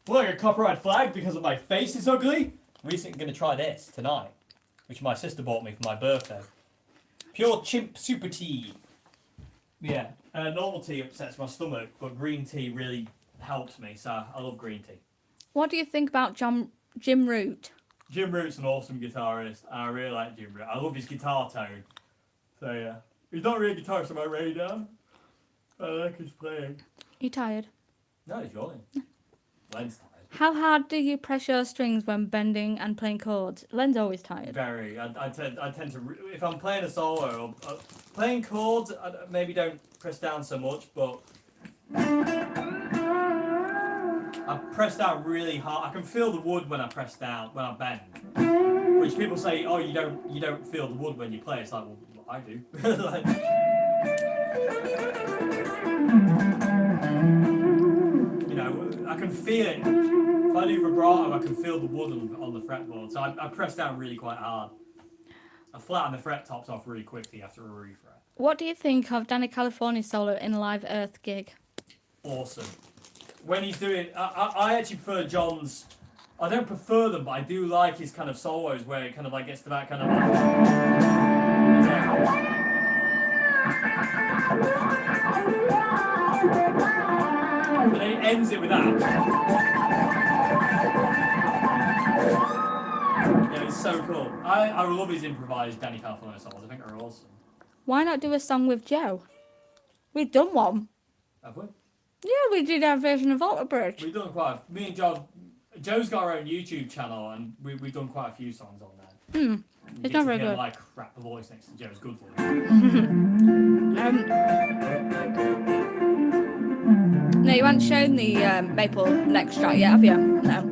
Well, I got copyright flag because of my face is ugly. I'm recently going to try this tonight, which my sister bought me for my birthday. Pure chimp super tea. Yeah, normal tea upsets my stomach, but green tea really helps me, so I love green tea. What do you think about Jim Root? Jim Root's an awesome guitarist, and I really like Jim Root. I love his guitar tone. So yeah. He's not really a guitarist on my radar. I like his playing. You tired? No, he's yawning. Len's tired. How hard do you press your strings when bending and playing chords? Len's always tired. Very. I tend to... If I'm playing a solo, or playing chords, I maybe don't press down so much, but... I press down really hard. I can feel the wood when I press down, when I bend. Which people say, oh, you don't feel the wood when you play. It's like, well, I do. Like, you know, I can feel it. If I do vibrato, I can feel the wood on the fretboard. So I press down really quite hard. I flatten the fret tops off really quickly after a refret. What do you think of Danny California's solo in a Live Earth gig? Awesome. When he's doing... I actually prefer John's... I don't prefer them, but I do like his kind of solos where it kind of like gets to that kind of... And then it ends it with that. Yeah, it's so cool. I love his improvised Danny California solos. I think they're awesome. Why not do a song with Joe? We've done one. Have we? Yeah, we did our version of Alter Bridge. We've done quite a... Me and John... Joe's got our own YouTube channel, and we've done quite a few songs on there. It's not very good. Like crap the voice next to Joe's good for you. No, you haven't shown the Maple neck strat yet, have you? No.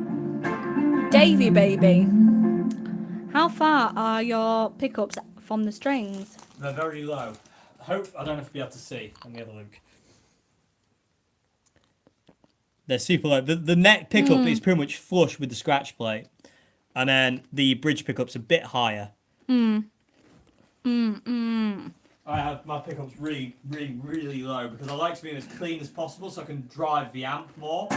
Davy baby. How far are your pickups from the strings? They're very low. I don't have to be able to see. Let me have a look. They're super low. The neck pickup is pretty much flush with the scratch plate. And then the bridge pickup's a bit higher. I have my pickups really, really, really low because I like to be as clean as possible so I can drive the amp more.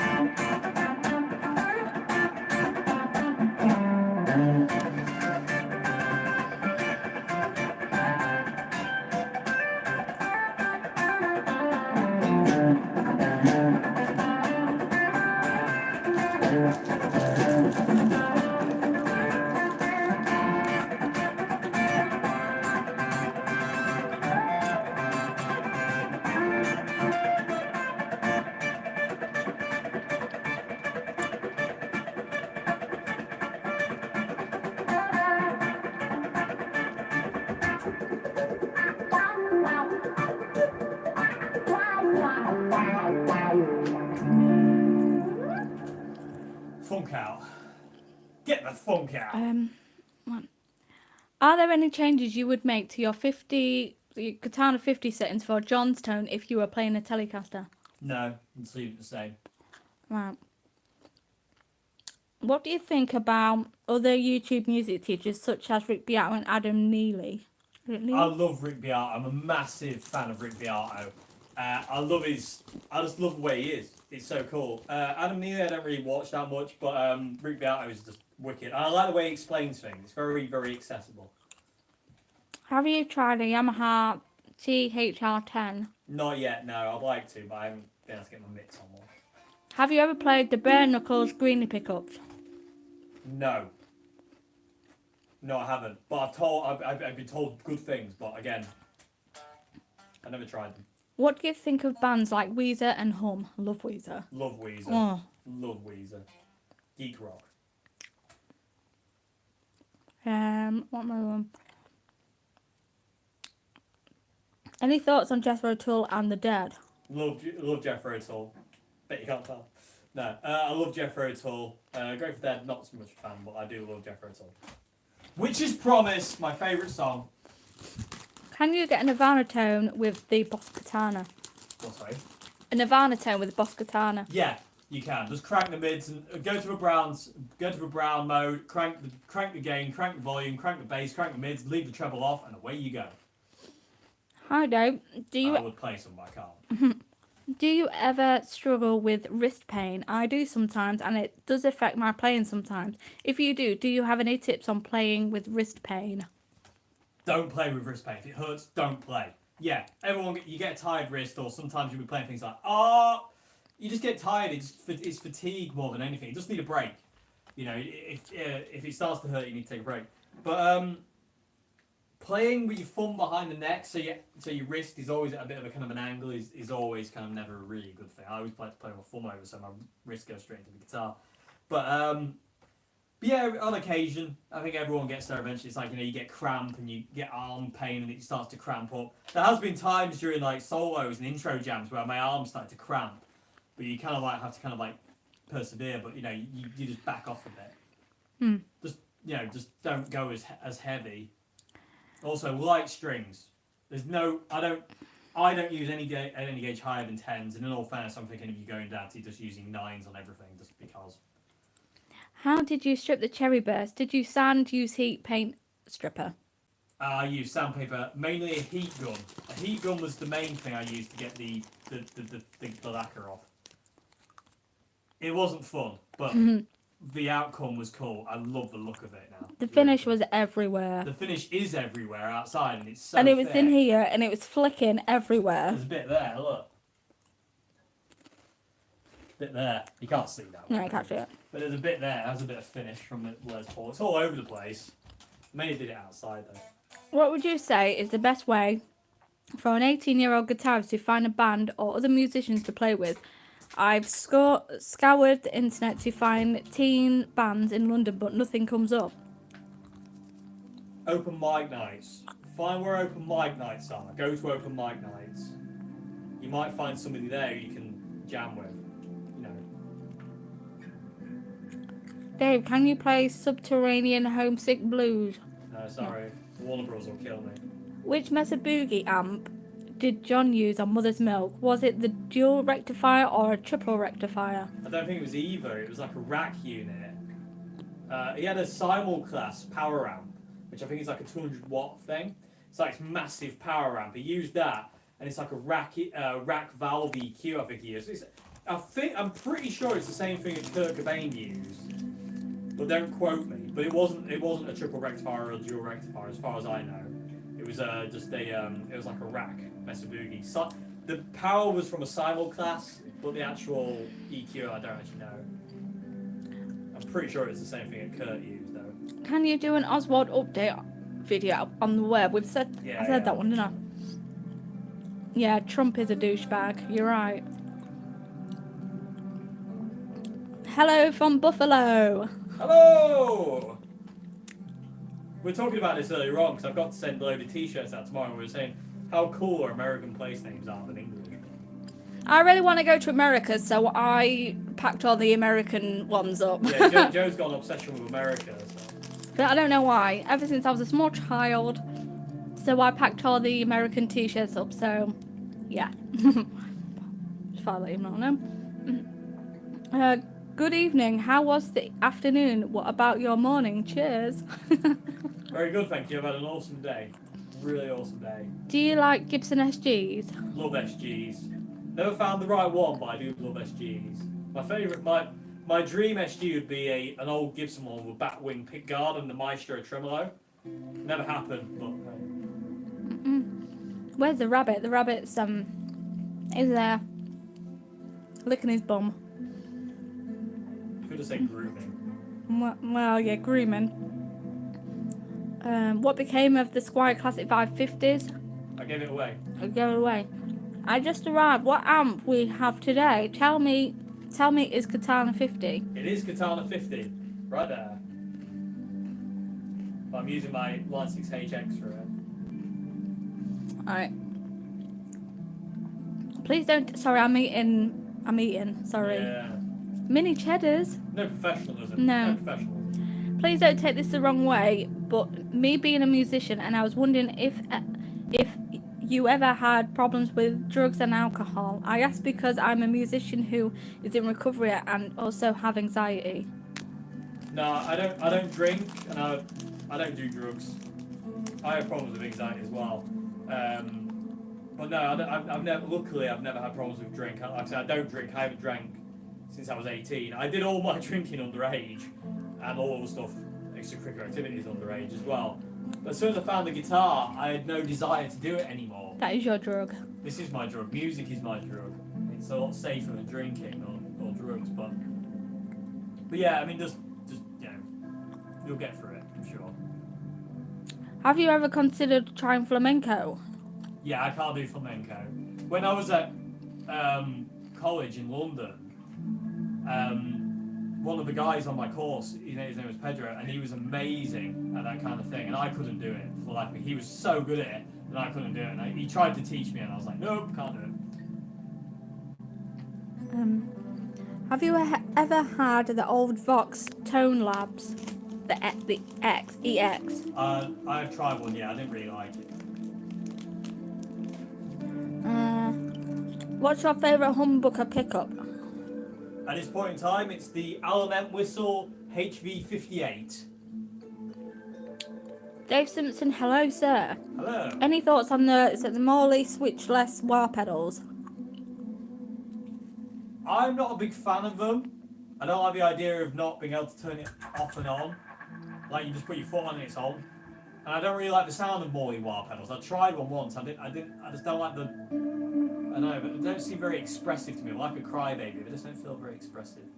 Funk out. Get the funk out. Are there any changes you would make to your Katana 50 settings for John's tone if you were playing a Telecaster? No, let's leave it the same. Right. What do you think about other YouTube music teachers such as Rick Beato and Adam Neely? I love Rick Beato. I'm a massive fan of Rick Beato. I just love the way he is. It's so cool. Adam Neely I don't really watch that much, but Rick Beato is just wicked. I like the way he explains things. It's very, very accessible. Have you tried a Yamaha THR10? Not yet, no. I'd like to, but I haven't been able to get my mix on one. Have you ever played the Bare Knuckles Greenie pickups? No. No, I haven't. But I've been told good things, but again, I never tried them. What do you think of bands like Weezer and Hum? I love Weezer. Love Weezer. Oh. Love Weezer. Geek rock. What am I doing? Any thoughts on Jethro Tull and the Dead? Love Jethro Tull. Bet you can't tell. No, I love Jethro Tull. Grateful Dead, not so much a fan, but I do love Jethro Tull. Witch's Promise, my favourite song. Can you get a Nirvana tone with the Boss Katana? What, sorry? A Nirvana tone with the Boss Katana. Yeah, you can. Just crank the mids and go to a brown mode. Crank the gain, crank the volume, crank the bass, crank the mids, leave the treble off, and away you go. Hi, Dave. I would play some, but I can't. Do you ever struggle with wrist pain? I do sometimes, and it does affect my playing sometimes. If you do you have any tips on playing with wrist pain? Don't play with wrist pain. If it hurts, don't play. Yeah, you get a tired wrist, or sometimes you'll be playing things like, you just get tired. It's fatigue more than anything. You just need a break. You know, if it starts to hurt, you need to take a break. But playing with your thumb behind the neck, so your wrist is always at a bit of a kind of an angle, is always kind of never a really good thing. I always like to play with my thumb over, so my wrist goes straight into the guitar. But yeah, on occasion, I think everyone gets there eventually. It's like, you get cramp and you get arm pain and it starts to cramp up. There has been times during like solos and intro jams where my arms started to cramp, but you kind of like have to kind of like persevere. But you just back off a bit. Just don't go as heavy. Also, light strings. I don't use any gauge higher than 10s. And in all fairness, I'm thinking of you going down to just using 9s on everything, just because. How did you strip the cherry burst? Did you sand, use heat, paint, stripper? I used sandpaper, mainly a heat gun. A heat gun was the main thing I used to get the lacquer off. It wasn't fun, but the outcome was cool. I love the look of it now. The finish was everywhere. The finish is everywhere outside, and it's so And it was thick. in here, and it was flicking everywhere. There's a bit there, look. Bit there. You can't see that one. No, I can't see it. But there's a bit there. There's a bit of finish from the Les Paul. It's all over the place. Mainly did it outside, though. What would you say is the best way for an 18-year-old guitarist to find a band or other musicians to play with? I've scoured the internet to find teen bands in London, but nothing comes up. Open mic nights. Find where open mic nights are. Go to open mic nights. You might find somebody there you can jam with. Dave, can you play Subterranean Homesick Blues? No, sorry. Warner Bros. Will kill me. Which Mesa Boogie amp did John use on Mother's Milk? Was it the dual rectifier or a triple rectifier? I don't think it was either. It was like a rack unit. He had a simulclass power amp, which I think is like a 200 watt thing. It's like massive power amp. He used that, and it's like a rack valve EQ. I think he used. I'm pretty sure it's the same thing that Kurt Cobain used, but don't quote me. But it wasn't a triple rectifier or a dual rectifier, as far as I know. It was just it was like a rack Mesa Boogie. So, the power was from a simulclass, but the actual EQ I don't actually know. I'm pretty sure it's the same thing that Kurt used though. Can you do an Oswald update video on the web? I said that one, didn't I? Yeah, Trump is a douchebag. You're right. Hello from Buffalo. Hello! We were talking about this earlier on because I've got to send a load of t-shirts out tomorrow, and we were saying how cool our American place names are than English. I really want to go to America, so I packed all the American ones up. Yeah, Joe's got an obsession with America. So. But I don't know why. Ever since I was a small child, so I packed all the American t-shirts up, so yeah. Just thought I'd let you know. Good evening. How was the afternoon? What about your morning? Cheers. Very good, thank you. I've had an awesome day. Really awesome day. Do you like Gibson SGs? Love SGs. Never found the right one, but I do love SGs. My favourite, my dream SG would be an old Gibson one with batwing pickguard and the Maestro tremolo. Never happened, but. Where's the rabbit? The rabbit's is there, licking his bum. Could have said grooming. Well, yeah, grooming. What became of the Squire Classic 550s? I gave it away. I just arrived. What amp we have today? Tell me, is Katana 50? It is Katana 50, right there. But I'm using my Line 6 HX for it. Alright. Please don't. Sorry, I'm eating. Sorry. Yeah. Mini cheddars. No professionalism. No. No professionalism. Please don't take this the wrong way, but me being a musician, and I was wondering if you ever had problems with drugs and alcohol. I ask because I'm a musician who is in recovery and also have anxiety. No, I don't drink, and I don't do drugs. I have problems with anxiety as well. But no, I've never. Luckily, I've never had problems with drink. Like I said, I don't drink. I haven't drank since I was 18. I did all my drinking underage, and all the stuff, extracurricular activities underage as well. But as soon as I found the guitar, I had no desire to do it anymore. That is your drug. This is my drug. Music is my drug. It's a lot safer than drinking or drugs, but yeah, I mean, just you'll get through it, I'm sure. Have you ever considered trying flamenco? Yeah, I can't do flamenco. When I was at college in London, one of the guys on my course, his name was Pedro, and he was amazing at that kind of thing, and I couldn't do it for life. He was so good at it, and I couldn't do it. And he tried to teach me, and I was like, nope, can't do it. Have you ever had the old Vox Tone Labs, the EX? I've tried one, yeah, I didn't really like it. What's your favourite humbucker pickup? At this point in time, it's the Allen Whistle HV58. Dave Simpson, hello sir. Hello. Any thoughts on the Morley switchless wah pedals? I'm not a big fan of them. I don't like the idea of not being able to turn it off and on. Like you just put your foot on and it's on. And I don't really like the sound of Morley wah pedals. I tried one once. I just don't like the. I know, but they don't seem very expressive to me. Like a crybaby, they just don't feel very expressive.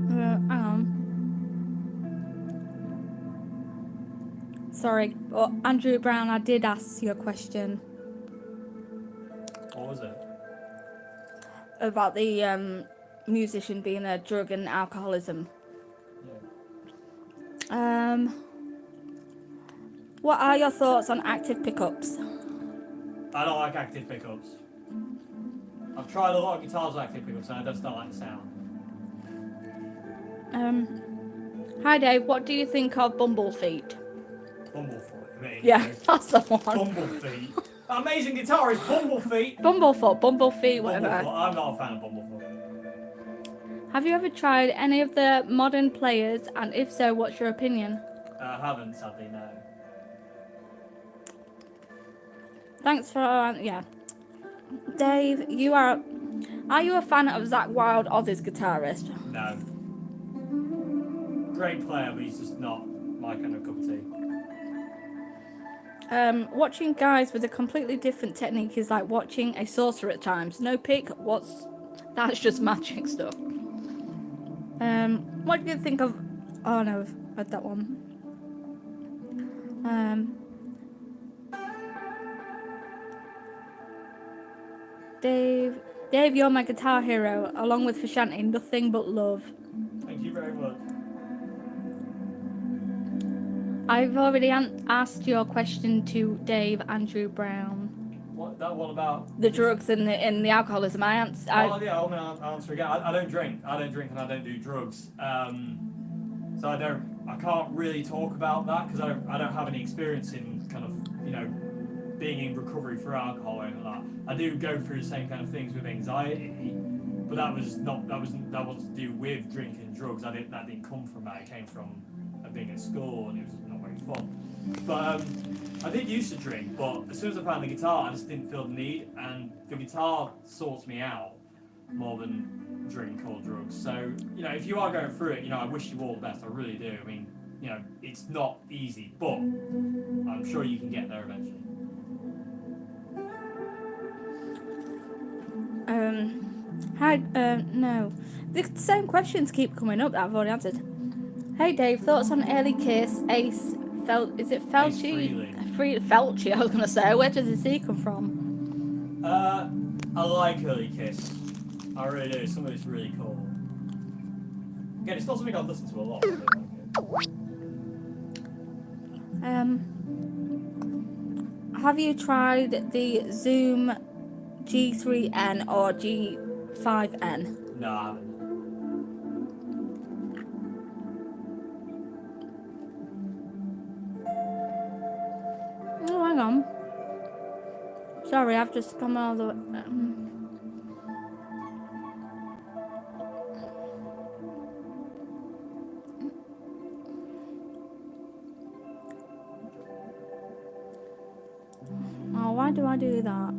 Hang on. Sorry, but Andrew Brown, I did ask you a question What was it? about the musician being a drug and alcoholism. Yeah. What are your thoughts on active pickups? I don't like active pickups. I've tried a lot of guitars with active pickups and I just don't like the sound. Hi Dave, what do you think of Bumblefeet? Bumblefoot, me. Yeah, that's the one. Bumblefeet. That amazing guitarist, Bumblefeet. Bumblefeet, whatever. Bumblefoot. I'm not a fan of Bumblefoot. Have you ever tried any of the modern players, and if so, what's your opinion? I haven't, sadly, no. Thanks for yeah. Dave, are you a fan of Zakk Wylde, Ozzy's guitarist? No. Great player, but he's just not my kind of cup of tea. Watching guys with a completely different technique is like watching a sorcerer at times. No pick, that's just magic stuff. What do you think of? Oh no, I've heard that one. Dave, you're my guitar hero, along with Frusciante. Nothing but love. Thank you very much. I've already asked your question to Dave Andrew Brown. What that one about? The drugs and the alcoholism. Yeah, I'll answer again. I don't drink. And I don't do drugs. So I can't really talk about that because I don't have any experience in kind of being in recovery for alcohol or anything like that. I do go through the same kind of things with anxiety, but that wasn't to do with drinking and drugs. That didn't come from that. It came from being at school and it was not very fun. But I did used to drink, but as soon as I found the guitar, I just didn't feel the need, and the guitar sorts me out more than drink or drugs. So if you are going through it, I wish you all the best. I really do. I mean, it's not easy, but I'm sure you can get there eventually. Hi, no. The same questions keep coming up that I've already answered. Hey Dave, thoughts on early Kiss, Ace, is it Felci? Felci, I was going to say. Where does the C come from? I like early Kiss. I really do. Some of it's really cool. Again, it's not something I've listened to a lot. Have you tried the Zoom G3N or G5N? No, I haven't. Oh, hang on. Sorry, I've just come all the way. Oh, why do I do that?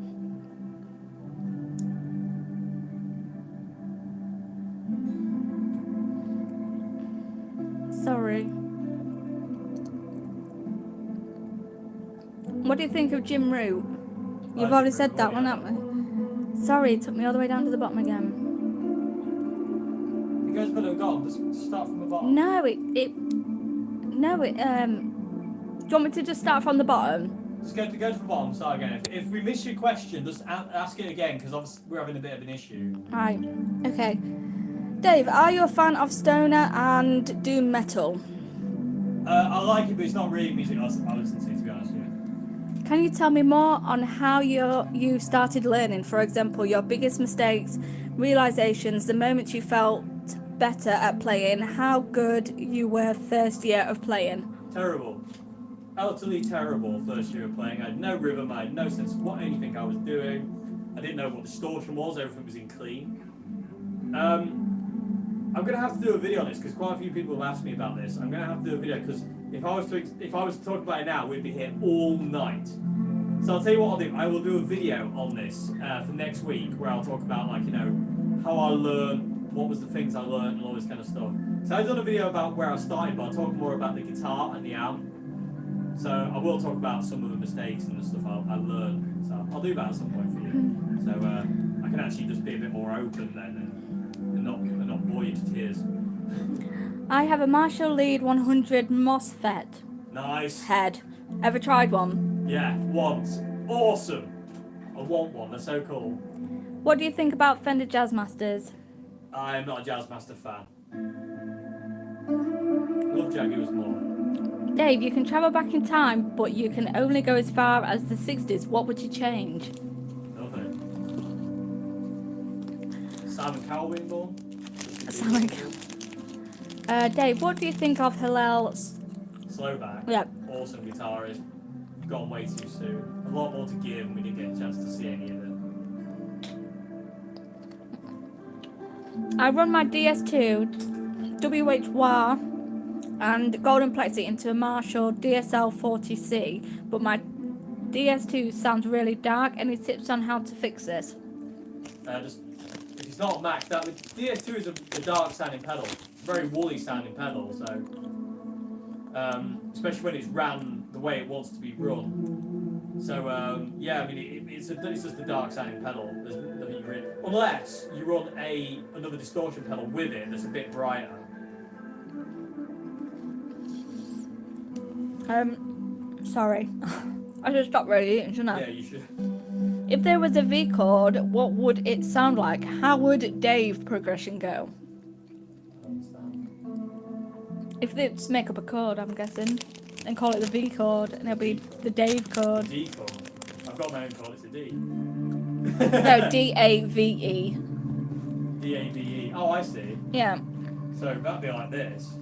Sorry. What do you think of Jim Root? You've already said that one, haven't you? Sorry, it took me all the way down to the bottom again. It goes below gone. Just start from the bottom. No, do you want me to just start from the bottom? Just go to the bottom, start again. If we miss your question, just ask it again, because obviously we're having a bit of an issue. Right, okay. Dave, are you a fan of stoner and doom metal? I like it, but it's not really music I listen to be honest with you. Can you tell me more on how you started learning? For example, your biggest mistakes, realizations, the moments you felt better at playing, how good you were first year of playing. Terrible. Utterly terrible first year of playing. I had no rhythm, I had no sense of what anything I was doing. I didn't know what distortion was, everything was in clean. I'm going to have to do a video on this because quite a few people have asked me about this. I'm going to have to do a video because if I was to talk about it now, we'd be here all night. So I'll tell you what I'll do. I will do a video on this for next week where I'll talk about how I learned, what was the things I learned and all this kind of stuff. So I've done a video about where I started, but I'll talk more about the guitar and the amp. So I will talk about some of the mistakes and the stuff I learned. So I'll do that at some point for you. So I can actually just be a bit more open then and not bore you to tears. I have a Marshall Lead 100 MOSFET Nice. head. Ever tried one? Yeah, once. Awesome. I want one. They're so cool. What do you think about Fender Jazzmasters? I'm not a Jazzmaster fan. Love Jaguars more. Dave, you can travel back in time, but you can only go as far as the 60s. What would you change? Nothing. Simon Cowell being born? Simon Dave, what do you think of Hillel? Slovak. Yep. Awesome guitarist. Gone way too soon. A lot more to give and we didn't get a chance to see any of it. I run my DS2 WHWah and Golden Plexi into a Marshall DSL 40C, but my DS2 sounds really dark. Any tips on how to fix this? If it's not maxed out, the DS2 is a dark sounding pedal, very woolly sounding pedal, so especially when it's ran the way it wants to be run. So yeah, I mean it's just a dark sounding pedal. There's nothing you really, unless you run another distortion pedal with it that's a bit brighter. Sorry. I should stop really eating, shouldn't I? Yeah, you should. If there was a V chord, what would it sound like? How would Dave progression go? I understand. If they just make up a chord, I'm guessing, and call it the V chord, and it'll be the Dave chord. D chord. I've got my own chord, it's a D. No, D-A-V-E. D-A-V-E. Oh, I see. Yeah. So that'd be like this.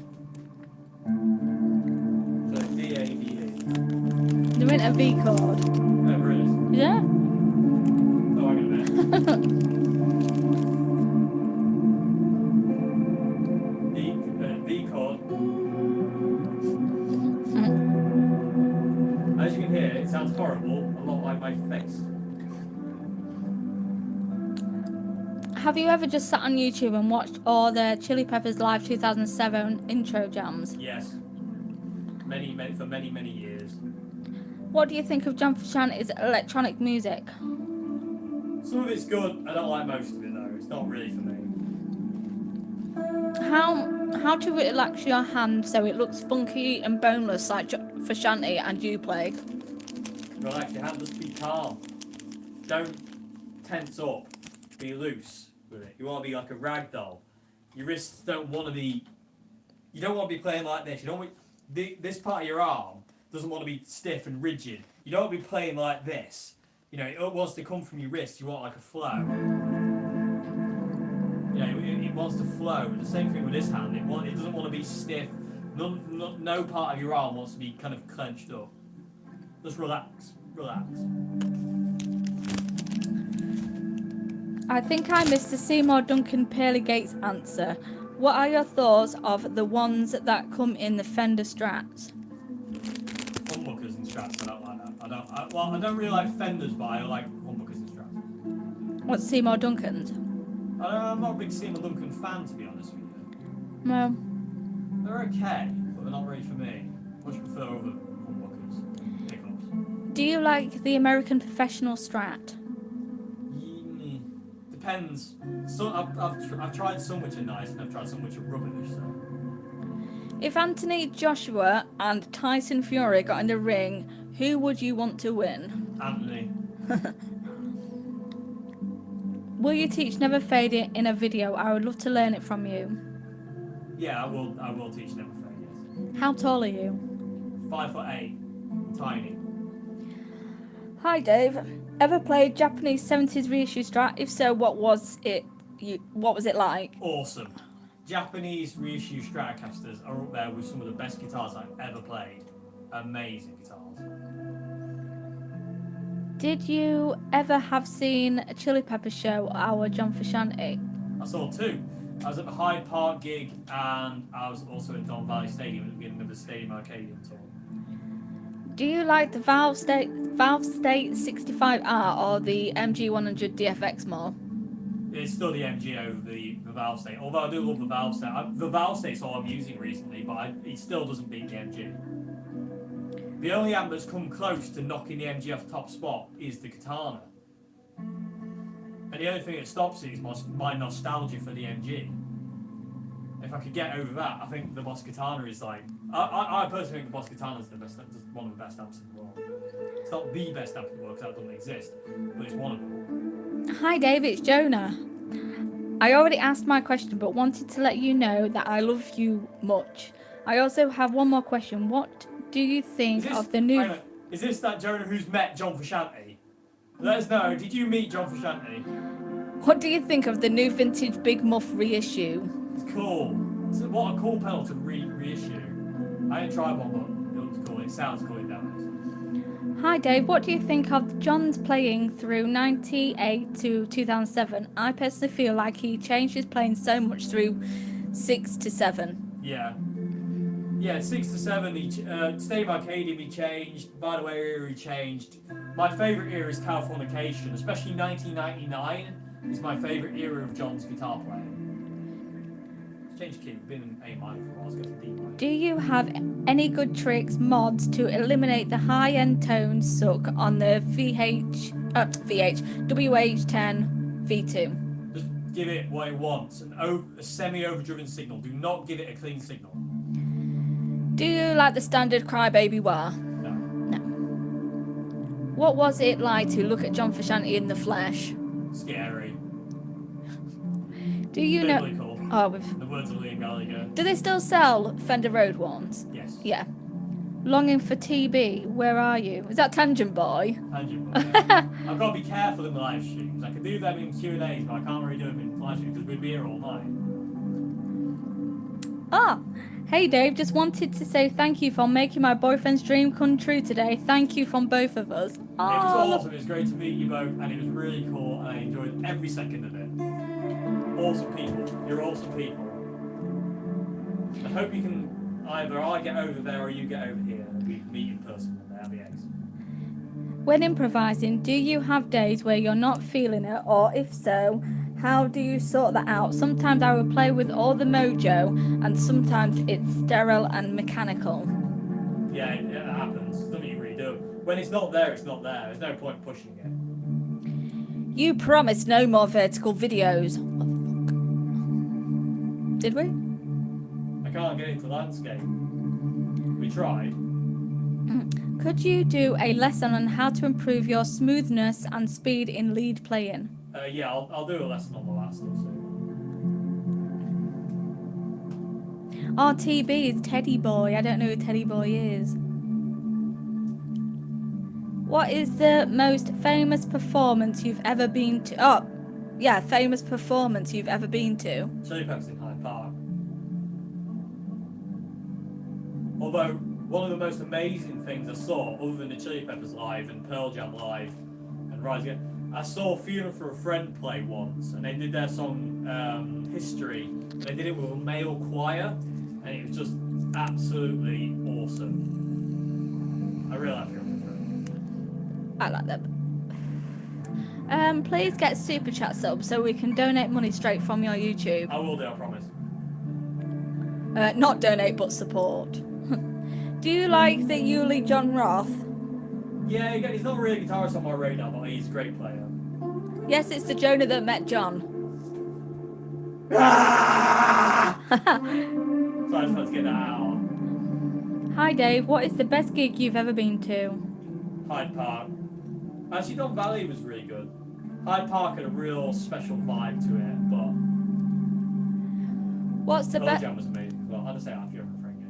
So D-A-V-E. There ain't a V chord. There is. Yeah? Oh, hang on a minute. V chord. As you can hear, it sounds horrible, a lot like my face. Have you ever just sat on YouTube and watched all the Chili Peppers Live 2007 intro jams? Yes. For many years. What do you think of John Frusciante's electronic music? Some of it's good, I don't like most of it though, it's not really for me. How to relax your hand so it looks funky and boneless like Frusciante and you play? Relax your hand, just be calm. Don't tense up, be loose with it. You want to be like a rag doll. Your wrists don't want to be, you don't want to be playing like this. You don't want, this part of your arm doesn't want to be stiff and rigid. You don't want to be playing like this. You know, it wants to come from your wrist. You want like a flow. You know, it wants to flow. The same thing with this hand. It doesn't want to be stiff. No part of your arm wants to be kind of clenched up. Just relax. Relax. I think I missed the Seymour Duncan Pearly Gates answer. What are your thoughts of the ones that come in the Fender Strats? Humbuckers and Strats are don't like that. I don't really like Fenders, but I like humbuckers and straps. What's Seymour Duncan's? I'm not a big Seymour Duncan fan, to be honest with you. Well, They're okay, but they're not really for me. Much prefer other humbuckers, pickups. do you like the American Professional Strat? Depends. So I've tried some which are nice, and I've tried some which are rubbish. So. If Anthony Joshua and Tyson Fury got in the ring, who would you want to win? Anthony. Will you teach Never Fade It in a video? I would love to learn it from you. Yeah, I will teach Never Fade, yes. How tall are you? 5'8", tiny. Hi Dave. Ever played Japanese 70s reissue Strat? If so, what was it like? Awesome. Japanese reissue Stratocasters are up there with some of the best guitars I've ever played. Amazing guitars. Did you ever have seen a Chili Peppers show or our John Frusciante? I saw two. I was at the Hyde Park gig, and I was also at Don Valley Stadium at the beginning of the Stadium Arcadium tour. Do you like the Valve State 65R or the MG100 DFX more? It's still the MG over the Valve State, although I do love the Valve State. The Valve State's all I'm using recently, but it still doesn't beat the MG. The only amp that's come close to knocking the MG off the top spot is the Katana. And the only thing that stops it is my nostalgia for the MG. If I could get over that, I think the Boss Katana is like... I personally think the Boss Katana is one of the best amps in the world. It's not the best amp in the world because that doesn't exist, but it's one of them. Hi Dave, it's Jonah. I already asked my question but wanted to let you know that I love you much. I also have one more question. What do you think of the new... Is this that Jonah who's met John Frusciante? Let us know, did you meet John Frusciante? What do you think of the new vintage Big Muff reissue? It's cool. What a cool pedal to reissue. I didn't try one, but it looks cool. It sounds cool, it does. Hi Dave, what do you think of John's playing through 98 to 2007? I personally feel like he changed his playing so much through 6 to 7. Yeah. Yeah, 6 to 7, Stadium Arcadium he changed, By the Way era he changed. My favourite era is Californication, especially 1999 is my favourite era of John's guitar playing. It's changed key, been in A minor for a while, it's going to D minor. Do you have any good tricks, mods to eliminate the high-end tone suck on the WH10 V2? Just give it what it wants, a semi-overdriven signal. Do not give it a clean signal. Do you like the standard Crybaby wah? No. No. What was it like to look at John Frusciante in the flesh? Scary. Do you know... Biblical. Oh, The words of Liam Gallagher. do they still sell Fender Road ones? Yes. Yeah. Longing for TB, where are you? Is that Tangent Boy? Tangent Boy, yeah. I've got to be careful in the live streams. I can do them in Q&As, but I can't really do them in live streams because we'd be here all night. Ah, hey Dave, just wanted to say thank you for making my boyfriend's dream come true today. Thank you from both of us. It was awesome. It was great to meet you both, and it was really cool, and I enjoyed every second of it. Awesome people. You're awesome people. I hope you can either I get over there or you get over here, and we meet in person one day. That'd be excellent. When improvising, do you have days where you're not feeling it, or if so, how do you sort that out? Sometimes I will play with all the mojo, and sometimes it's sterile and mechanical. Yeah, it happens. It's nothing you really do. When it's not there, it's not there. There's no point pushing it. You promised no more vertical videos. Did we? I can't get into landscape. We tried. Could you do a lesson on how to improve your smoothness and speed in lead playing? Yeah, I'll do a lesson on all that stuff soon. RTB is Teddy Boy. I don't know who Teddy Boy is. What is the most famous performance you've ever been to? Oh, yeah, famous performance you've ever been to. Chili Peppers in Hyde Park. Although, one of the most amazing things I saw, other than the Chili Peppers live and Pearl Jam live and Rise Again, I saw Funeral for a Friend play once, and they did their song History. They did it with a male choir, and it was just absolutely awesome. I really like Funeral for a Friend. I like them. Please get super chat subs so we can donate money straight from your YouTube. I will do, I promise. Not donate, but support. Do you like the Yuli John Roth? Yeah, again, he's not really a guitarist on my radar, but he's a great player. Yes, it's the Jonah that met John. So I just had to get that out. Hi Dave, what is the best gig you've ever been to? Hyde Park. Actually, Don Valley was really good. Hyde Park had a real special vibe to it, but What's the best? Jam was amazing as well. I'd say that if you're a Frankie.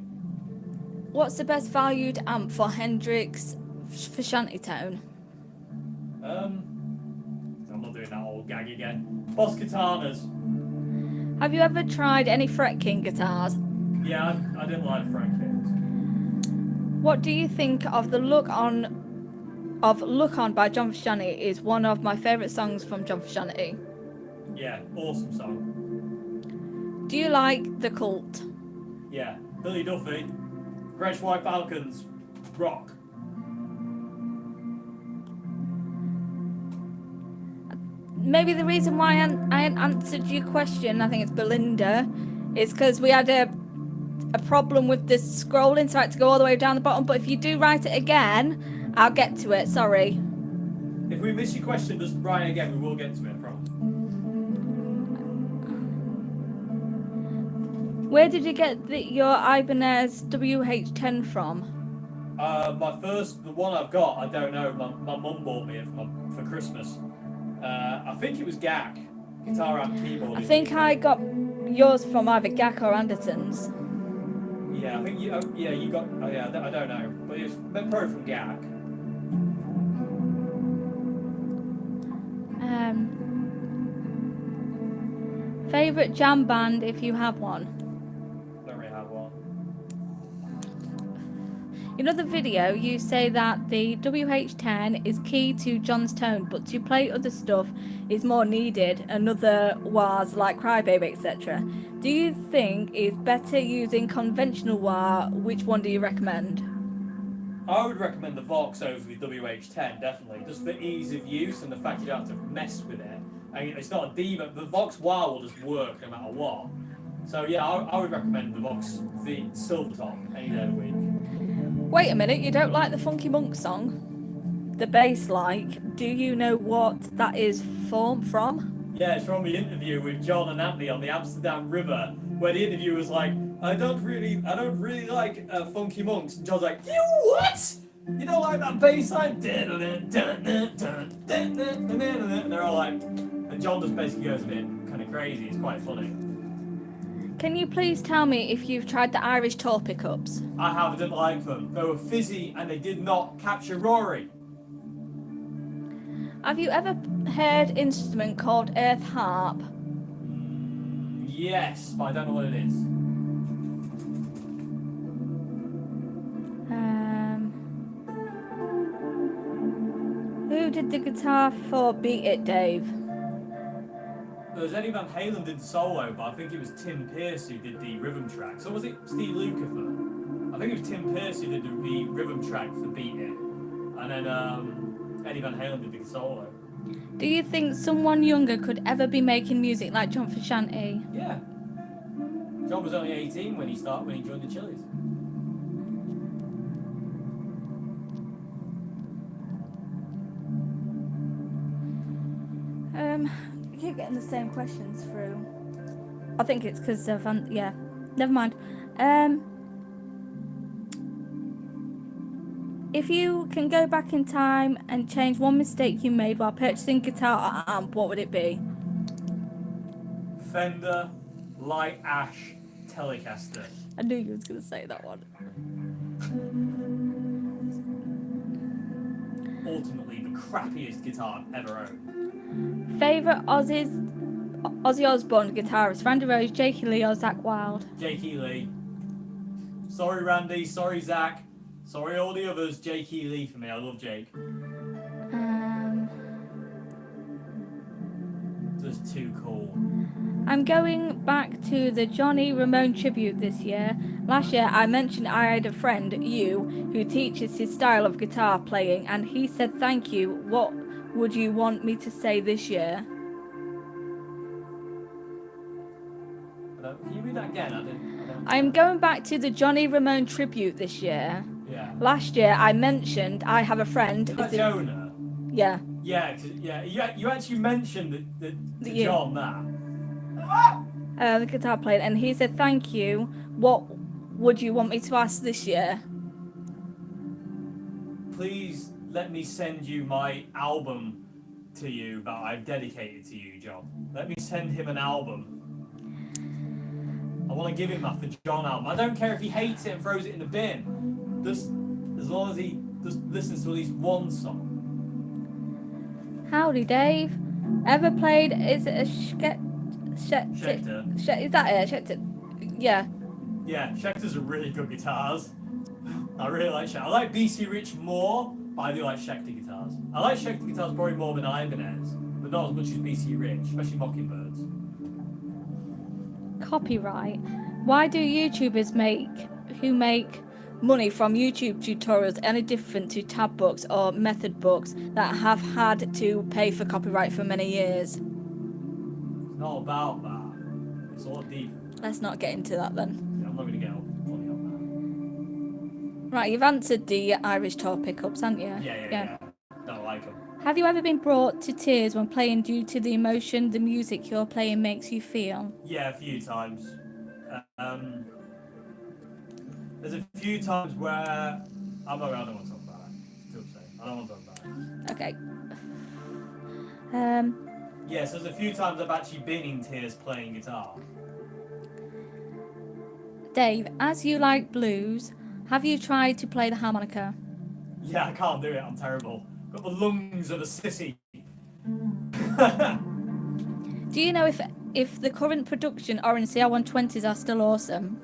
What's the best valued amp for Hendrix Frusciante tone? I'm not doing that old gag again. Boss Katanas. Have you ever tried any Fret King guitars? Yeah, I didn't like Frank Kings. What do you think of the Look On by John Frusciante? Is one of my favourite songs from John Frusciante. Yeah, awesome song. Do you like The Cult? Yeah, Billy Duffy, Great White Falcons, rock. Maybe the reason why I answered your question, I think it's Belinda, is because we had a problem with the scrolling, so I had to go all the way down the bottom. But if you do write it again, I'll get to it. Sorry. If we miss your question, just write it again. We will get to it, I promise. Where did you get your Ibanez WH10 from? The one I've got, I don't know. My mum bought me it for Christmas. I think it was GAC, Guitar Amp Keyboard. I think I got yours from either GAC or Anderton's. Yeah, I think you got. Oh yeah, I don't know, but it's probably from GAC. Favorite jam band if you have one? Don't really have one. In another video, you say that the WH10 is key to John's tone, but to play other stuff is more needed, another wahs like Crybaby, etc. Do you think it's better using conventional wah? Which one do you recommend? I would recommend the Vox over the WH10, definitely. Just for ease of use and the fact you don't have to mess with it. And it's not a demon. The Vox wah will just work no matter what. So yeah, I would recommend the Vox, the Silver Top, any day of the week. Wait a minute, you don't like the Funky Monk song? The bass like, do you know what that is from? Yeah, it's from the interview with John and Anthony on the Amsterdam River, where the interviewer was like, I don't really like Funky Monks. And John's like, you what? You don't like that bass line? And they're all like, and John just basically goes a bit kind of crazy. It's quite funny. Can you please tell me if you've tried the Irish tall pickups? I have, I didn't like them. They were fizzy and they did not capture Rory. Have you ever heard an instrument called earth harp? Yes, but I don't know what it is. Who did the guitar for Beat It, Dave? There was Eddie Van Halen did the solo, but I think it was Tim Pierce who did the rhythm track. So was it Steve Lukather? I think it was Tim Pierce who did the rhythm track for Beat It. And then Eddie Van Halen did the solo. Do you think someone younger could ever be making music like John Frusciante? Yeah. John was only 18 when he joined the Chili's. I keep getting the same questions through. I think it's because of, yeah, never mind. If you can go back in time and change one mistake you made while purchasing guitar or amp, what would it be? Fender Light Ash Telecaster. I knew you was going to say that one. Ultimately the crappiest guitar I've ever owned. Favourite Ozzy Osbourne guitarist? Randy Rose, Jakey Lee or Zach Wilde? Jakey Lee. Sorry Randy, sorry Zach, sorry all the others. Jakey Lee for me, I love Jake. just too cool. I'm going back to the Johnny Ramone tribute this year. Last year I mentioned I had a friend, you, who teaches his style of guitar playing, and he said thank you. What would you want me to say this year? Can you read that again? I don't I'm going back to the Johnny Ramone tribute this year. Yeah. Last year I mentioned I have a friend. Is that Jonah? Yeah. Yeah, you actually mentioned to Yeah. John that. The guitar player, and he said thank you. What would you want me to ask this year? Please let me send you my album to you that I've dedicated to you, John. Let me send him an album. I want to give him that for John album. I don't care if he hates it and throws it in the bin. Just as long as he just listens to at least one song. Howdy, Dave. Ever played? Is it a Schecter? Is that it? Schecter? Yeah. Yeah, Schecters are really good guitars. I really like Schecter. I like BC Rich more, but I do like Schecter guitars. I like Schecter guitars probably more than Ibanez, but not as much as BC Rich, especially Mockingbirds. Copyright. Why do YouTubers who make money from YouTube tutorials any different to tab books or method books that have had to pay for copyright for many years? It's not about that. It's a lot deeper. Let's not get into that then. Yeah, I'm not going to get fully on that. Right, you've answered the Irish tour pickups, haven't you? Yeah. Don't like them. Have you ever been brought to tears when playing due to the emotion the music you're playing makes you feel? Yeah, a few times. There's a few times where I don't want to talk about it. It's too upsetting. I don't want to talk about it. Okay. Yes, there's a few times I've actually been in tears playing guitar. Dave, as you like blues, have you tried to play the harmonica? Yeah, I can't do it. I'm terrible. Got the lungs of a sissy. Do you know if the current production Orange CR120s are still awesome?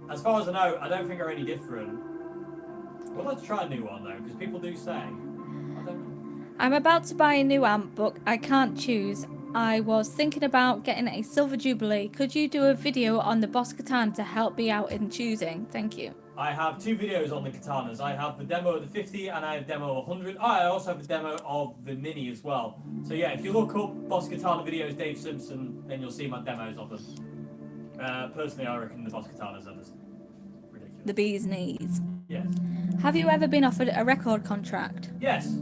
As far as I know, I don't think they're any different. Well, let's try a new one though, because people do say. I don't know. I'm about to buy a new amp, but I can't choose. I was thinking about getting a Silver Jubilee. Could you do a video on the Boss Katana to help me out in choosing? Thank you. I have two videos on the katanas. I have the demo of the 50 and I have demo of 100. Oh, I also have the demo of the Mini as well. So yeah, if you look up Boss Katana videos Dave Simpson, then you'll see my demos of them. Personally, I reckon the Boss Katanas are just ridiculous. The bee's knees. Yes. Have you ever been offered a record contract? Yes.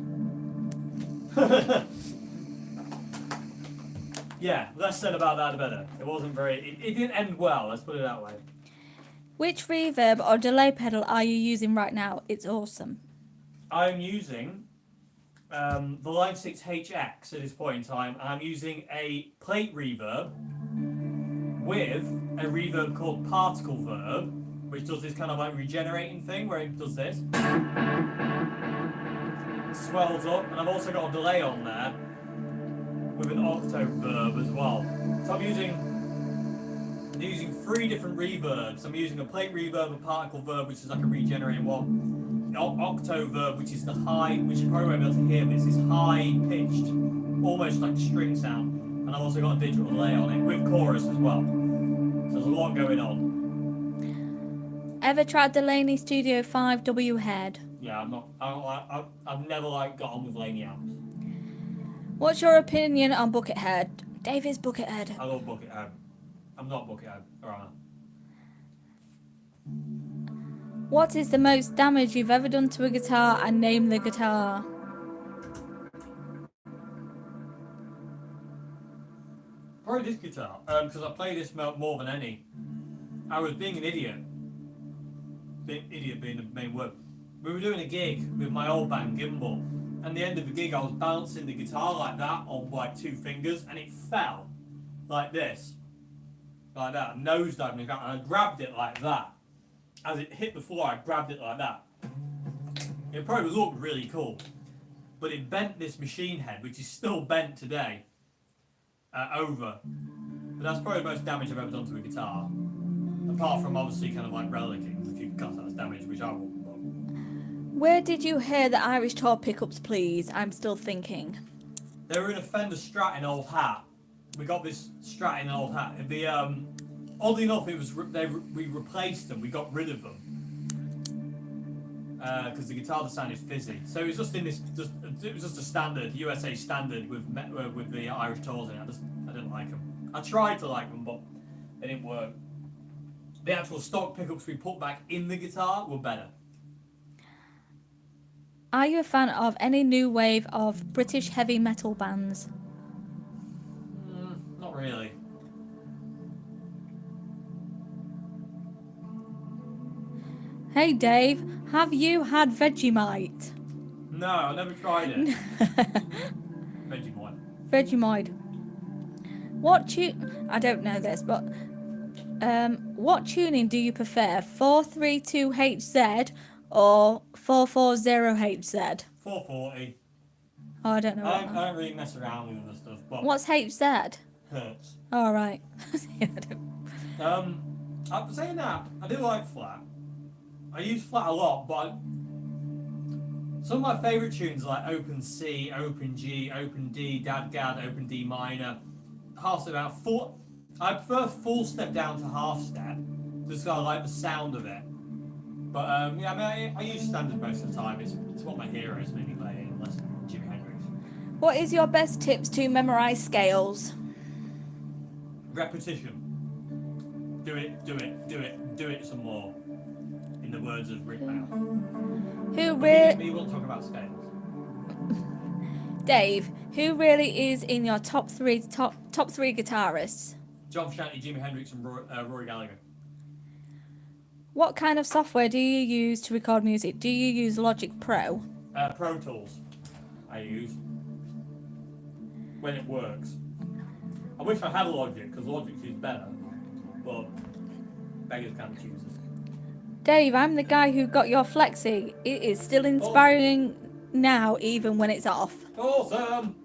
Yeah, less said about that the better. It wasn't very... It didn't end well, let's put it that way. Which reverb or delay pedal are you using right now? It's awesome. I'm using the Line 6 HX at this point in time. I'm using a plate reverb with a reverb called particle verb, which does this kind of like regenerating thing where it does this. It swells up, and I've also got a delay on there with an octo verb as well. So I'm using three different reverbs. I'm using a plate reverb, a particle verb, which is like a regenerating one, the octo verb, which is the high, which you probably won't be able to hear, but it's this high pitched, almost like string sound. And I've also got a digital delay on it with chorus as well. So there's a lot going on. Ever tried the Laney Studio 5W head? Yeah, I've never got on with Laney amps. What's your opinion on Buckethead? Dave is Buckethead. I love Buckethead. I'm not Buckethead, alright. What is the most damage you've ever done to a guitar, and name the guitar? Probably this guitar, because I play this more than any. I was being an idiot. Idiot being the main word. We were doing a gig with my old band Gimbal, and at the end of the gig I was bouncing the guitar like that on like two fingers, and it fell like this, like that, nose diving, and I grabbed it like that. As it hit the floor, I grabbed it like that. It probably looked really cool, but it bent this machine head, which is still bent today, over. But that's probably the most damage I've ever done to a guitar, apart from obviously kind of like relicking, if you can class that as damage, which I won't. Where did you hear the Irish tour pickups, please? I'm still thinking. They were in a Fender Strat in Old Hat. we got this Strat in an old hat. Oddly enough, it was we replaced them. We got rid of them because the guitar sound is fizzy. So it was just it was just a standard USA standard with the Irish tours in it. I didn't like them. I tried to like them, but they didn't work. The actual stock pickups we put back in the guitar were better. Are you a fan of any new wave of British heavy metal bands? Not really. Hey Dave, have you had Vegemite? No, I never tried it. Vegemite. Vegemite. I don't know this, but what tuning do you prefer? 432HZ or 440HZ? 440. Oh, I don't know. I don't really mess around with other stuff. But What's HZ? Hertz. All right. I'm saying that I do like flat. I use flat a lot, but some of my favourite tunes are like Open C, Open G, Open D, Dad Gad, Open D minor, half step down, full. I prefer full step down to half step, just I like the sound of it. But yeah, I mean, I use standard most of the time. It's what my heroes mainly play, unless Jimi Hendrix. What is your best tips to memorize scales? Repetition. Do it some more. In the words of Rick Mail. We will talk about scales. Dave, who really is in your top three guitarists? John Frusciante, Jimi Hendrix, and Rory Gallagher. What kind of software do you use to record music? Do you use Logic Pro? Pro Tools. I use when it works. I wish I had a Logic because Logic is better, but beggars can't be choosers. Dave, I'm the guy who got your flexi. It is still inspiring now, even when it's off. Awesome!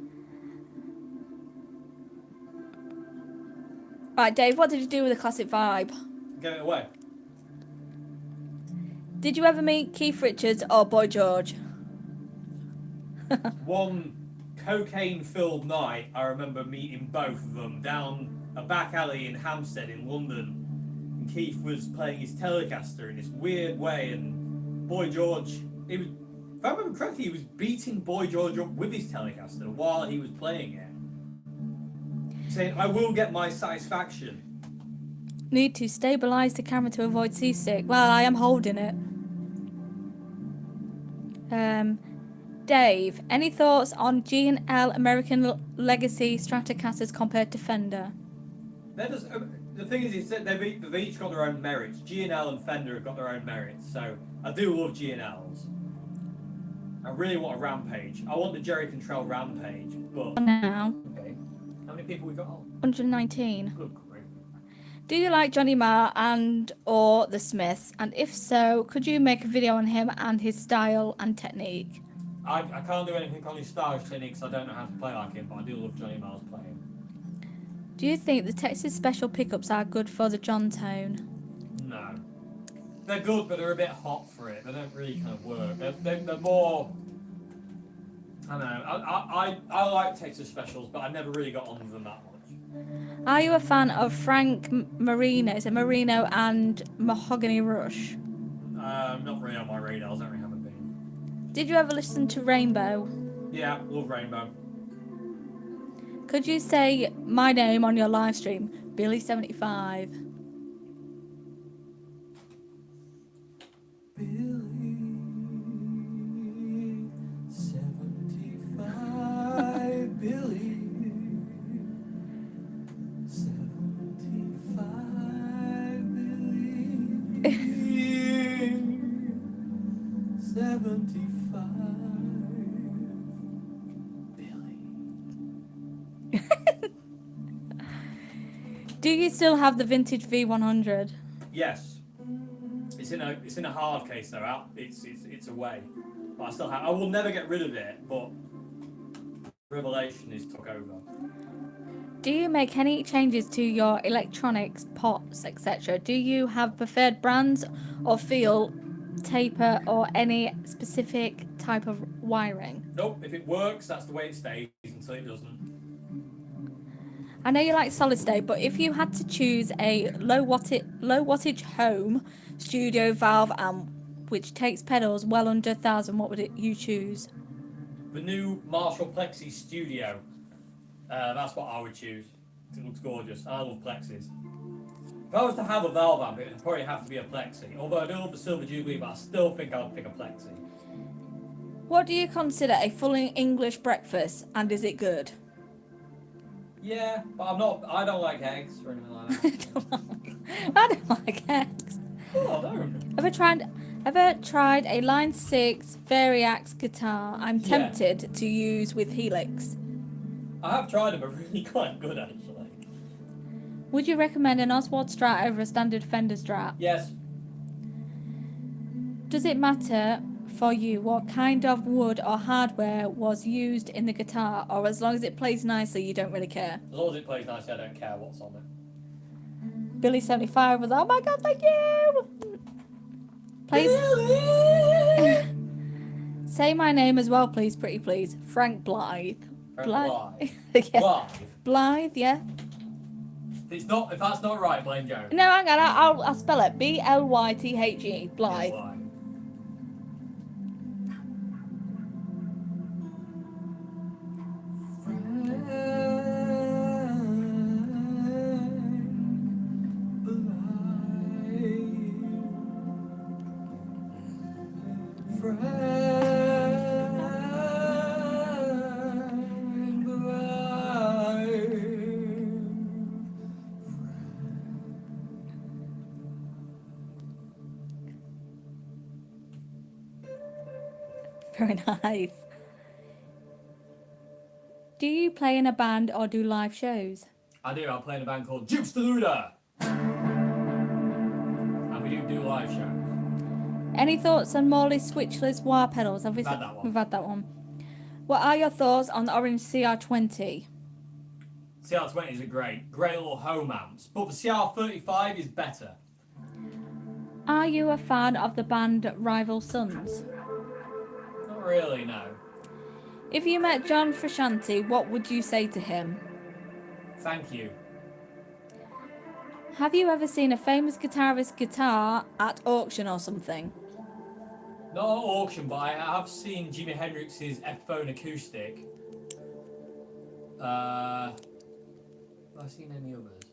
Right, Dave, what did you do with the classic vibe? Give it away. Did you ever meet Keith Richards or Boy George? One cocaine-filled night, I remember meeting both of them down a back alley in Hampstead in London. And Keith was playing his Telecaster in this weird way, and Boy George, if I remember correctly, he was beating Boy George up with his Telecaster while he was playing it, saying, "I will get my satisfaction." Need to stabilize the camera to avoid seasick. Well, I am holding it. Dave, any thoughts on G&L American Legacy Stratocasters compared to Fender? The thing is that they've each got their own merits. G&L and Fender have got their own merits, so I do love G&Ls. I really want a Rampage. I want the Jerry Cantrell Rampage, but... Now. Okay. How many people we got on? 119. Good grief. Do you like Johnny Marr and or The Smiths? And if so, could you make a video on him and his style and technique? I can't do anything on his style technique because I don't know how to play like him, but I do love Johnny Marr's playing. Do you think the Texas Special pickups are good for the John tone? No. They're good, but they're a bit hot for it. They don't really kind of work. They're more... I don't know. I like Texas Specials, but I never really got on with them that much. Are you a fan of Frank Marino? Is it Marino and Mahogany Rush? Not really on my radars. I don't really haven't been. Did you ever listen to Rainbow? Yeah, love Rainbow. Could you say my name on your live stream? Billy75. Billy 75, Billy 75, Billy 75, Billy. Do you still have the vintage V100? Yes. It's in a hard case though. It's away. But I still have. I will never get rid of it. But Revelation is took over. Do you make any changes to your electronics, pots, etc.? Do you have preferred brands or feel taper or any specific type of wiring? Nope. If it works, that's the way it stays until it doesn't. I know you like solid state, but if you had to choose a low wattage home studio valve amp which takes pedals well under 1,000, what would you choose? The new Marshall Plexi Studio. That's what I would choose. It looks gorgeous. I love Plexis. If I was to have a valve amp, it would probably have to be a Plexi. Although I do love the Silver Jubilee, but I still think I would pick a Plexi. What do you consider a full English breakfast, and is it good? Yeah, but I don't like eggs or anything like that. I don't like eggs. Oh, I don't. Ever tried a Line 6 Variax guitar? I'm Yeah. tempted to use with Helix. I have tried them, but really quite good actually. Would you recommend an Oswald Strat over a standard Fender Strat? Yes. Does it matter for you what kind of wood or hardware was used in the guitar, or as long as it plays nicely you don't really care? As long as it plays nicely, I don't care what's on it. Billy75 was, oh my god, thank you! Please say my name as well, please, pretty please. Frank Blythe. Blythe. Yeah. Blythe. Blythe, yeah. If that's not right, blame Joe. No, hang on, I'll spell it. Blythe. Blythe. Very nice. Do you play in a band or do live shows? I do. I play in a band called Jukes Deluda. And we do live shows. Any thoughts on Morley's switchless wah pedals? We've had that one. We've had that one. What are your thoughts on the Orange CR20? CR20s are great little home amps, but the CR35 is better. Are you a fan of the band Rival Sons? Not really, no. If you met John Frusciante, what would you say to him? Thank you. Have you ever seen a famous guitarist's guitar at auction or something? Not at auction, but I have seen Jimi Hendrix's Epiphone acoustic. Have I seen any others?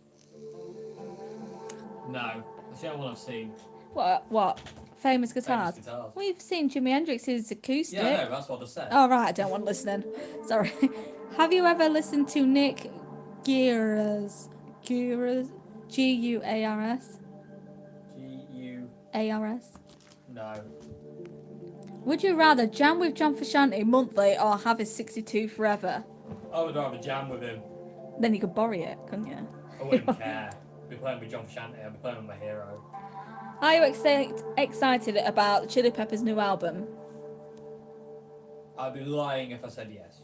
No. That's the only one I've seen. What? Famous guitars? Famous guitars. We've seen Jimi Hendrix's acoustic. Yeah, no, that's what I said. Oh, right, I don't want listening. Sorry. Have you ever listened to Nick Guiars? Guiars? G-U-A-R-S? A-R-S? No. Would you rather jam with John Frusciante monthly or have his 62 forever? I would rather jam with him. Then you could borrow it, couldn't you? I wouldn't care. I'd be playing with John Frusciante. I'd be playing with my hero. Are you excited about the Chili Peppers' new album? I'd be lying if I said yes.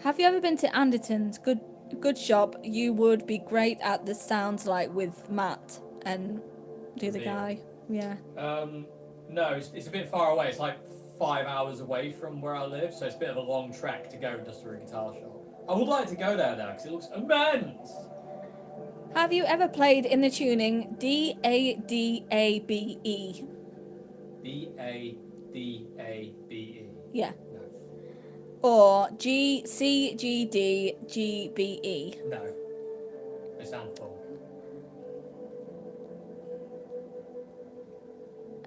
Have you ever been to Anderton's? Good shop. You would be great at the sounds like with Matt and the other guy. Yeah. No, it's a bit far away. It's like 5 hours away from where I live, so it's a bit of a long trek to go just to a guitar shop. I would like to go there though, because it looks immense. Have you ever played in the tuning D-A-D-A-B-E? D-A-D-A-B-E? Yeah. No. Or G-C-G-D-G-B-E? No. They sound full.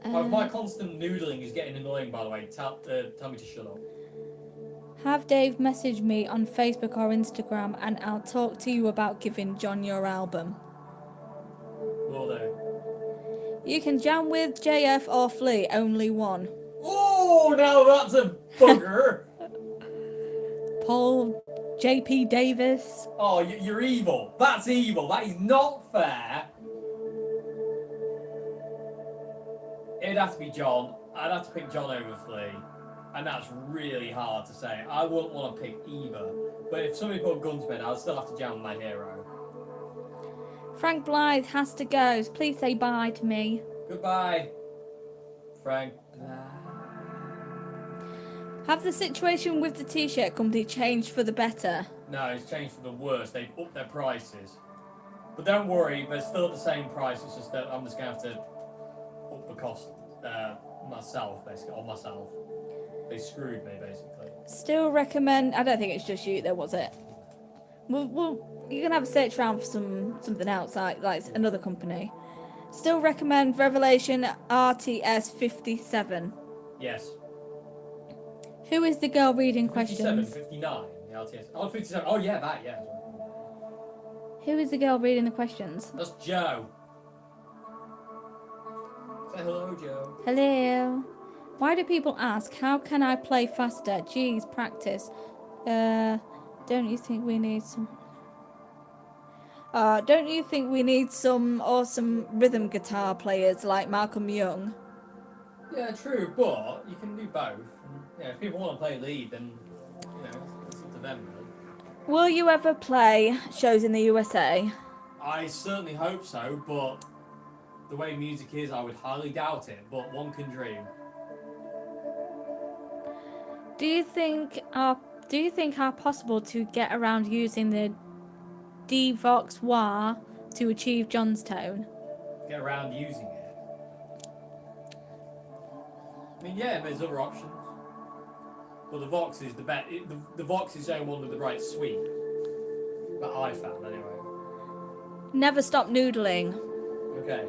My constant noodling is getting annoying, by the way. Tell me to shut up. Have Dave message me on Facebook or Instagram and I'll talk to you about giving John your album. Will do. You can jam with JF or Flea, only one. Oh, now that's a bugger. Paul JP Davis. Oh, you're evil. That's evil. That is not fair. It'd have to be John. I'd have to pick John over Flea. And that's really hard to say. I wouldn't want to pick either. But if somebody put a gun to me, I'd still have to jam with my hero. Frank Blythe has to go. Please say bye to me. Goodbye, Frank. Have the situation with the t-shirt company changed for the better? No, it's changed for the worse. They've upped their prices. But don't worry, they're still at the same price. It's just that I'm just going to have to up the cost myself, basically, on myself. They screwed me, basically. Still recommend... I don't think it's just you, though, was it? Well, you can have a search around for something else, like another company. Still recommend Revelation RTS 57. Yes. Who is the girl reading 57, questions? 59, the RTS. Oh, 57. Oh, yeah, that, yeah. Who is the girl reading the questions? That's Joe. Say hello, Joe. Hello. Why do people ask, how can I play faster? Geez, practice. Don't you think we need some... don't you think we need some awesome rhythm guitar players like Malcolm Young? Yeah, true, but you can do both. And, yeah, if people want to play lead, then, you know, it's up to them, really. Will you ever play shows in the USA? I certainly hope so, but the way music is, I would highly doubt it, but one can dream. Do you think are possible to get around using the DVOX wah to achieve John's tone? Get around using it. I mean, yeah, there's other options. But the Vox is the best. The Vox is the only one with the right sweep. That I found, anyway. Never stop noodling. Okay.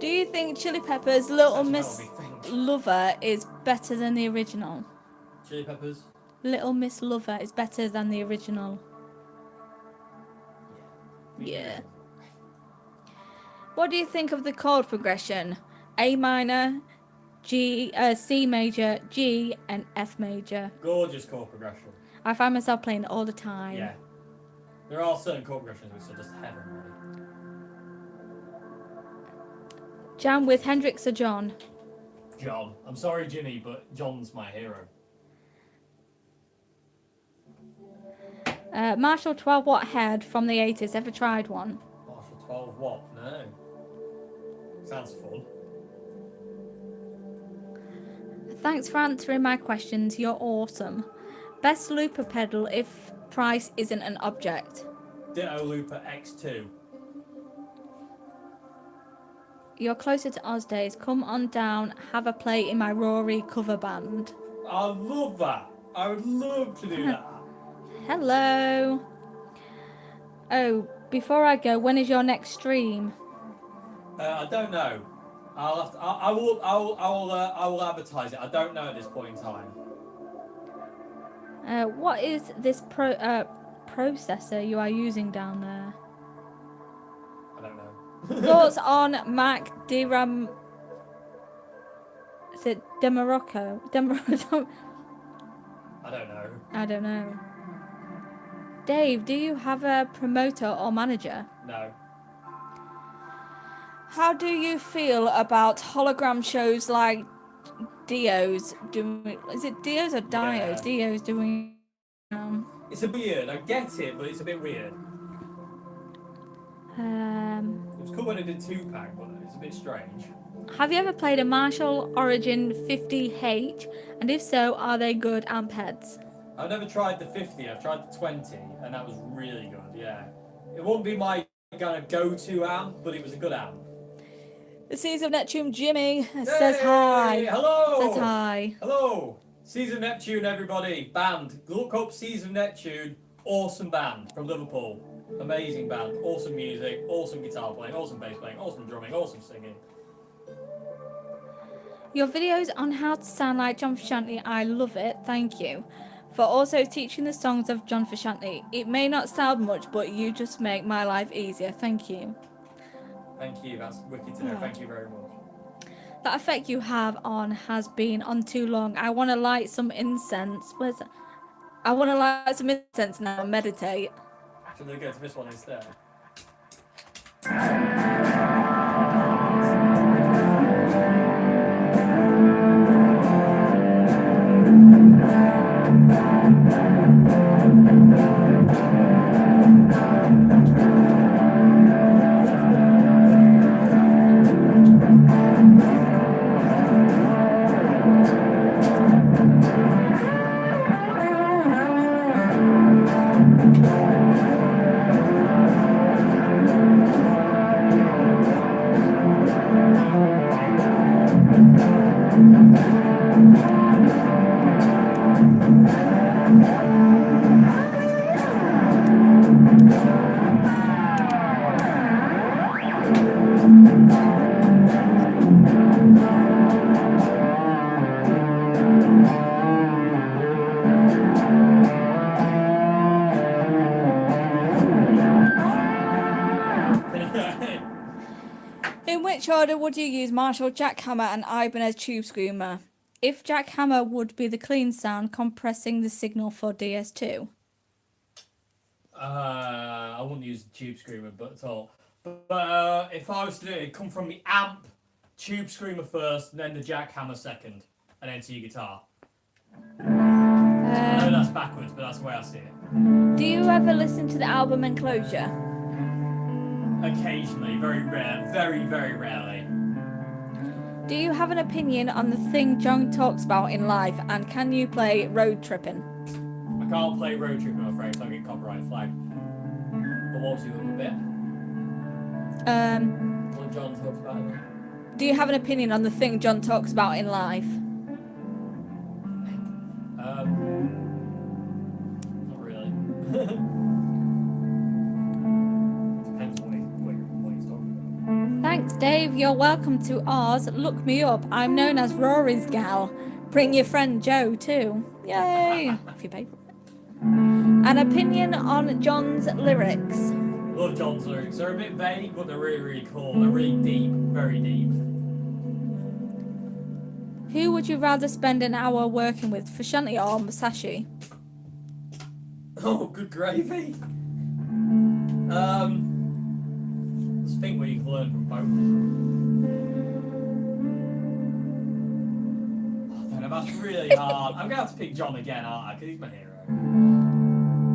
Do you think Chili Peppers' Little Actually, Miss that would be Lover is better than the original? Chili Peppers? Little Miss Lover is better than the original. Yeah. What do you think of the chord progression? A minor, G, C major, G, and F major. Gorgeous chord progression. I find myself playing it all the time. Yeah. There are certain chord progressions which are just heaven, really. Jam with Hendrix or John? John. I'm sorry, Jimmy, but John's my hero. Marshall 12 watt head from the 80s. Ever tried one? Marshall 12 watt? No. Sounds fun. Thanks for answering my questions. You're awesome. Best looper pedal if price isn't an object. Ditto Looper X2. You're closer to Oz days. Come on down. Have a play in my Rory cover band. I love that. I would love to do that. Hello. Oh, before I go, when is your next stream? I don't know. I will advertise it. I don't know at this point in time. What is this processor you are using down there? I don't know. Thoughts on Mac DRAM? Is it Demarocco? I don't know. I don't know. Dave, do you have a promoter or manager? No. How do you feel about hologram shows like Dio's doing? Is it Dio's or Dio's? Yeah. Dio's doing. It's a weird. I get it, but it's a bit weird. It was cool when it did 2-pack, but it's a bit strange. Have you ever played a Marshall Origin 50H? And if so, are they good amp heads? I've never tried the 50. I've tried the 20, and that was really good. Yeah. It wouldn't be my kind of go-to amp, but it was a good amp. The Seas of Neptune Jimmy says hi. Hello. Says hi. Hello. Seas of Neptune, everybody. Band. Look up Seas of Neptune. Awesome band from Liverpool. Amazing band. Awesome music. Awesome guitar playing. Awesome bass playing. Awesome drumming. Awesome singing. Your videos on how to sound like John Frusciante, I love it. Thank you. For also teaching the songs of John Frusciante. It may not sound much, but you just make my life easier. Thank you. Thank you. That's wicked to know. Yeah. Thank you very much. That effect you have on has been on too long. I want to light some incense. Where's that? I want to light some incense now and meditate. Should we go to this one instead? In which order would you use Marshall jackhammer and Ibanez tube screamer? If jackhammer would be the clean sound compressing the signal for DS2. I wouldn't use the tube screamer, but at all. But if I was to do it, it'd come from the amp, tube screamer first, and then the jackhammer second, and then to your guitar. I know that's backwards, but that's the way I see it. Do you ever listen to the album Enclosure? Occasionally, very rare, very, very rarely. Do you have an opinion on the thing John talks about in life, and can you play Road Trippin'? I can't play Road Trip, I'm afraid, so I get copyright flag. But what was the other bit? What John talks about? Do you have an opinion on the thing John talks about in life? Not really. Depends what he's talking about. Thanks, Dave. You're welcome to ours. Look me up. I'm known as Rory's gal. Bring your friend Joe too. Yay! If you pay for it. An opinion on John's lyrics. Love John's lyrics. They're a bit vague, but they're really, really cool. They're really deep, very deep. Who would you rather spend an hour working with, Frusciante or Musashi? Oh, good gravy. Let's think what you can learn from both. Oh, damn, that's really hard. I'm gonna have to pick John again, aren't I? Because he's my hero.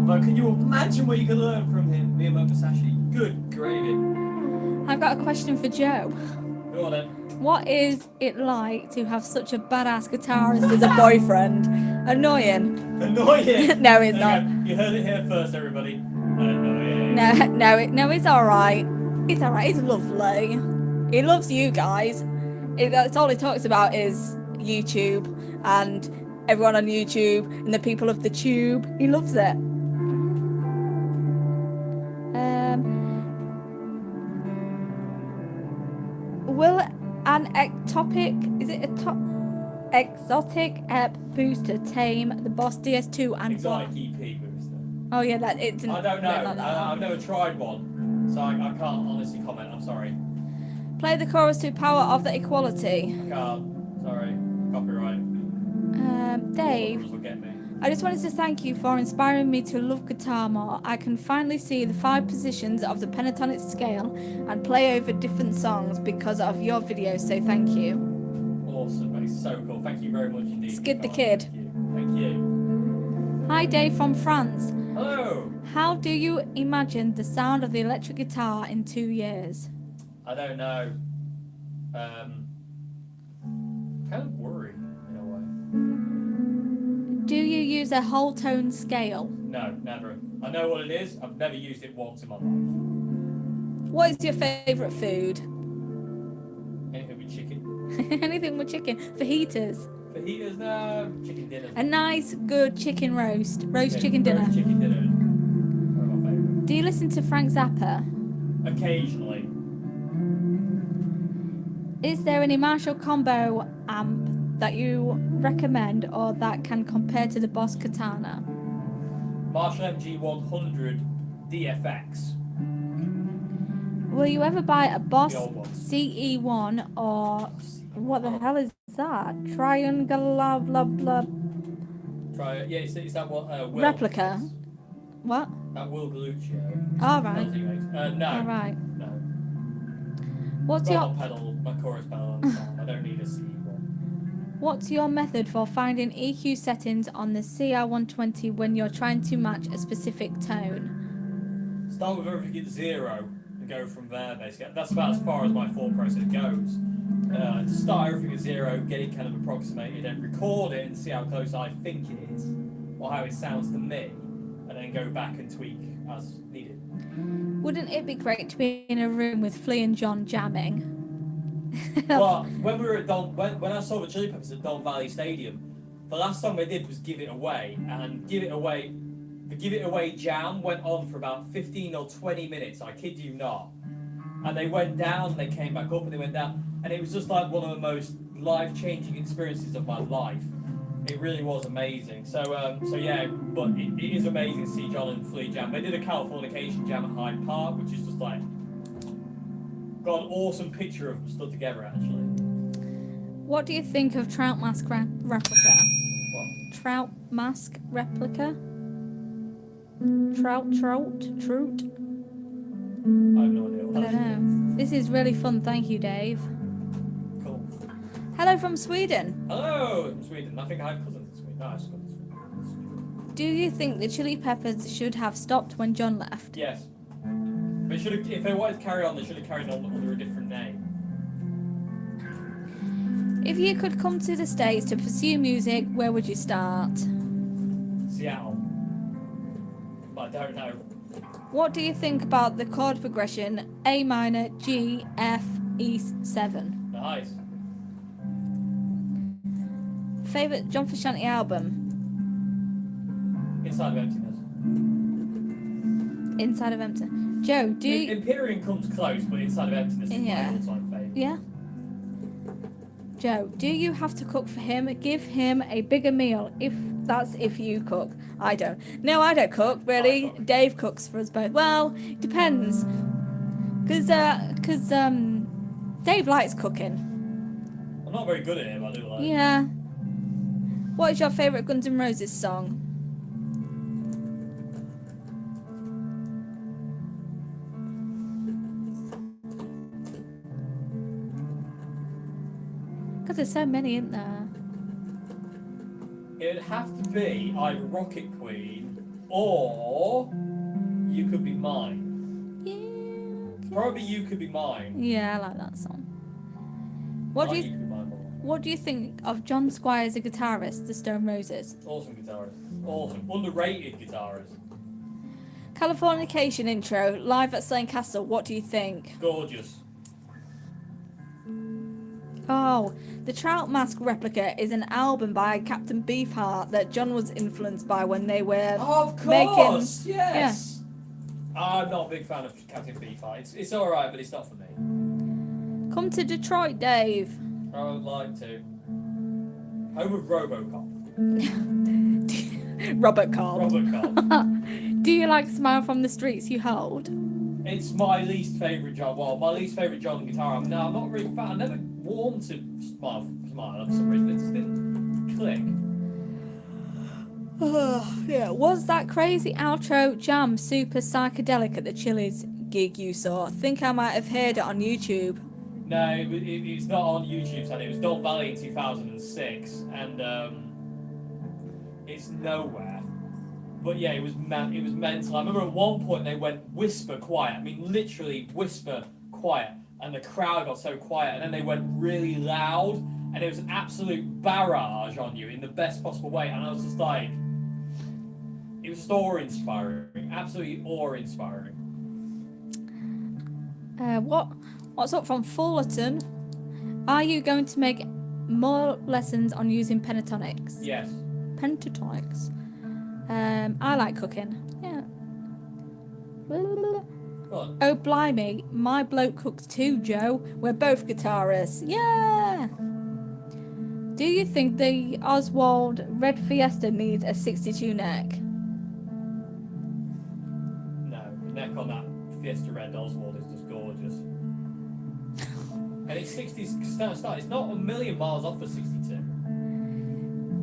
But can you imagine what you can learn from him, me and Musashi? Good gravy. I've got a question for Joe. Go on then. What is it like to have such a badass guitarist as a boyfriend? Annoying. Annoying. No, it's not. You heard it here first, everybody. Annoying. No, it's alright. It's alright, it's lovely. He loves you guys. That's all he talks about is YouTube and everyone on YouTube and the people of the tube. He loves it. Will an exotic EP booster tame the Boss DS2 and Exotic EP booster. Oh yeah, that it didn't. I don't know. Like that. I've never tried one, so I can't honestly comment. I'm sorry. Play the chorus to Power of the Equality. Can't. Sorry. Copyright. Dave, Will get me. I just wanted to thank you for inspiring me to love guitar more. I can finally see the 5 positions of the pentatonic scale and play over different songs because of your videos, so thank you. Awesome, mate. So cool. Thank you very much indeed. Skid the Kid. Thank you. Hi Dave from France. Hello. How do you imagine the sound of the electric guitar in 2 years? I don't know. Kind of worried in a way. Do you use a whole tone scale? No, never. I know what it is. I've never used it once in my life. What is your favourite food? Anything with chicken. Anything with chicken. Fajitas. Fajitas, no. Chicken dinner. A nice, good chicken roast. Roast chicken dinner. Roast chicken dinner. One of my favourites. Do you listen to Frank Zappa? Occasionally. Is there any Marshall combo amp that you recommend or that can compare to the Boss Katana? Marshall MG100 DFX. Will you ever buy a Boss The old one. CE1 or what the hell is that? Triangle blah blah blah Try it. Yeah, is that what Will replica? makes? What? That Will Galuccio. All right. No. All right. No. What's Got your my pedal, my chorus pedal on the song. I don't need a CE one. What's your method for finding EQ settings on the CR120 when you're trying to match a specific tone? Start with everything at 0 and go from there, basically. That's about as far as my thought process goes. Start everything at 0, get it kind of approximated, and record it and see how close I think it is, or how it sounds to me, and then go back and tweak as needed. Wouldn't it be great to be in a room with Flea and John jamming? Well, when we were at when I saw the Chili Peppers at Don Valley Stadium, the last song they did was Give It Away, and the Give It Away jam went on for about 15 or 20 minutes, I kid you not. And they went down, they came back up, and they went down, and it was just like one of the most life-changing experiences of my life. It really was amazing. So yeah, but it is amazing to see John and Flea jam. They did a Californication jam at Hyde Park, which is just like, got an awesome picture of them stood together, actually. What do you think of Trout Mask Replica? What? Trout Mask Replica? Trout? I have no idea what I that don't know. This is really fun, thank you, Dave. Cool. Hello from Sweden. Hello from Sweden. I think I have cousins in Sweden. No, I just got Do you think the Chili Peppers should have stopped when John left? Yes. They should have, if they wanted to carry on, they should have carried on under a different name. If you could come to the States to pursue music, where would you start? Seattle. But I don't know. What do you think about the chord progression A minor, G, F, E7? Nice. Favourite John Frusciante album? Inside of Emptiness. Inside of Empty. Joe, do you... Imperium comes close, but Inside of Emptiness is Yeah. my all-time favourite. Yeah? Joe, do you have to cook for him? Give him a bigger meal, if you cook. I don't. No, I don't cook, really. I cook. Dave cooks for us both. Well, depends. Because Dave likes cooking. I'm not very good at it, but I do like it. Yeah. What is your favourite Guns N' Roses song? Because there's so many in there. It'd have to be either Rocket Queen or You Could Be Mine. Yeah. Probably You Could Be Mine. Yeah, I like that song. What do You you Could Be Mine more. What do you think of John Squire as a guitarist, the Stone Roses? Awesome guitarist. Awesome. Underrated guitarist. Californication intro, live at Slane Castle, what do you think? Gorgeous. Oh, the Trout Mask Replica is an album by Captain Beefheart that John was influenced by when they were Oh, of making... course! Yes! I'm not a big fan of Captain Beefheart. It's alright, but it's not for me. Come to Detroit, Dave. I would like to. Home of Robocop. Robert Cobb. Robocop. Do you like Smile from the Streets You Hold? It's my least favourite John. Well, my least favourite John guitar. I'm not really a fan. I never warmed to Smile for some reason. It just didn't click. Yeah. Was that crazy outro jam super psychedelic at the Chili's gig you saw? I think I might have heard it on YouTube. No, it's not on YouTube, son. It was Don Valley in 2006, and it's nowhere. But yeah, it was mental. I remember at one point they went whisper quiet. I mean, literally whisper quiet, and the crowd got so quiet, and then they went really loud, and it was an absolute barrage on you in the best possible way. And I was just like, it was just awe-inspiring, absolutely awe-inspiring. What's up from Fullerton? Are you going to make more lessons on using pentatonics? Yes. Pentatonics. I like cooking. Yeah. Go on. Oh blimey, my bloke cooks too, Joe. We're both guitarists. Yeah. Do you think the Oswald Red Fiesta needs a 62 neck? No, the neck on that Fiesta Red Oswald is just gorgeous. And it's 60, it's not a million miles off of 62.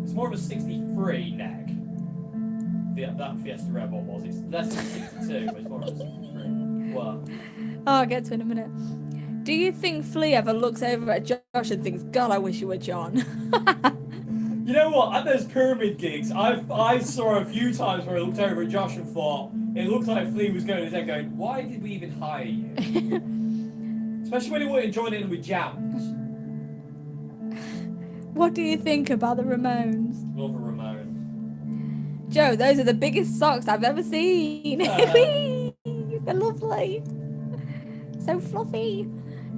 It's more of a 63 neck. That Fiesta Red one was. It's less than 62, but it's more of a 63. What? Oh, I'll get to it in a minute. Do you think Flea ever looks over at Josh and thinks, God, I wish you were John? You know what? At those pyramid gigs, I saw a few times where I looked over at Josh and thought, it looked like Flea was going to his head going, why did we even hire you? Especially when he wouldn't join in with jams. What do you think about the Ramones? Love a Ramones. Joe, those are the biggest socks I've ever seen. They're lovely. So fluffy.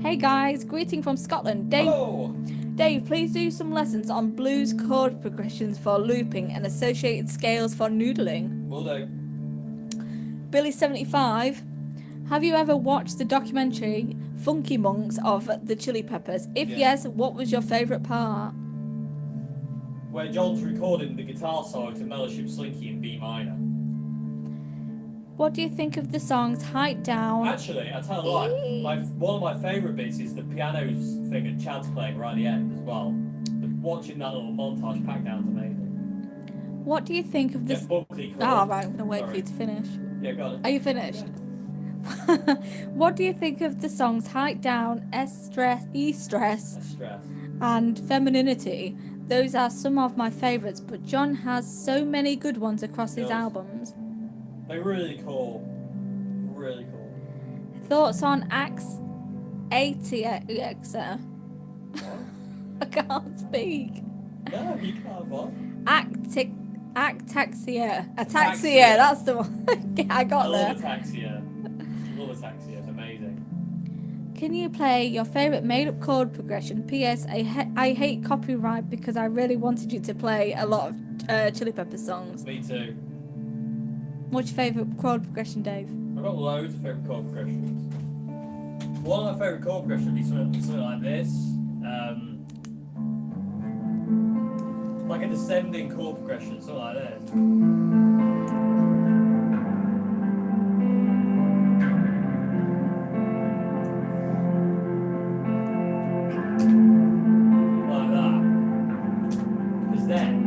Hey guys, greeting from Scotland. Dave, Oh! Dave, please do some lessons on blues chord progressions for looping and associated scales for noodling. Will do. Billy75, have you ever watched the documentary Funky Monks of the Chili Peppers? If yes, what was your favourite part? Where John's recording the guitar solo to Mellowship Slinky in B minor. What do you think of the songs Height Down? Actually, I tell you what, one of my favourite bits is the piano thing that Chad's playing right at the end as well. Watching that little montage pack down is amazing. What do you think of this? Buckley Oh, right, I'm going to wait for you to finish. Yeah, got it. Are you finished? Yeah. What do you think of the songs Height Down, E-Stress, and Femininity? Those are some of my favourites, but John has so many good ones across his albums. They're really cool. Really cool. Thoughts on Axe 80? I can't speak. No, you can't, what? Ataxia, that's the one. I got there. Love Ataxia. Love Ataxia, it's amazing. Can you play your favourite made-up chord progression? P.S. I hate copyright because I really wanted you to play a lot of Chili Peppers songs. Me too. What's your favourite chord progression, Dave? I've got loads of favourite chord progressions. One of my favourite chord progressions would be something like this. Like a descending chord progression, something like this. Like that. Because then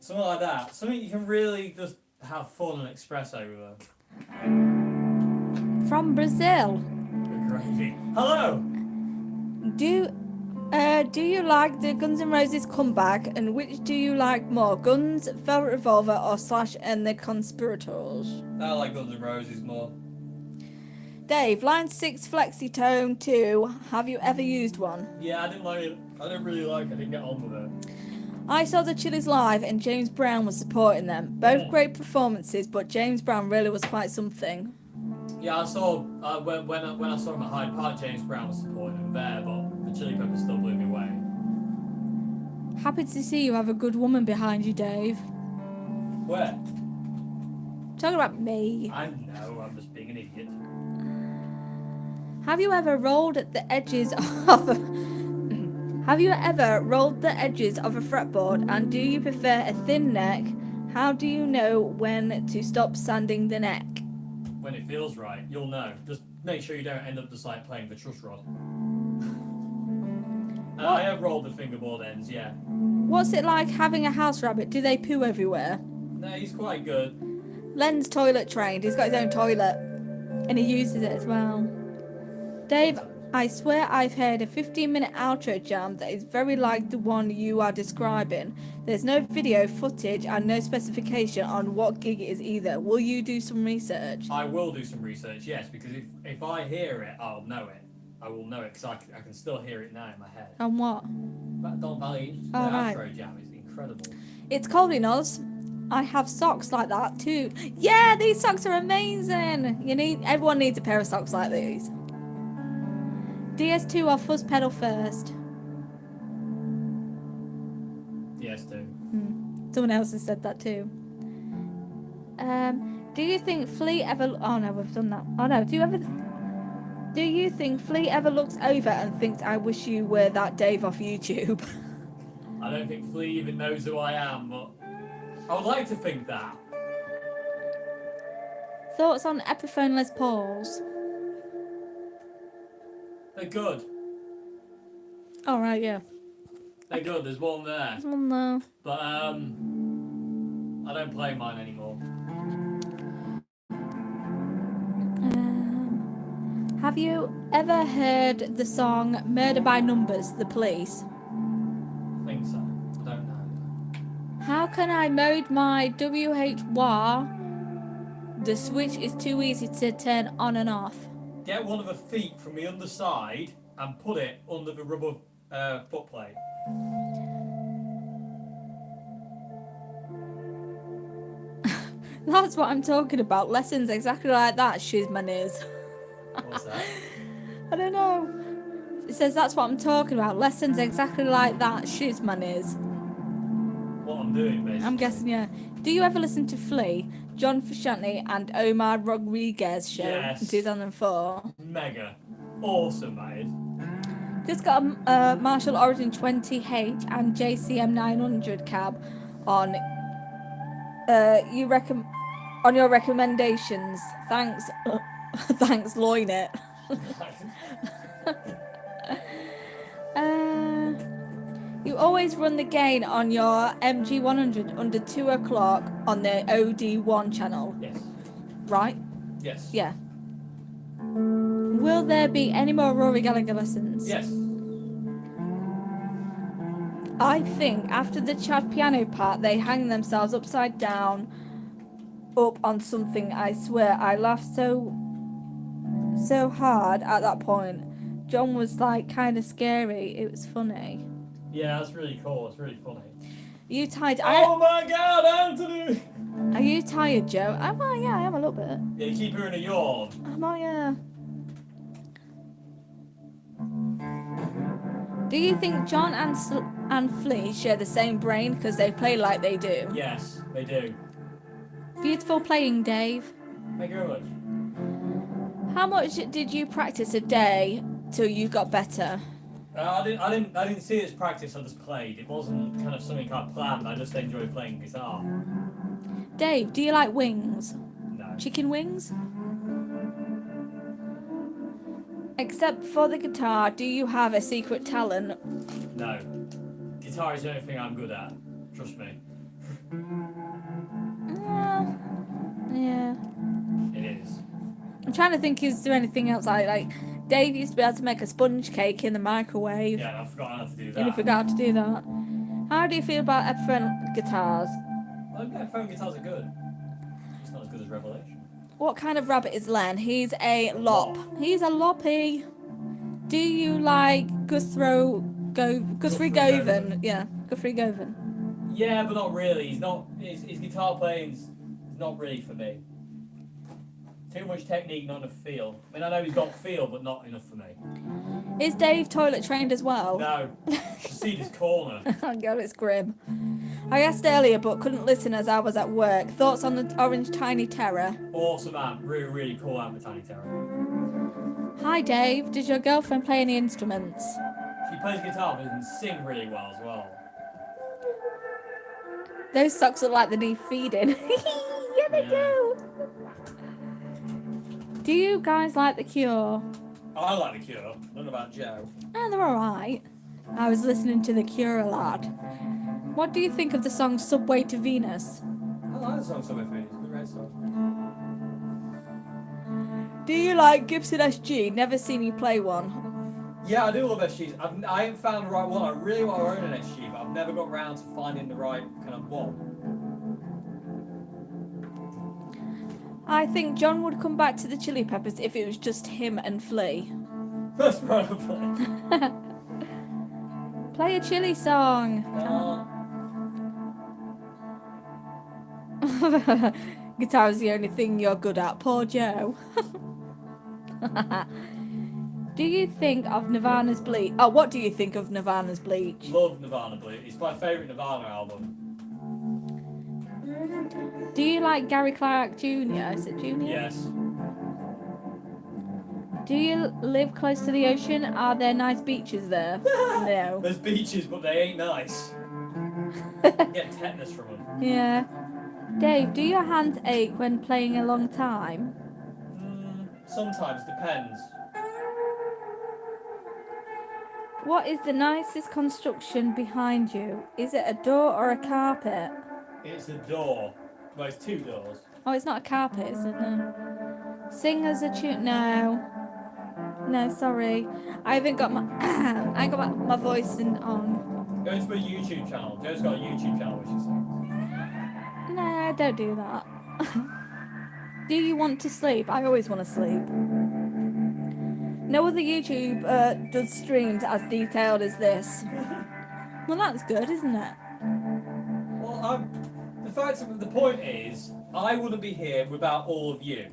something like that. Something you can really just have fun and express over. From Brazil. Gravy. Hello! Do you like the Guns N' Roses comeback, and which do you like more, Guns, Velvet Revolver, or Slash and the Conspirators? I like Guns N' Roses more. Dave, line 6 Flexitone 2, have you ever used one? Yeah, I didn't like it. I didn't really like it. I didn't get on with it. I saw the Chili's live and James Brown was supporting them. Both great performances, but James Brown really was quite something. Yeah, I saw when I saw him at Hyde Park, James Brown was supporting him there, but the Chili Peppers still blew me away. Happy to see you have a good woman behind you, Dave. Where? Talking about me. I know, I'm just being an idiot. Have you ever rolled the edges of a fretboard, and do you prefer a thin neck? How do you know when to stop sanding the neck? When it feels right, you'll know. Just make sure you don't end up just like playing the truss rod. I have rolled the fingerboard ends, yeah. What's it like having a house rabbit? Do they poo everywhere? No, he's quite good. Len's toilet trained. He's got his own toilet, and he uses it as well. Dave, I swear I've heard a 15-minute outro jam that is very like the one you are describing. There's no video footage and no specification on what gig it is either. Will you do some research? I will do some research, yes, because if I hear it, I'll know it. I will know it because I can still hear it now in my head. On what? That Don Valley Right. outro jam is incredible. It's cold in Oz. I have socks like that too. Yeah, these socks are amazing. Everyone needs a pair of socks like these. DS2 or fuzz pedal first? DS2. Someone else has said that too. Do you think Flea ever? Oh no, we've done that. Oh no, do you think Flea ever looks over and thinks, "I wish you were that Dave off YouTube"? I don't think Flea even knows who I am, but I would like to think that. Thoughts on Epiphone Les Pauls? They're good. All right, yeah. They're good. There's one there, Oh no. but I don't play mine anymore. Have you ever heard the song "Murder by Numbers"? The Police. I think so. I don't know. How can I mode my WH-WAR? The switch is too easy to turn on and off. Get one of the feet from the underside and put it under the rubber foot plate. That's what I'm talking about. Lessons exactly like that. Shiz my knees. What's that? I don't know. It says that's what I'm talking about. Lessons exactly like that. Shiz my knees. What I'm doing, basically. I'm guessing, yeah. Do you ever listen to Flea, John Frusciante and Omar Rodriguez show Yes. in 2004? Mega. Awesome, mate. Just got a Marshall Origin 20H and JCM 900 cab on on your recommendations. Thanks. Thanks, Loinet. You always run the gain on your MG100 under 2 o'clock on the OD1 channel, Yes. right? Yes. Yeah. Will there be any more Rory Gallagher lessons? Yes. I think after the Chad piano part, they hang themselves upside down up on something. I swear, I laughed so hard at that point. John was like kind of scary. It was funny. Yeah, that's really cool. It's really funny. Are you tired? Oh my God, Anthony! Are you tired, Joe? Well, yeah, I am a little bit. Yeah, you keep hearing a yawn. Yeah. Do you think John and Flea share the same brain because they play like they do? Yes, they do. Beautiful playing, Dave. Thank you very much. How much did you practice a day till you got better? I didn't see it as practice. I just played. It wasn't kind of something I planned. I just enjoyed playing guitar. Dave, do you like wings? No. Chicken wings? Except for the guitar, do you have a secret talent? No. Guitar is the only thing I'm good at. Trust me. Yeah. It is. I'm trying to think, is there anything else like Dave used to be able to make a sponge cake in the microwave. Yeah, I forgot how to do that. And he forgot to do that. How do you feel about Epiphone guitars? Well, Epiphone guitars are good. It's not as good as Revelation. What kind of rabbit is Len? He's a lop. He's a loppy. Do you like Guthrie Govan? Yeah, Guthrie Govan. Yeah, but not really. He's not. His guitar playing's not really for me. Too much technique, not enough feel. I mean, I know he's got feel, but not enough for me. Is Dave toilet trained as well? No. You should see this corner. Oh God, it's grim. I asked earlier, but couldn't listen as I was at work. Thoughts on the orange Tiny Terror? Awesome amp. Really, really cool amp, the Tiny Terror. Hi, Dave. Does your girlfriend play any instruments? She plays guitar, but can sing really well as well. Those socks look like they need feeding. Yeah, they do. Do you guys like The Cure? I like The Cure. I don't know about Joe. Oh, they're alright. I was listening to The Cure a lot. What do you think of the song Subway to Venus? I like the song Subway to Venus. It's a great song. Do you like Gibson SG? Never seen you play one. Yeah, I do love SGs. I haven't found the right one. I really want to own an SG, but I've never got round to finding the right kind of one. I think John would come back to the Chili Peppers if it was just him and Flea. First piano player. Play a chili song. Guitar is the only thing you're good at, poor Joe. Do you think of Nirvana's Bleach? Oh, what do you think of Nirvana's Bleach? Love Nirvana Bleach. It's my favourite Nirvana album. Do you like Gary Clark Jr.? Is it Jr.? Yes. Do you live close to the ocean? Are there nice beaches there? No. There's beaches, but they ain't nice. You get tetanus from them. Yeah. Dave, do your hands ache when playing a long time? Sometimes, depends. What is the nicest construction behind you? Is it a door or a carpet? It's a door. Well, it's two doors. Oh, it's not a carpet, is it? No. Sing us a tune. No. No, sorry. I haven't got my I got my voice on. Go to my YouTube channel. Joe's got a YouTube channel, which is. No, don't do that. Do you want to sleep? I always want to sleep. No other YouTube does streams as detailed as this. Well, that's good, isn't it? Well, the point is, I wouldn't be here without all of you.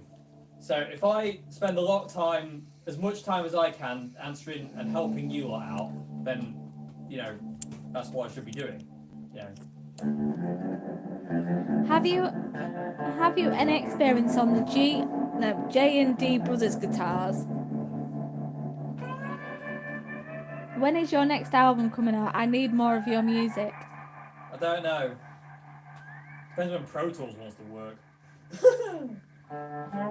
So if I spend a lot of time, as much time as I can, answering and helping you lot out, then, you know, that's what I should be doing. Yeah. Have you any experience on the J&D Brothers guitars? When is your next album coming out? I need more of your music. I don't know. Depends when Pro Tools wants to work.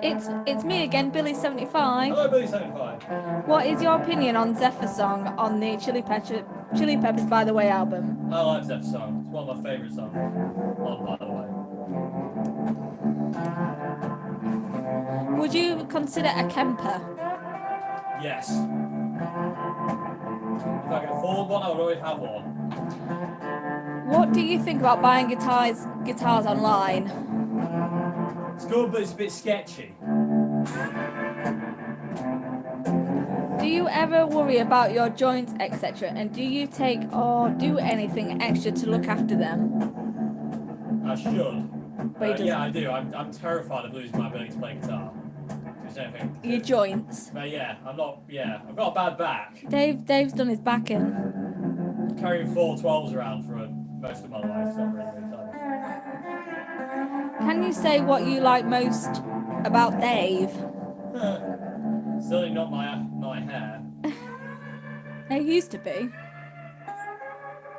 It's me again, Billy75. Hello, Billy75. What is your opinion on Zephyr Song on the Chili Peppers By the Way album? I like Zephyr Song. It's one of my favourite songs. Oh, by the way. Would you consider a Kemper? Yes. If I could afford one, I would already have one. What do you think about buying guitars online? It's good, but it's a bit sketchy. Do you ever worry about your joints, etc.? And do you take or do anything extra to look after them? I should. But Yeah, I do. I'm terrified of losing my ability to play guitar. Your joints. But yeah, I've got a bad back. Dave's done his back in. Carrying 412s around for most of my life, it's not really exciting. Can you say what you like most about Dave? Certainly not my hair. It used to be.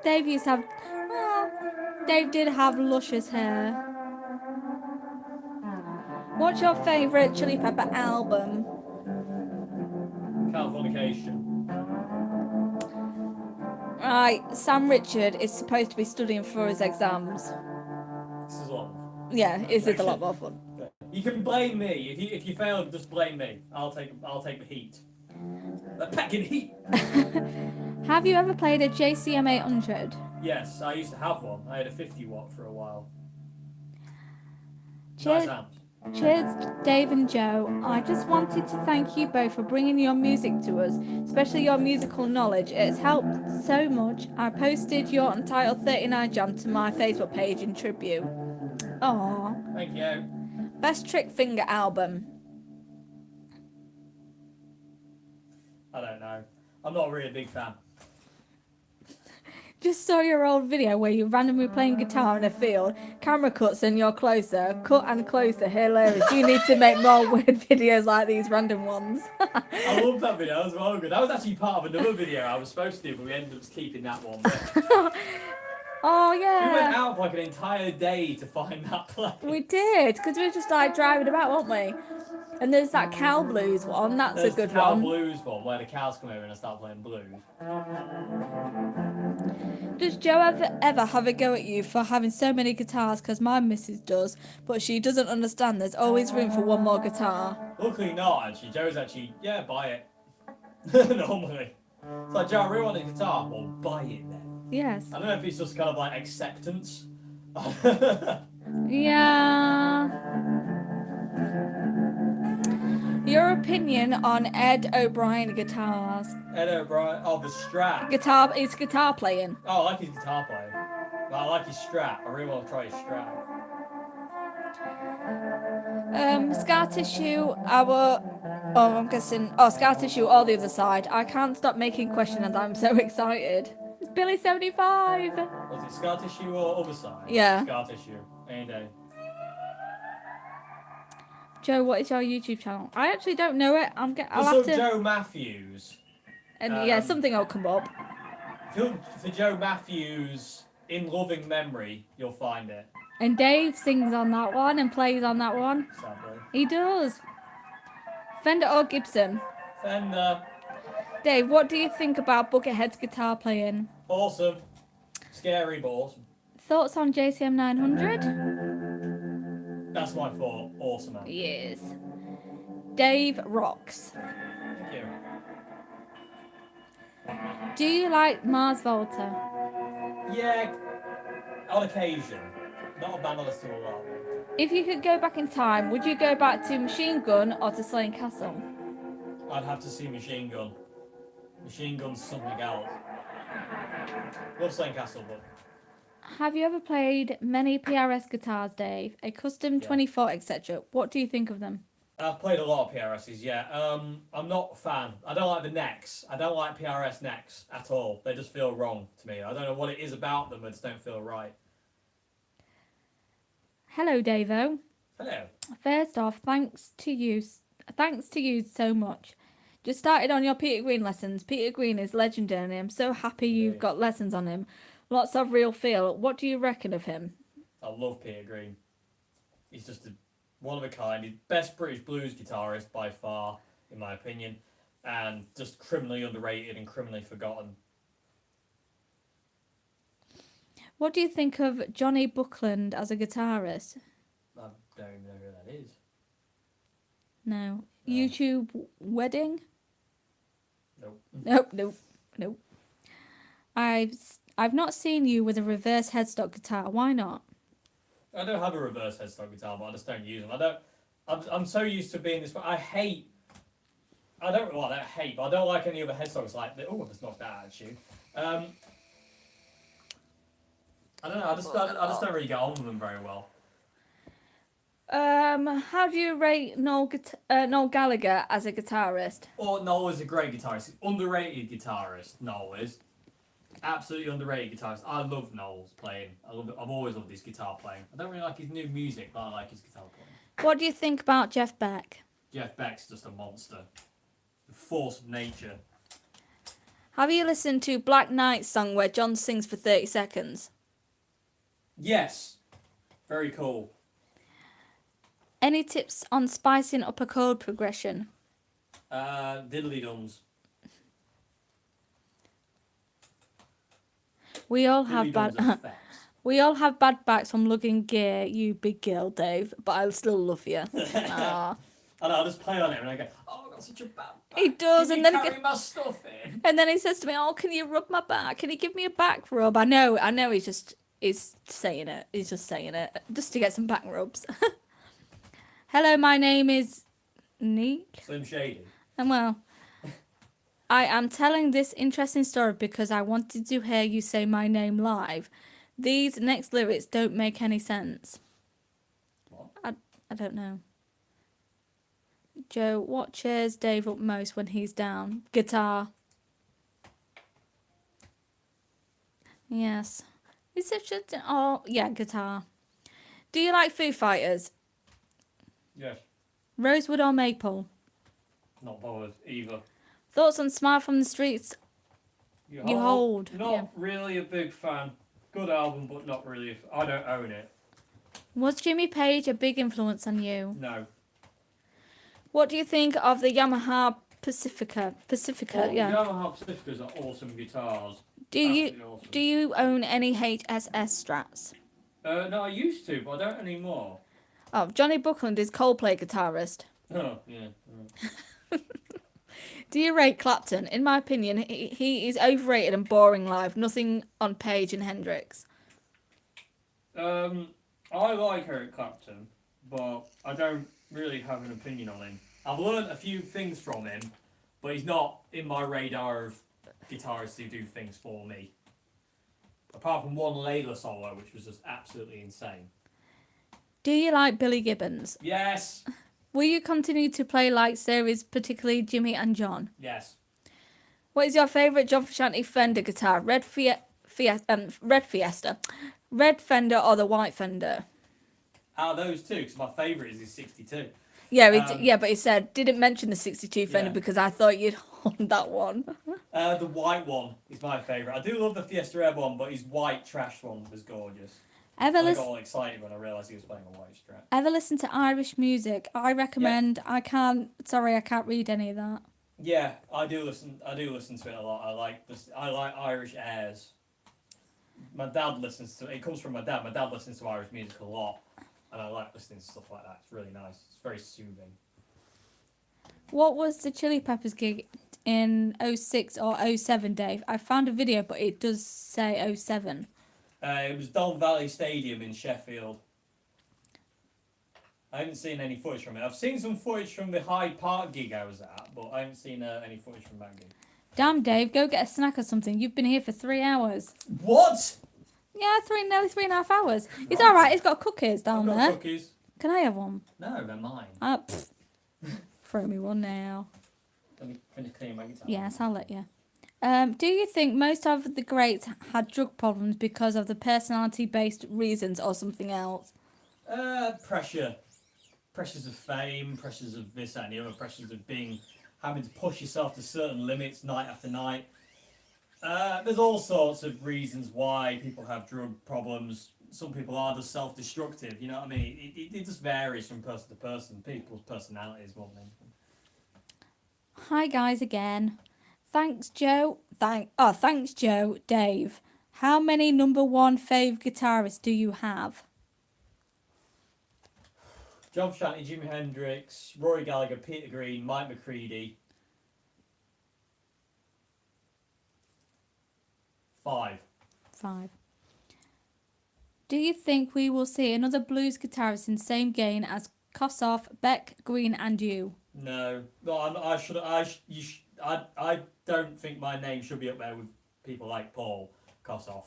Dave used to have. Well, Dave did have luscious hair. What's your favourite Chili Pepper album? Californication. Right, Sam Richard is supposed to be studying for his exams. This is a lot. Yeah, it is a lot more fun. You can blame me if you fail. Just blame me. I'll take the heat. The packing heat. Have you ever played a JCM 800? Yes, I used to have one. I had a 50 watt for a while. Cheers. Nice amp. Cheers, Dave and Joe. I just wanted to thank you both for bringing your music to us, especially your musical knowledge. It's helped so much. I posted your Untitled 39 jam to my Facebook page in tribute. Aww. Thank you. Best Trick Finger album? I don't know. I'm not really a big fan. Just saw your old video where you're randomly playing guitar in a field. Camera cuts and you're closer. Cut and closer. Hilarious. You need to make more weird videos like these random ones. I love that video. That was well good. That was actually part of another video I was supposed to do, but we ended up keeping that one. Oh, We went yeah. out for like an entire day to find that place. We did, because we were just like driving about, weren't we? And there's that Cow Blues one. That's There's a good the cow one. blues one where the cows come over and I start playing blues. Does Joe ever have a go at you for having so many guitars? Because my missus does, but she doesn't understand there's always room for one more guitar. Luckily not, actually. Joe's actually, yeah, buy it. Normally. It's like, Joe, I really want a guitar. Well, buy it then. Yes. I don't know if it's just kind of like acceptance. Yeah. You're your opinion on Ed O'Brien guitars? Ed O'Brien. Oh, the Strat. It's guitar playing. Oh, I like his guitar playing. But I like his Strat. I really want to try his Strat. Scar tissue, I'm guessing, scar tissue or the other side. I can't stop making questions and I'm so excited. It's Billy 75. Was it Scar Tissue or other side? Yeah. Scar Tissue. Any day. Joe, what is your YouTube channel? I actually don't know it. I'll For have to. Joe Matthews. And yeah, something will come up. For Joe Matthews, In Loving Memory, you'll find it. And Dave sings on that one and plays on that one. Sadly. He does. Fender or Gibson? Fender. Dave, what do you think about Buckethead's guitar playing? Awesome. Scary, but awesome. Thoughts on JCM 900? That's my thought. Awesome, man. Yes. Dave rocks. Thank you. Do you like Mars Volta? Yeah, on occasion. Not a band I listen to a lot. If you could go back in time, would you go back to Machine Gun or to Slane Castle? I'd have to see Machine Gun. Machine Gun's something else. Love Slane Castle, but... Have you ever played many PRS guitars, Dave? A custom 24, etc. What do you think of them? I've played a lot of PRSs, yeah. I'm not a fan. I don't like the necks. I don't like PRS necks at all. They just feel wrong to me. I don't know what it is about them, but just don't feel right. Hello, Davo. Hello. First off, thanks to you so much. Just started on your Peter Green lessons. Peter Green is legendary. I'm so happy you've got lessons on him. Lots of real feel. What do you reckon of him? I love Peter Green. He's just one of a kind. He's best British blues guitarist by far, in my opinion, and just criminally underrated and criminally forgotten. What do you think of Johnny Buckland as a guitarist? I don't even know who that is. No. YouTube wedding? Nope. Nope. I've not seen you with a reverse headstock guitar. Why not? I don't have a reverse headstock guitar, but I just don't use them. I'm so used to being this way. I don't like any other headstocks like oh, that's not that actually. I don't know. I just don't really get on with them very well. How do you rate Noel Gallagher as a guitarist? Oh, Noel is a great guitarist. Underrated guitarist. Noel is absolutely underrated guitarist. I love Noel's playing. I've always loved his guitar playing. I don't really like his new music, but I like his guitar playing. What do you think about Jeff Beck? Jeff Beck's just a monster. The force of nature. Have you listened to Black Knight's song where John sings for 30 seconds? Yes. Very cool. Any tips on spicing up a chord progression? Diddly dums. We all have bad backs from lugging gear, you big girl, Dave. But I still love you. I know, I just play on it and I go, oh, I've got such a bad back. He does, Can and you then carry my stuff in? And then he says to me, "Oh, can you rub my back? Can you give me a back rub?" I know. He's saying it. He's just saying it just to get some back rubs. Hello, my name is Neek. Slim Shady. And well, I am telling this interesting story because I wanted to hear you say my name live. These next lyrics don't make any sense. What? I don't know. Joe, what cheers Dave up most when he's down? Guitar. Yes. Is it just... Oh, yeah, guitar. Do you like Foo Fighters? Yes. Rosewood or Maple? Not bothered either. Thoughts on Smile from the Streets? You hold. Not really a big fan. Good album, but not really. I don't own it. Was Jimmy Page a big influence on you? No. What do you think of the Yamaha Pacifica? Yeah. Yamaha Pacificas are awesome guitars. Do you own any HSS Strats? No, I used to, but I don't anymore. Oh, Johnny Buckland is Coldplay guitarist. Oh, yeah. Do you rate Clapton? In my opinion, he is overrated and boring live. Nothing on Page and Hendrix. I like Eric Clapton, but I don't really have an opinion on him. I've learned a few things from him, but he's not in my radar of guitarists who do things for me. Apart from one Layla solo, which was just absolutely insane. Do you like Billy Gibbons? Yes. Will you continue to play like series, particularly Jimmy and John? Yes. What is your favourite John Frusciante Fender guitar? Red Fiesta, Red Fender, or the White Fender? Out of those two, because my favourite is his 62. Yeah, but he said didn't mention the 62 Fender Yeah. because I thought you'd on that one. The white one is my favourite. I do love the Fiesta Red one, but his white trash one was gorgeous. I got all excited when I realised he was playing a white Strat. Ever listen to Irish music? I recommend. Yeah. I can't read any of that. Yeah, I do listen to it a lot. I like Irish airs. My dad listens to it. It comes from my dad. My dad listens to Irish music a lot, and I like listening to stuff like that. It's really nice. It's very soothing. What was the Chili Peppers gig in 06 or 07, Dave? I found a video, but it does say 07. It was Don Valley Stadium in Sheffield. I haven't seen any footage from it. I've seen some footage from the Hyde Park gig I was at, but I haven't seen any footage from that gig. Damn, Dave, go get a snack or something. You've been here for 3 hours. What? Yeah, nearly 3.5 hours. Right. It's all right. It's got cookies down there. Cookies. Can I have one? No, they're mine. Throw me one now. Let me finish cleaning my guitar. Yes, I'll let you. Do you think most of the greats had drug problems because of the personality-based reasons or something else? Pressure. Pressures of fame, pressures of this and the other, pressures of having to push yourself to certain limits night after night. There's all sorts of reasons why people have drug problems. Some people are just self-destructive, you know what I mean? It just varies from person to person. People's personalities won't make them. Hi guys again. Thanks Joe. Thanks Joe. Dave, how many number one fave guitarists do you have? John Frusciante, Jimi Hendrix, Rory Gallagher, Peter Green, Mike McCready. 5. Do you think we will see another blues guitarist in the same vein as Kossoff, Beck, Green, and you? No, I don't think my name should be up there with people like Paul Kossoff.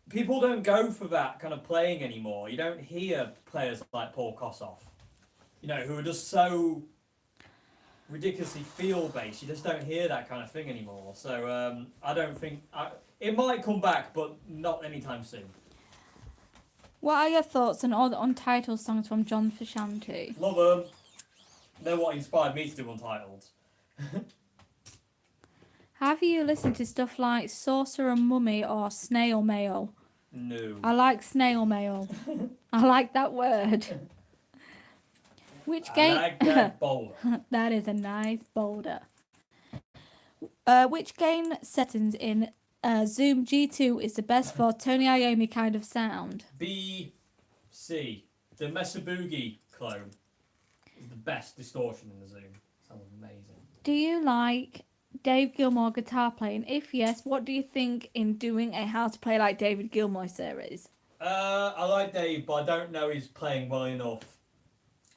People don't go for that kind of playing anymore. You don't hear players like Paul Kossoff, who are just so ridiculously feel-based. You just don't hear that kind of thing anymore. So I don't think... it might come back, but not anytime soon. What are your thoughts on all the Untitled songs from John Frusciante? Love them. They're what inspired me to do Untitled. Have you listened to stuff like Sorcerer Mummy or Snail Mail? No. I like snail mail. I like that word. Which game? I like that boulder. That is a nice boulder. Which game settings in Zoom G2 is the best for Tony Iommi kind of sound? BC. The Mesa Boogie clone is the best distortion in the Zoom. Sounds amazing. Do you like Dave Gilmour guitar playing? If yes, what do you think in doing a How to Play Like David Gilmour series? I like Dave, but I don't know he's playing well enough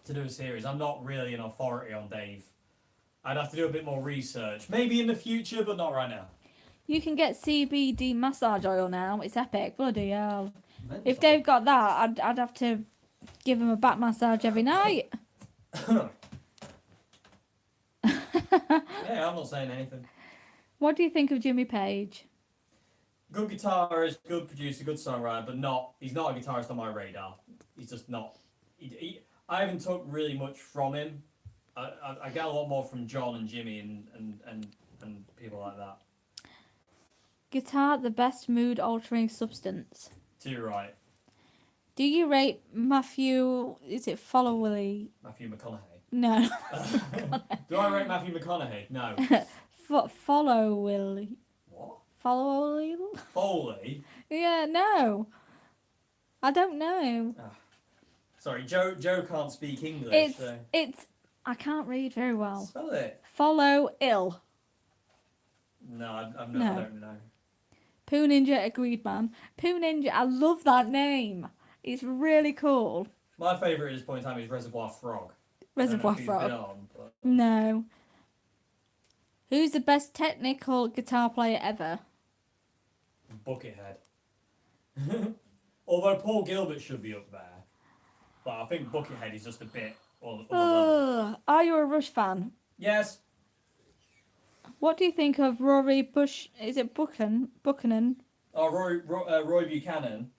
to do a series. I'm not really an authority on Dave. I'd have to do a bit more research. Maybe in the future, but not right now. You can get CBD massage oil now. It's epic. Bloody hell. If Dave got that, I'd have to give him a back massage every night. Yeah, I'm not saying anything. What do you think of Jimmy Page? Good guitarist, good producer, good songwriter, but he's not a guitarist on my radar. He's just not. I haven't took really much from him. I get a lot more from John and Jimmy and people like that. Guitar, the best mood-altering substance. Too right. Do you rate Matthew... Is it Followilly? Matthew McConaughey. No. Do I rate Matthew McConaughey? No. Followilly. What? Followilly? Foley? Yeah, no. I don't know. Sorry, Joe can't speak English. It's. I can't read very well. Spell it. Follow ill. No, I don't know. Poo Ninja agreed, man. Poo Ninja, I love that name. It's really cool. My favourite at this point in time is Reservoir Frog. Reservoir if he's been Frog. on, but No. Who's the best technical guitar player ever? Buckethead. Although Paul Gilbert should be up there, but I think Buckethead is just a bit on the level. Are you a Rush fan? Yes. What do you think of Rory Bush? Is it Buchanan? Oh, Roy Buchanan.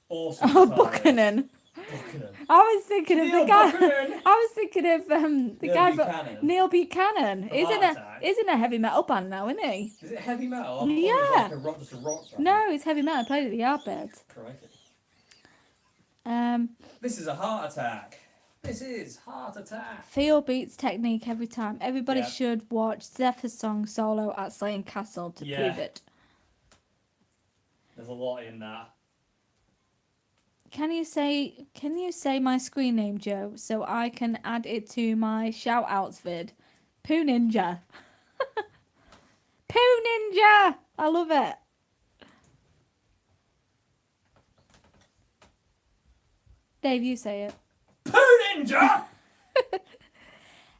Awesome. Oh, guitarist. Buchanan. Buchanan. I was thinking of Neil the guy. Buchanan. I was thinking of the Neil guy Buchanan. Neil Buchanan. From Heart Attack. Isn't a heavy metal band now, isn't he? Is it heavy metal? I thought Yeah. it was like just a rock band. No, it's heavy metal. I played at the Yardbirds. Crikey. Um, This is a heart attack. This is Heart Attack. feel beats technique every time. Everybody Yeah. should watch Zephyr's song solo at Slaying Castle to prove it. There's a lot in that. Can you say my screen name, Joe, so I can add it to my shout outs vid? Poo Ninja. Poo Ninja! I love it. Dave, you say it. Poo Ninja!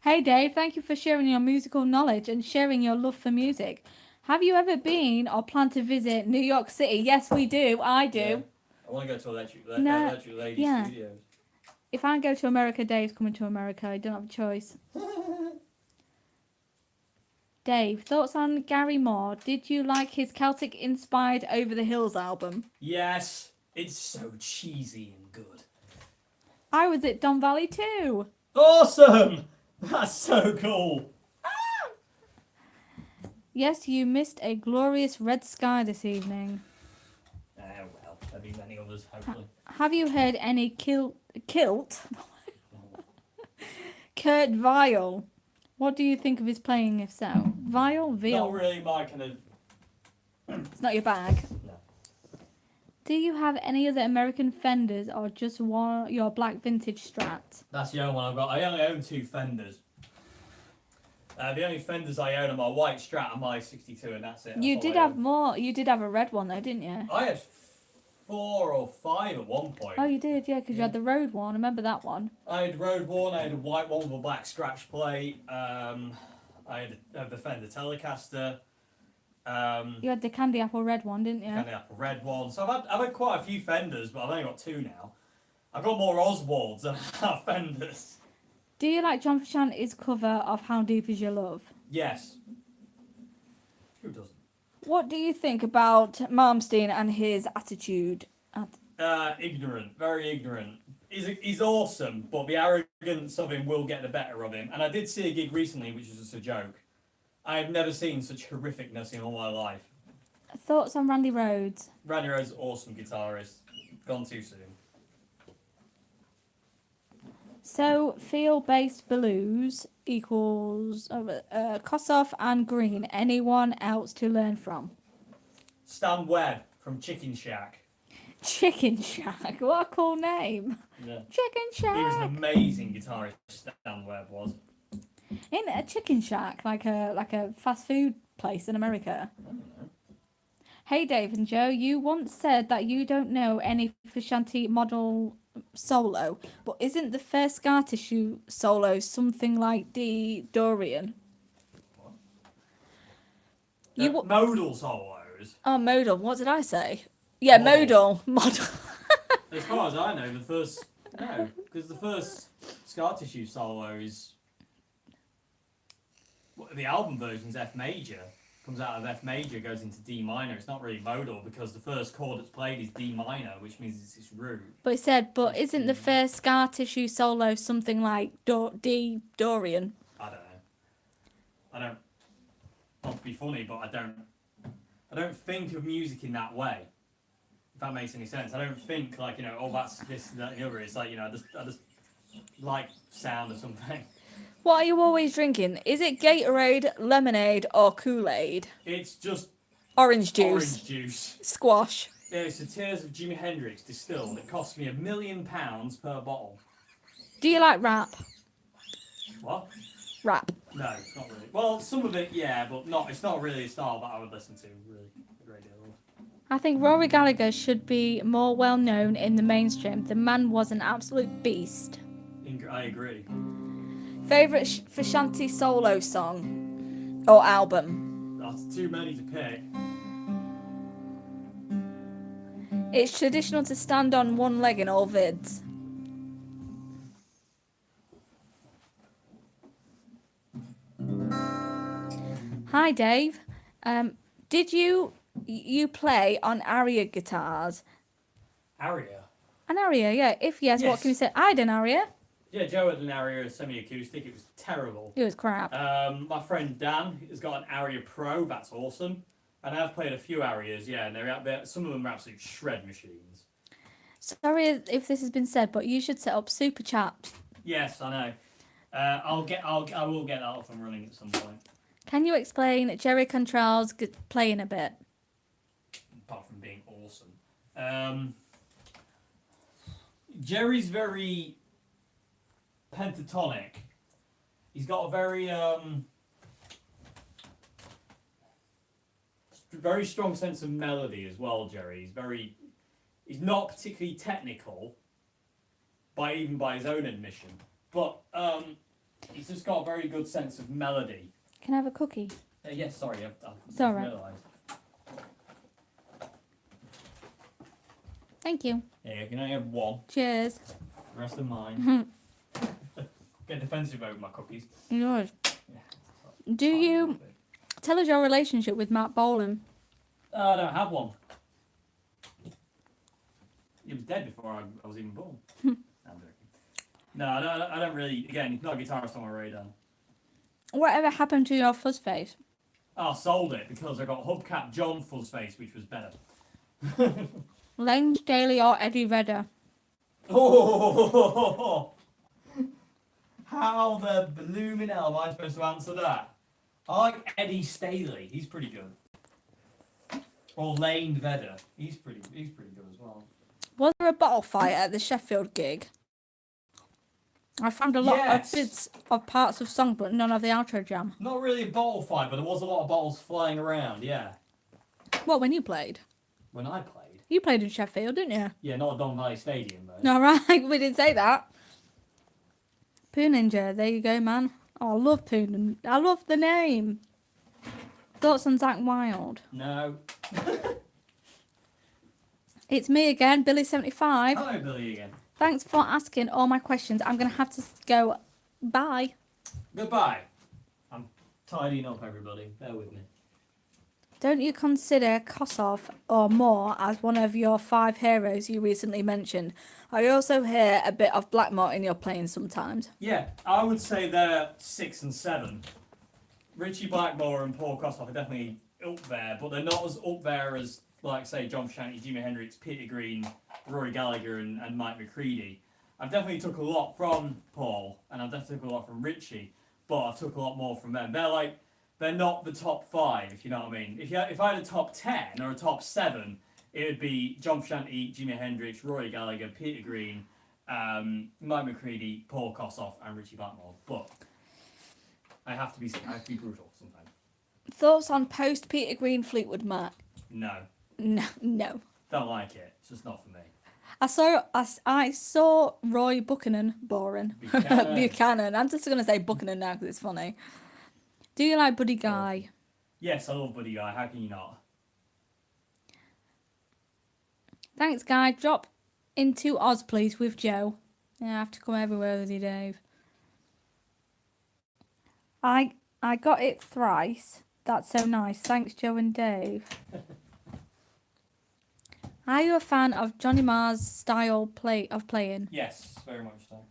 Hey Dave, thank you for sharing your musical knowledge and sharing your love for music. Have you ever been or plan to visit New York City? Yes, we do. I do. Yeah. I want to go to Electric Lady yeah. Studios. If I go to America, Dave's coming to America. I don't have a choice. Dave, thoughts on Gary Moore? Did you like his Celtic-inspired Over the Hills album? Yes, it's so cheesy and good. I was at Don Valley too. Awesome! That's so cool. Yes, you missed a glorious red sky this evening. Well, there'll be many others, hopefully. Have you heard any kilt? Kurt Vile. What do you think of his playing, if so? Vile? Not really my kind of... It's not your bag. No. Do you have any other American Fenders or just your black vintage Strat? That's the only one I've got. I only own 2 Fenders. The only Fenders I own are my white Strat and my 62, and that's it. That's You all did I have own. more. You did have a red one though, didn't you? I had 4 or 5 at one point. Oh, you did, yeah, because you had the road one. I remember that one. I had road one, I had a white one with a black scratch plate. I had the Fender Telecaster. You had the candy apple red one, didn't you? Candy apple red one. So I've had quite a few Fenders, but I've only got 2 now. I've got more Oswalds than I have Fenders. Do you like John Frusciante's cover of How Deep Is Your Love? Yes. Who doesn't? What do you think about Malmsteen and his attitude? Ignorant, very ignorant. He's awesome, but the arrogance of him will get the better of him. And I did see a gig recently, which was just a joke. I have never seen such horrificness in all my life. Thoughts on Randy Rhoads? Randy Rhoads, awesome guitarist. Gone too soon. So, feel-based blues equals Kossoff and Green. Anyone else to learn from? Stan Webb from Chicken Shack. Chicken Shack. What a cool name. Yeah. Chicken Shack. He was an amazing guitarist, Stan Webb was. Isn't it a Chicken Shack like a fast food place in America? I don't know. Hey Dave and Joe, you once said that you don't know any Frusciante model solo, but isn't the first scar tissue solo something like D Dorian? What? Modal solos. Oh, modal. What did I say? Yeah, modal. As far as I know, the first because the first scar tissue solo is the album version's F major. Comes out of F major, goes into D minor. It's not really modal because the first chord that's played is D minor, which means it's its root. But it said, but isn't the first scar tissue solo something like D Dorian? I don't know. I don't. Not to be funny, but I don't think of music in that way. If that makes any sense. I don't think like oh that's this that and the other. It's like I just like sound or something. What are you always drinking? Is it Gatorade, lemonade, or Kool-Aid? It's just Orange juice. orange juice. Squash. Yeah, it's the tears of Jimi Hendrix distilled. It cost me £1 million per bottle. Do you like rap? What? Rap. No, it's not really. Well, some of it, yeah, but not. It's not really a style that I would listen to really a great deal of. I think Rory Gallagher should be more well known in the mainstream. The man was an absolute beast. I agree. Favourite Frusciante solo song or album? That's too many to pick. It's traditional to stand on one leg in all vids. Hi Dave. Did you play on aria guitars? Aria. An aria, yeah. If yes, what can you say? I had an aria. Yeah, Joe had an Aria semi-acoustic. It was terrible. It was crap. My friend Dan has got an Aria Pro. That's awesome. And I've played a few Arias, yeah, and they're out there. Some of them are absolute shred machines. Sorry if this has been said, but you should set up super chat. Yes, I know. I will get that up and running at some point. Can you explain Jerry Cantrell's playing a bit? Apart from being awesome, Jerry's very pentatonic. He's got a very strong sense of melody as well. Jerry, he's not particularly technical, even by his own admission, but he's just got a very good sense of melody. Can I have a cookie? Yes, sorry, It's all right. realised. Thank you. Yeah, you can only have one. Cheers. The rest are mine. Get defensive over my cookies. Yours. Yeah. Do you tell us your relationship with Matt Bolan? I don't have one. He was dead before I was even born. No, I'm joking. No, I don't really. Again, he's not a guitarist on my radar. Whatever happened to your fuzz face? I sold it because I got Hubcap John Fuzzface, which was better. Lane Staley or Eddie Vedder? Oh! How the blooming hell am I supposed to answer that? I like Eddie Staley. He's pretty good. Or Lane Vedder. He's pretty good as well. Was there a bottle fight at the Sheffield gig? I found a lot Yes. of bits of parts of songs, but none of the outro jam. Not really a bottle fight, but there was a lot of bottles flying around, yeah. What, when you played? When I played. You played in Sheffield, didn't you? Yeah, not at Don Valley Stadium, though. All right, we didn't say that. Poo Ninja, there you go, man. Oh, I love Poo Ninja. I love the name. Thoughts on Zach Wilde? No. It's me again, Billy75. Hello, Billy again. Thanks for asking all my questions. I'm going to have to go. Bye. Goodbye. I'm tidying up, everybody. Bear with me. Don't you consider Kossoff or Moore as one of your 5 heroes you recently mentioned? I also hear a bit of Blackmore in your playing sometimes. Yeah, I would say they're 6 and 7. Richie Blackmore and Paul Kossoff are definitely up there, but they're not as up there as, like, say, John Frusciante, Jimi Hendrix, Peter Green, Rory Gallagher, and Mike McCready. I've definitely took a lot from Paul, and I've definitely took a lot from Richie, but I took a lot more from them. They're not the top 5, if you know what I mean. If I had a top 10 or a top 7, it would be John Frusciante, Jimi Hendrix, Rory Gallagher, Peter Green, Mike McCready, Paul Kossoff, and Richie Blackmore. But I have to be brutal sometimes. Thoughts on post Peter Green Fleetwood Mac? No, No. don't like it. It's just not for me. I saw Roy Buchanan, boring. Buchanan. Buchanan. I'm just going to say Buchanan now because it's funny. Do you like Buddy Guy? Yes, I love Buddy Guy. How can you not? Thanks, Guy. Drop into Oz, please, with Joe. Yeah, I have to come everywhere with you, Dave. I got it thrice. That's so nice. Thanks, Joe and Dave. Are you a fan of Johnny Marr's style of playing? Yes, very much so.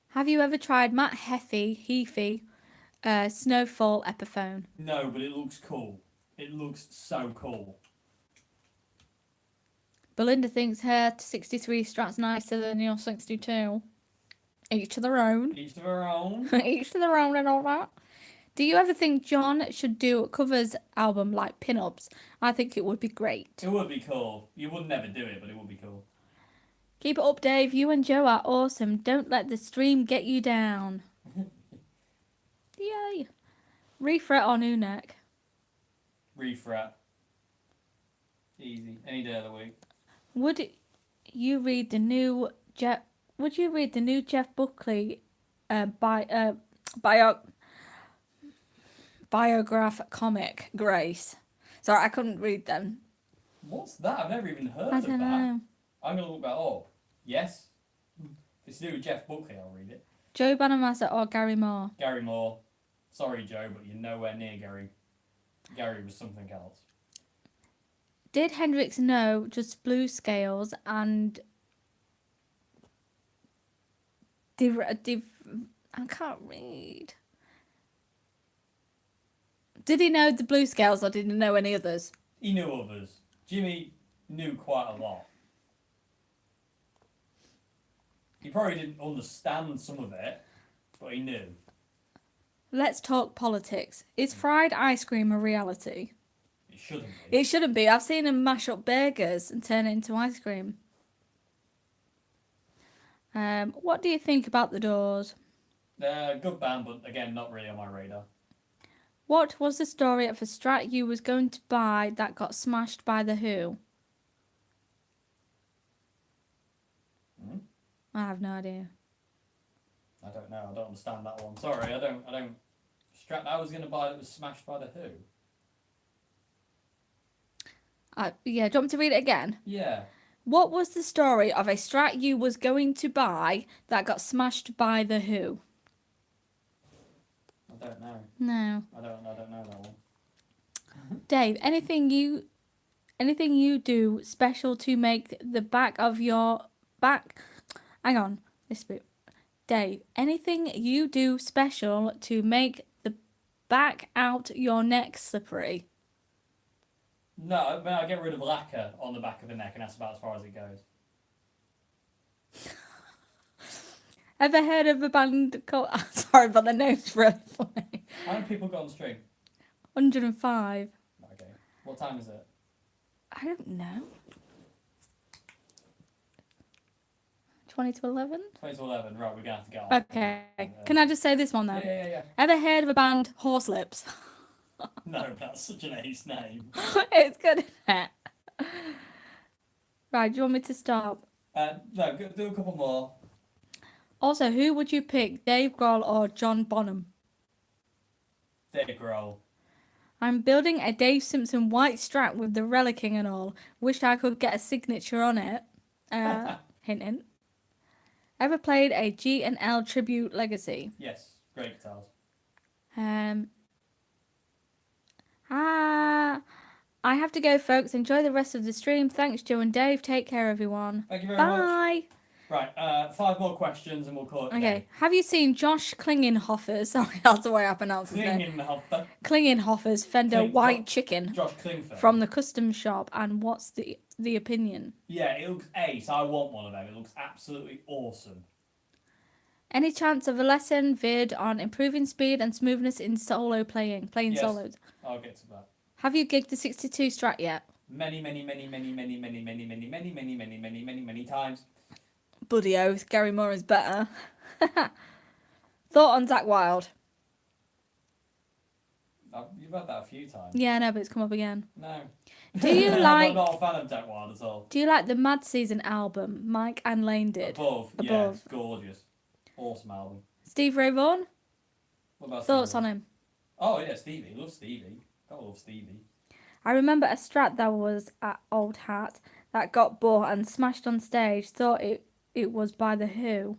Have you ever tried Matt Heafy, Snowfall Epiphone? No, but it looks cool. It looks so cool. Belinda thinks her 63 Strat's nicer than your 62. Each to their own. Each to their own. Each to their own and all that. Do you ever think John should do a covers album like Pin-Ups? I think it would be great. It would be cool. You would never do it, but it would be cool. Keep it up, Dave. You and Joe are awesome. Don't let the stream get you down. Yay. Refret or new neck? Refret. Easy. Any day of the week. Would you read the new would you read the new Jeff Buckley bio biograph comic Grace? Sorry, I couldn't read them. What's that? I've never even heard I of don't that. know. I'm going to look that up. Yes? If it's to do with Jeff Buckley, I'll read it. Joe Bonamassa or Gary Moore? Gary Moore. Sorry, Joe, but you're nowhere near Gary. Gary was something else. Did Hendrix know just blues scales and I can't read. Did he know the blues scales or did he know any others? He knew others. Jimmy knew quite a lot. He probably didn't understand some of it, but he knew. Let's talk politics. Is fried ice cream a reality? It shouldn't be. It shouldn't be. I've seen them mash up burgers and turn it into ice cream. What do you think about the Doors? They're a good band, but again, not really on my radar. What was the story of a Strat you was going to buy that got smashed by the Who? I have no idea. I don't know. I don't understand that one. Sorry, I don't. Strat I was going to buy that was smashed by the Who. Yeah, do you want me to read it again? Yeah. What was the story of a Strat you was going to buy that got smashed by the Who? I don't know. No. I don't know that one. Dave, anything you do special to make the back of your back? Hang on, this bit. Dave, anything you do special to make the back out your neck slippery? No, I get rid of lacquer on the back of the neck, and that's about as far as it goes. Ever heard of a band called... Sorry, but the name's really funny. How many people got on the string? 105. Okay. What time is it? I don't know. 20 to 11? 20 to 11. Right, we're going to have to get on. Okay. Can I just say this one, though? Yeah. Ever heard of a band, Horselips? No, that's such an ace name. It's good, isn't it? Right, do you want me to stop? No, do a couple more. Also, who would you pick, Dave Grohl or John Bonham? Dave Grohl. I'm building a Dave Simpson white Strat with the relicking and all. Wish I could get a signature on it. Hint, hint. Ever played a G&L Tribute Legacy? Yes, great guitars. I have to go, folks. Enjoy the rest of the stream. Thanks, Joe and Dave. Take care, everyone. Thank you very much. Bye. Right, 5 more questions and we'll call it. Okay. Have you seen Josh Klingenhofer's? Sorry, that's the way I pronounce his name. Klingenhofer's Fender White Chicken Josh Klingford. from the custom shop, and what's the opinion? Yeah, it looks ace. I want one of them. It looks absolutely awesome. Any chance of a lesson vid on improving speed and smoothness in solo playing Yes, solos? I'll get to that. Have you gigged the 62 Strat yet? Many times. Bloody oath, Gary Moore is better. Thought on Zach Wilde. You've had that a few times. Yeah, I know, but it's come up again. No. Do you like... I'm not a fan of Jack Wild at all. Do you like the Mad Season album Mike and Lane did? Above. Yeah, it's gorgeous. Awesome album. Steve Ray Vaughan? What about Thoughts Stevie? on him? Oh, yeah, Stevie. Love Stevie. Gotta love Stevie. I remember a Strat that was at Old Hat that got bought and smashed on stage. Thought it was by The Who.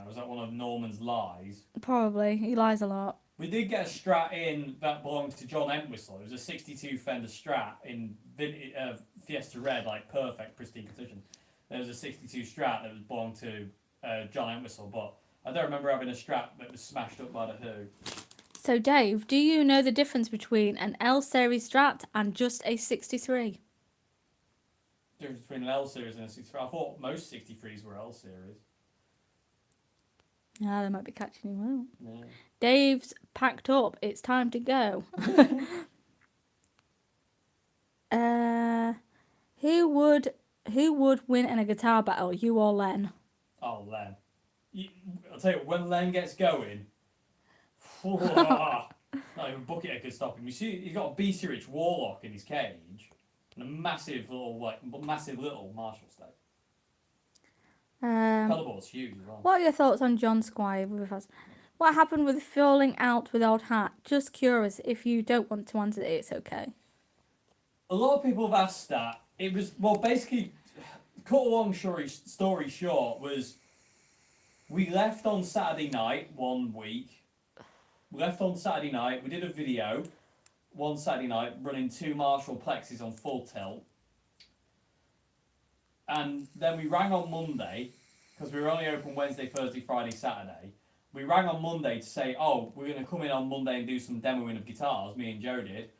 Was that one of Norman's lies? Probably. He lies a lot. We did get a Strat in that belonged to John Entwistle. It was a 62 Fender Strat in Fiesta Red, like perfect, pristine condition. There was a 62 Strat that was belonged to John Entwistle, but I don't remember having a Strat that was smashed up by The Who. So, Dave, do you know the difference between an L Series Strat and just a 63? The difference between an L Series and a 63. I thought most 63s were L Series. Ah, they might be catching you out. Yeah. Dave's packed up. It's time to go. Who would win in a guitar battle, you or Len? Oh, Len. I'll tell you, when Len gets going, not even Buckethead could stop him. You see, he's got a BC-Rich Warlock in his cage and a massive little Marshall stake. pedalboard's huge as well. What are your thoughts on John Squire with us? What happened with falling out with old hat? Just curious. If you don't want to answer it, it's okay. A lot of people have asked that. It was, well, basically, cut a long story short, was we left on Saturday night one week. We left on Saturday night. We did a video one Saturday night running 2 Marshall Plexis on full tilt. And then we rang on Monday, because we were only open Wednesday, Thursday, Friday, Saturday. We rang on Monday to say, oh, we're going to come in on Monday and do some demoing of guitars, me and Joe did.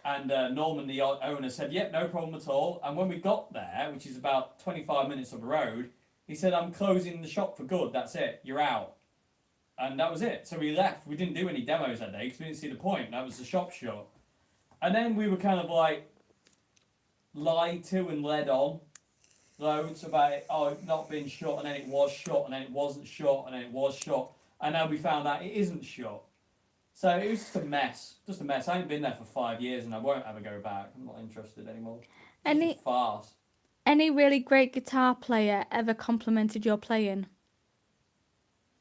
And Norman, the owner, said, yep, no problem at all. And when we got there, which is about 25 minutes up the road, he said, I'm closing the shop for good, that's it, you're out. And that was it. So we left. We didn't do any demos that day because we didn't see the point. That was the shop shut. And then we were kind of like lied to and led on loads about it, oh, it not being shut, and then it was shut, and then it wasn't shut, and then it was shut. And now we found out it isn't shut. So it was just a mess. Just a mess. I ain't been there for 5 years and I won't ever go back. I'm not interested anymore. It's a farce. Any really great guitar player ever complimented your playing?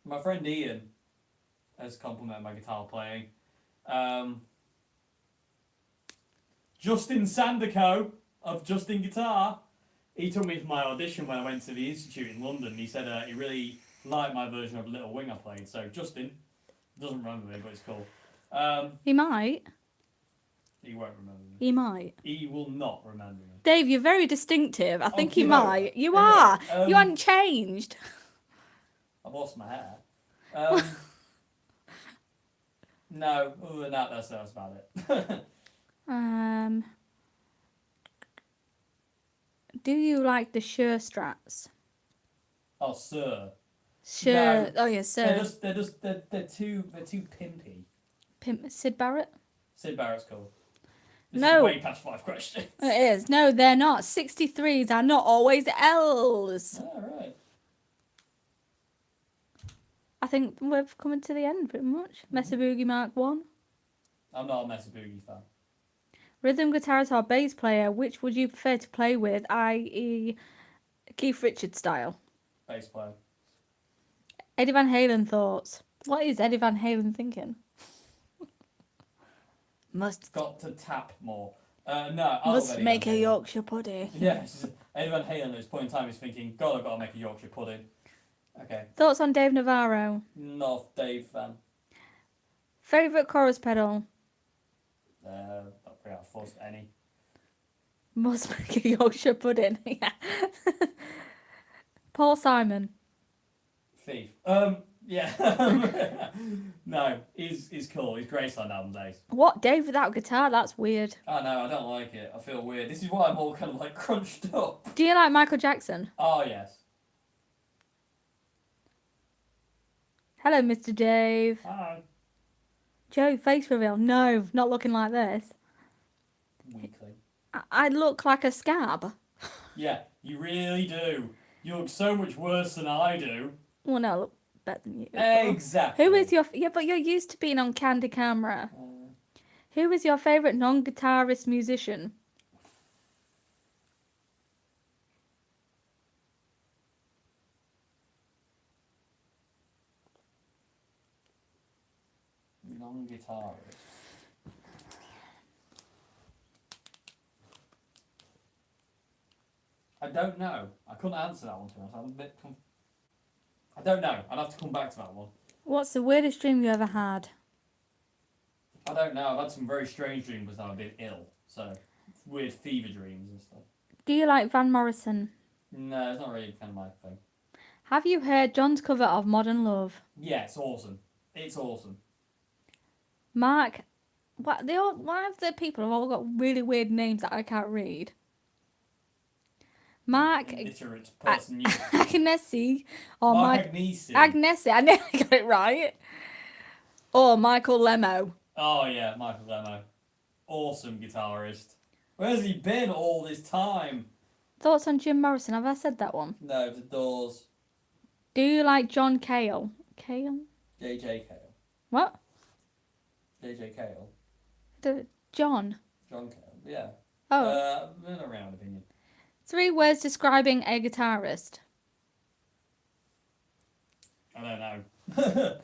My friend Ian has complimented my guitar playing. Justin Sandico of Justin Guitar. He took me for my audition when I went to the Institute in London. He said he really liked my version of Little Wing I played. So Justin doesn't remember me, but it's cool. He might. He won't remember me. He might. He will not remember me. Dave, you're very distinctive. I think he you might. You anyway, are. You haven't changed. I've lost my hair. No, other than that, that's about it. Do you like the Shure Strats? Oh, sir. Sure. No. Oh yeah, sir. They're too pimpy. Sid Barrett? Sid Barrett's cool. This No. is way past 5 questions. It is. No, they're not. 63s are not always L's. Oh, right. I think we've come to the end pretty much. Mesa Boogie Mark 1. I'm not a Mesa Boogie fan. Rhythm guitarist or bass player, which would you prefer to play with, i.e. Keith Richards style? Bass player. Eddie Van Halen thoughts. What is Eddie Van Halen thinking? Got to tap more. No, I love Eddie make Van a Halen. Yorkshire pudding. Yes, Eddie Van Halen at this point in time is thinking, God, I've got to make a Yorkshire pudding. Okay. Thoughts on Dave Navarro? Not a Dave fan. Favourite chorus pedal? Not pretty fussed any. Must make a Yorkshire pudding. Yeah. Paul Simon. Thief. Yeah. No, he's cool. He's Graceland album days. What? Dave without guitar? That's weird. I know, I don't like it. I feel weird. This is why I'm all kind of like crunched up. Do you like Michael Jackson? Oh, yes. Hello, Mr. Dave. Hi. Joe, face reveal. No, not looking like this. Weakling. I look like a scab. Yeah, you really do. You look so much worse than I do. Well, no, I look better than you. Exactly. Who is your... Yeah, but you're used to being on Candy Camera. Who is your favourite non-guitarist musician? Non-guitarist. I don't know. I couldn't answer that one to us. I'm a bit. I don't know. I'd have to come back to that one. What's the weirdest dream you ever had? I don't know. I've had some very strange dreams when I've been ill. So weird fever dreams and stuff. Do you like Van Morrison? No, it's not really kind of my thing. Have you heard John's cover of Modern Love? Yeah, it's awesome. It's awesome. Mark, why have the people have all got really weird names that I can't read? Mark Illiterate person. Agnesi or Mark Agnesi. Agnesi, I nearly got it right. Or Michael Lemo. Oh yeah, Michael Lemo. Awesome guitarist. Where's he been all this time? Thoughts on Jim Morrison? Have I said that one? No, the Doors. Do you like John Cale? Cale? J.J. Cale. What? J.J. Cale. John. John Cale. Yeah. Oh. In a round opinion. 3 words describing a guitarist. I don't know.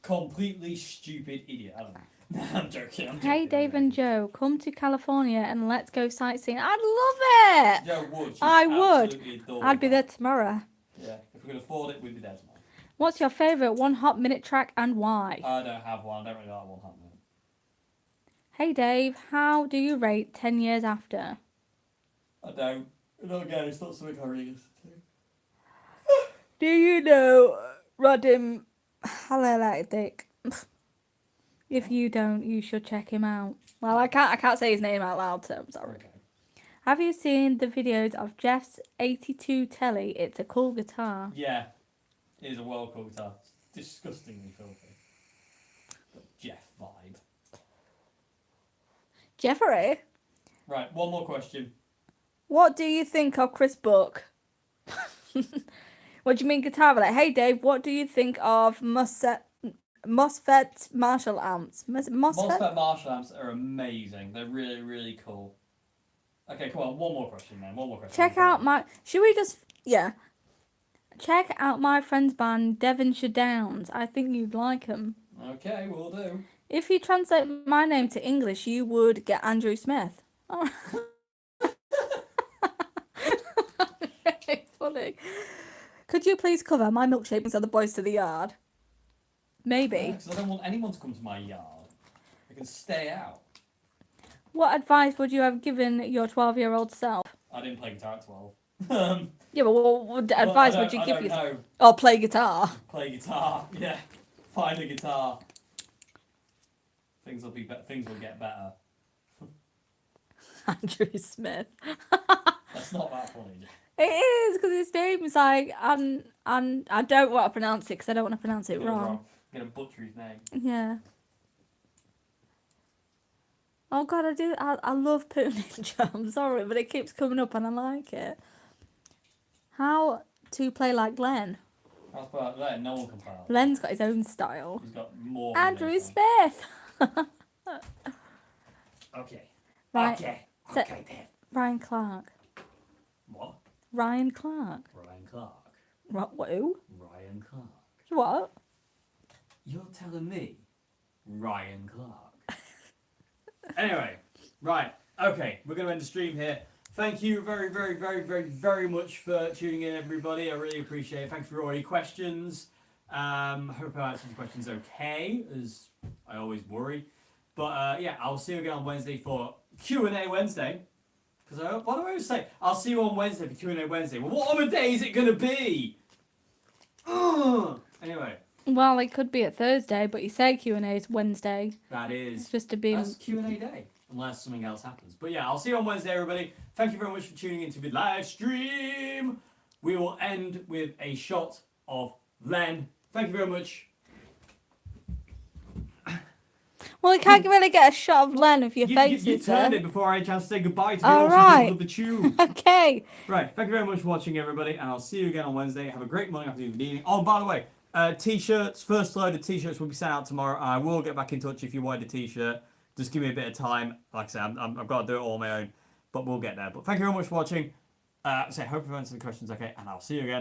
Completely stupid idiot. I don't know. No, I'm joking. Hey, Dave and Joe, come to California and let's go sightseeing. I'd love it. Joe would. I would. Absolutely adore I'd be that. there tomorrow. Yeah, if we could afford it, we'd be there tomorrow. What's your favourite 1 Hot Minute track and why? I don't have one. I don't really like one hot minute. Hey, Dave, how do you rate 10 years after? I don't. And again, it's not something I really listen to. Do you know Radim Halaladik? If you don't, you should check him out. Well, I can't say his name out loud, so I'm sorry. Okay. Have you seen the videos of Jeff's 82 telly? It's a cool guitar. Yeah, it is a well cool guitar. It's disgustingly filthy. But Jeff vibe. Jeffrey, Right, one more question. what do you think of Chris Buck? What do you mean guitar? Like, hey Dave, what do you think of MOSFET Marshall amps? MOSFET Marshall amps are amazing. They're really, really cool. Okay, come on, one more question then. One more question. Check out my... Should we just... Yeah. Check out my friend's band, Devonshire Downs. I think you'd like them. Okay, we'll do. If you translate my name to English, you would get Andrew Smith. Oh. Very funny. Could you please cover my milkshakes are the boys to the yard? Maybe. Because I don't want anyone to come to my yard. They can stay out. What advice would you have given your 12-year-old self? I didn't play guitar at 12. Yeah, but what advice would you I give don't yourself? know. Oh, play guitar. Play guitar. Yeah. Find a guitar. Things will get better. Andrew Smith. That's not that funny. It is, because his name is like, and I don't want to pronounce it because I don't want to pronounce it wrong. I'm gonna butcher his name. Yeah. Oh God, I love Pooh Ninja. I'm sorry, but it keeps coming up and I like it. How to play like Len? How about that? No one can play. Len's got his own style. He's got more. Andrew Smith. Okay. Right. Okay. So- Okay then. Ryan Clark. What? Ryan Clark. Ryan Clark. Who? Ryan Clark. What? You're telling me Ryan Clark. Anyway, right. Okay, we're going to end the stream here. Thank you very, very, very, very, very much for tuning in, everybody. I really appreciate it. Thanks for all your questions. Hope I answered your questions okay, as I always worry. But yeah, I'll see you again on Wednesday for Q&A Wednesday. Because what do I always say? I'll see you on Wednesday for Q&A Wednesday. Well, what other day is it going to be? Anyway. Well, it could be a Thursday, but you say Q&A is Wednesday. That is. It's just to be... That's Q&A day. Unless something else happens. But yeah, I'll see you on Wednesday, everybody. Thank you very much for tuning into the live stream. We will end with a shot of Len. Thank you very much. Well, you can't really get a shot of Len if your face You is turned there. it before I had a chance to say goodbye to the All awesome right. people of the tube. Okay. Right, thank you very much for watching, everybody, and I'll see you again on Wednesday. Have a great morning, afternoon, evening. Oh, by the way, t-shirts, first load of t-shirts will be sent out tomorrow. I will get back in touch if you wanted a t-shirt. Just give me a bit of time. Like I said, I've got to do it all on my own, but we'll get there. But thank you very much for watching. Hope you've answered the questions okay, and I'll see you again.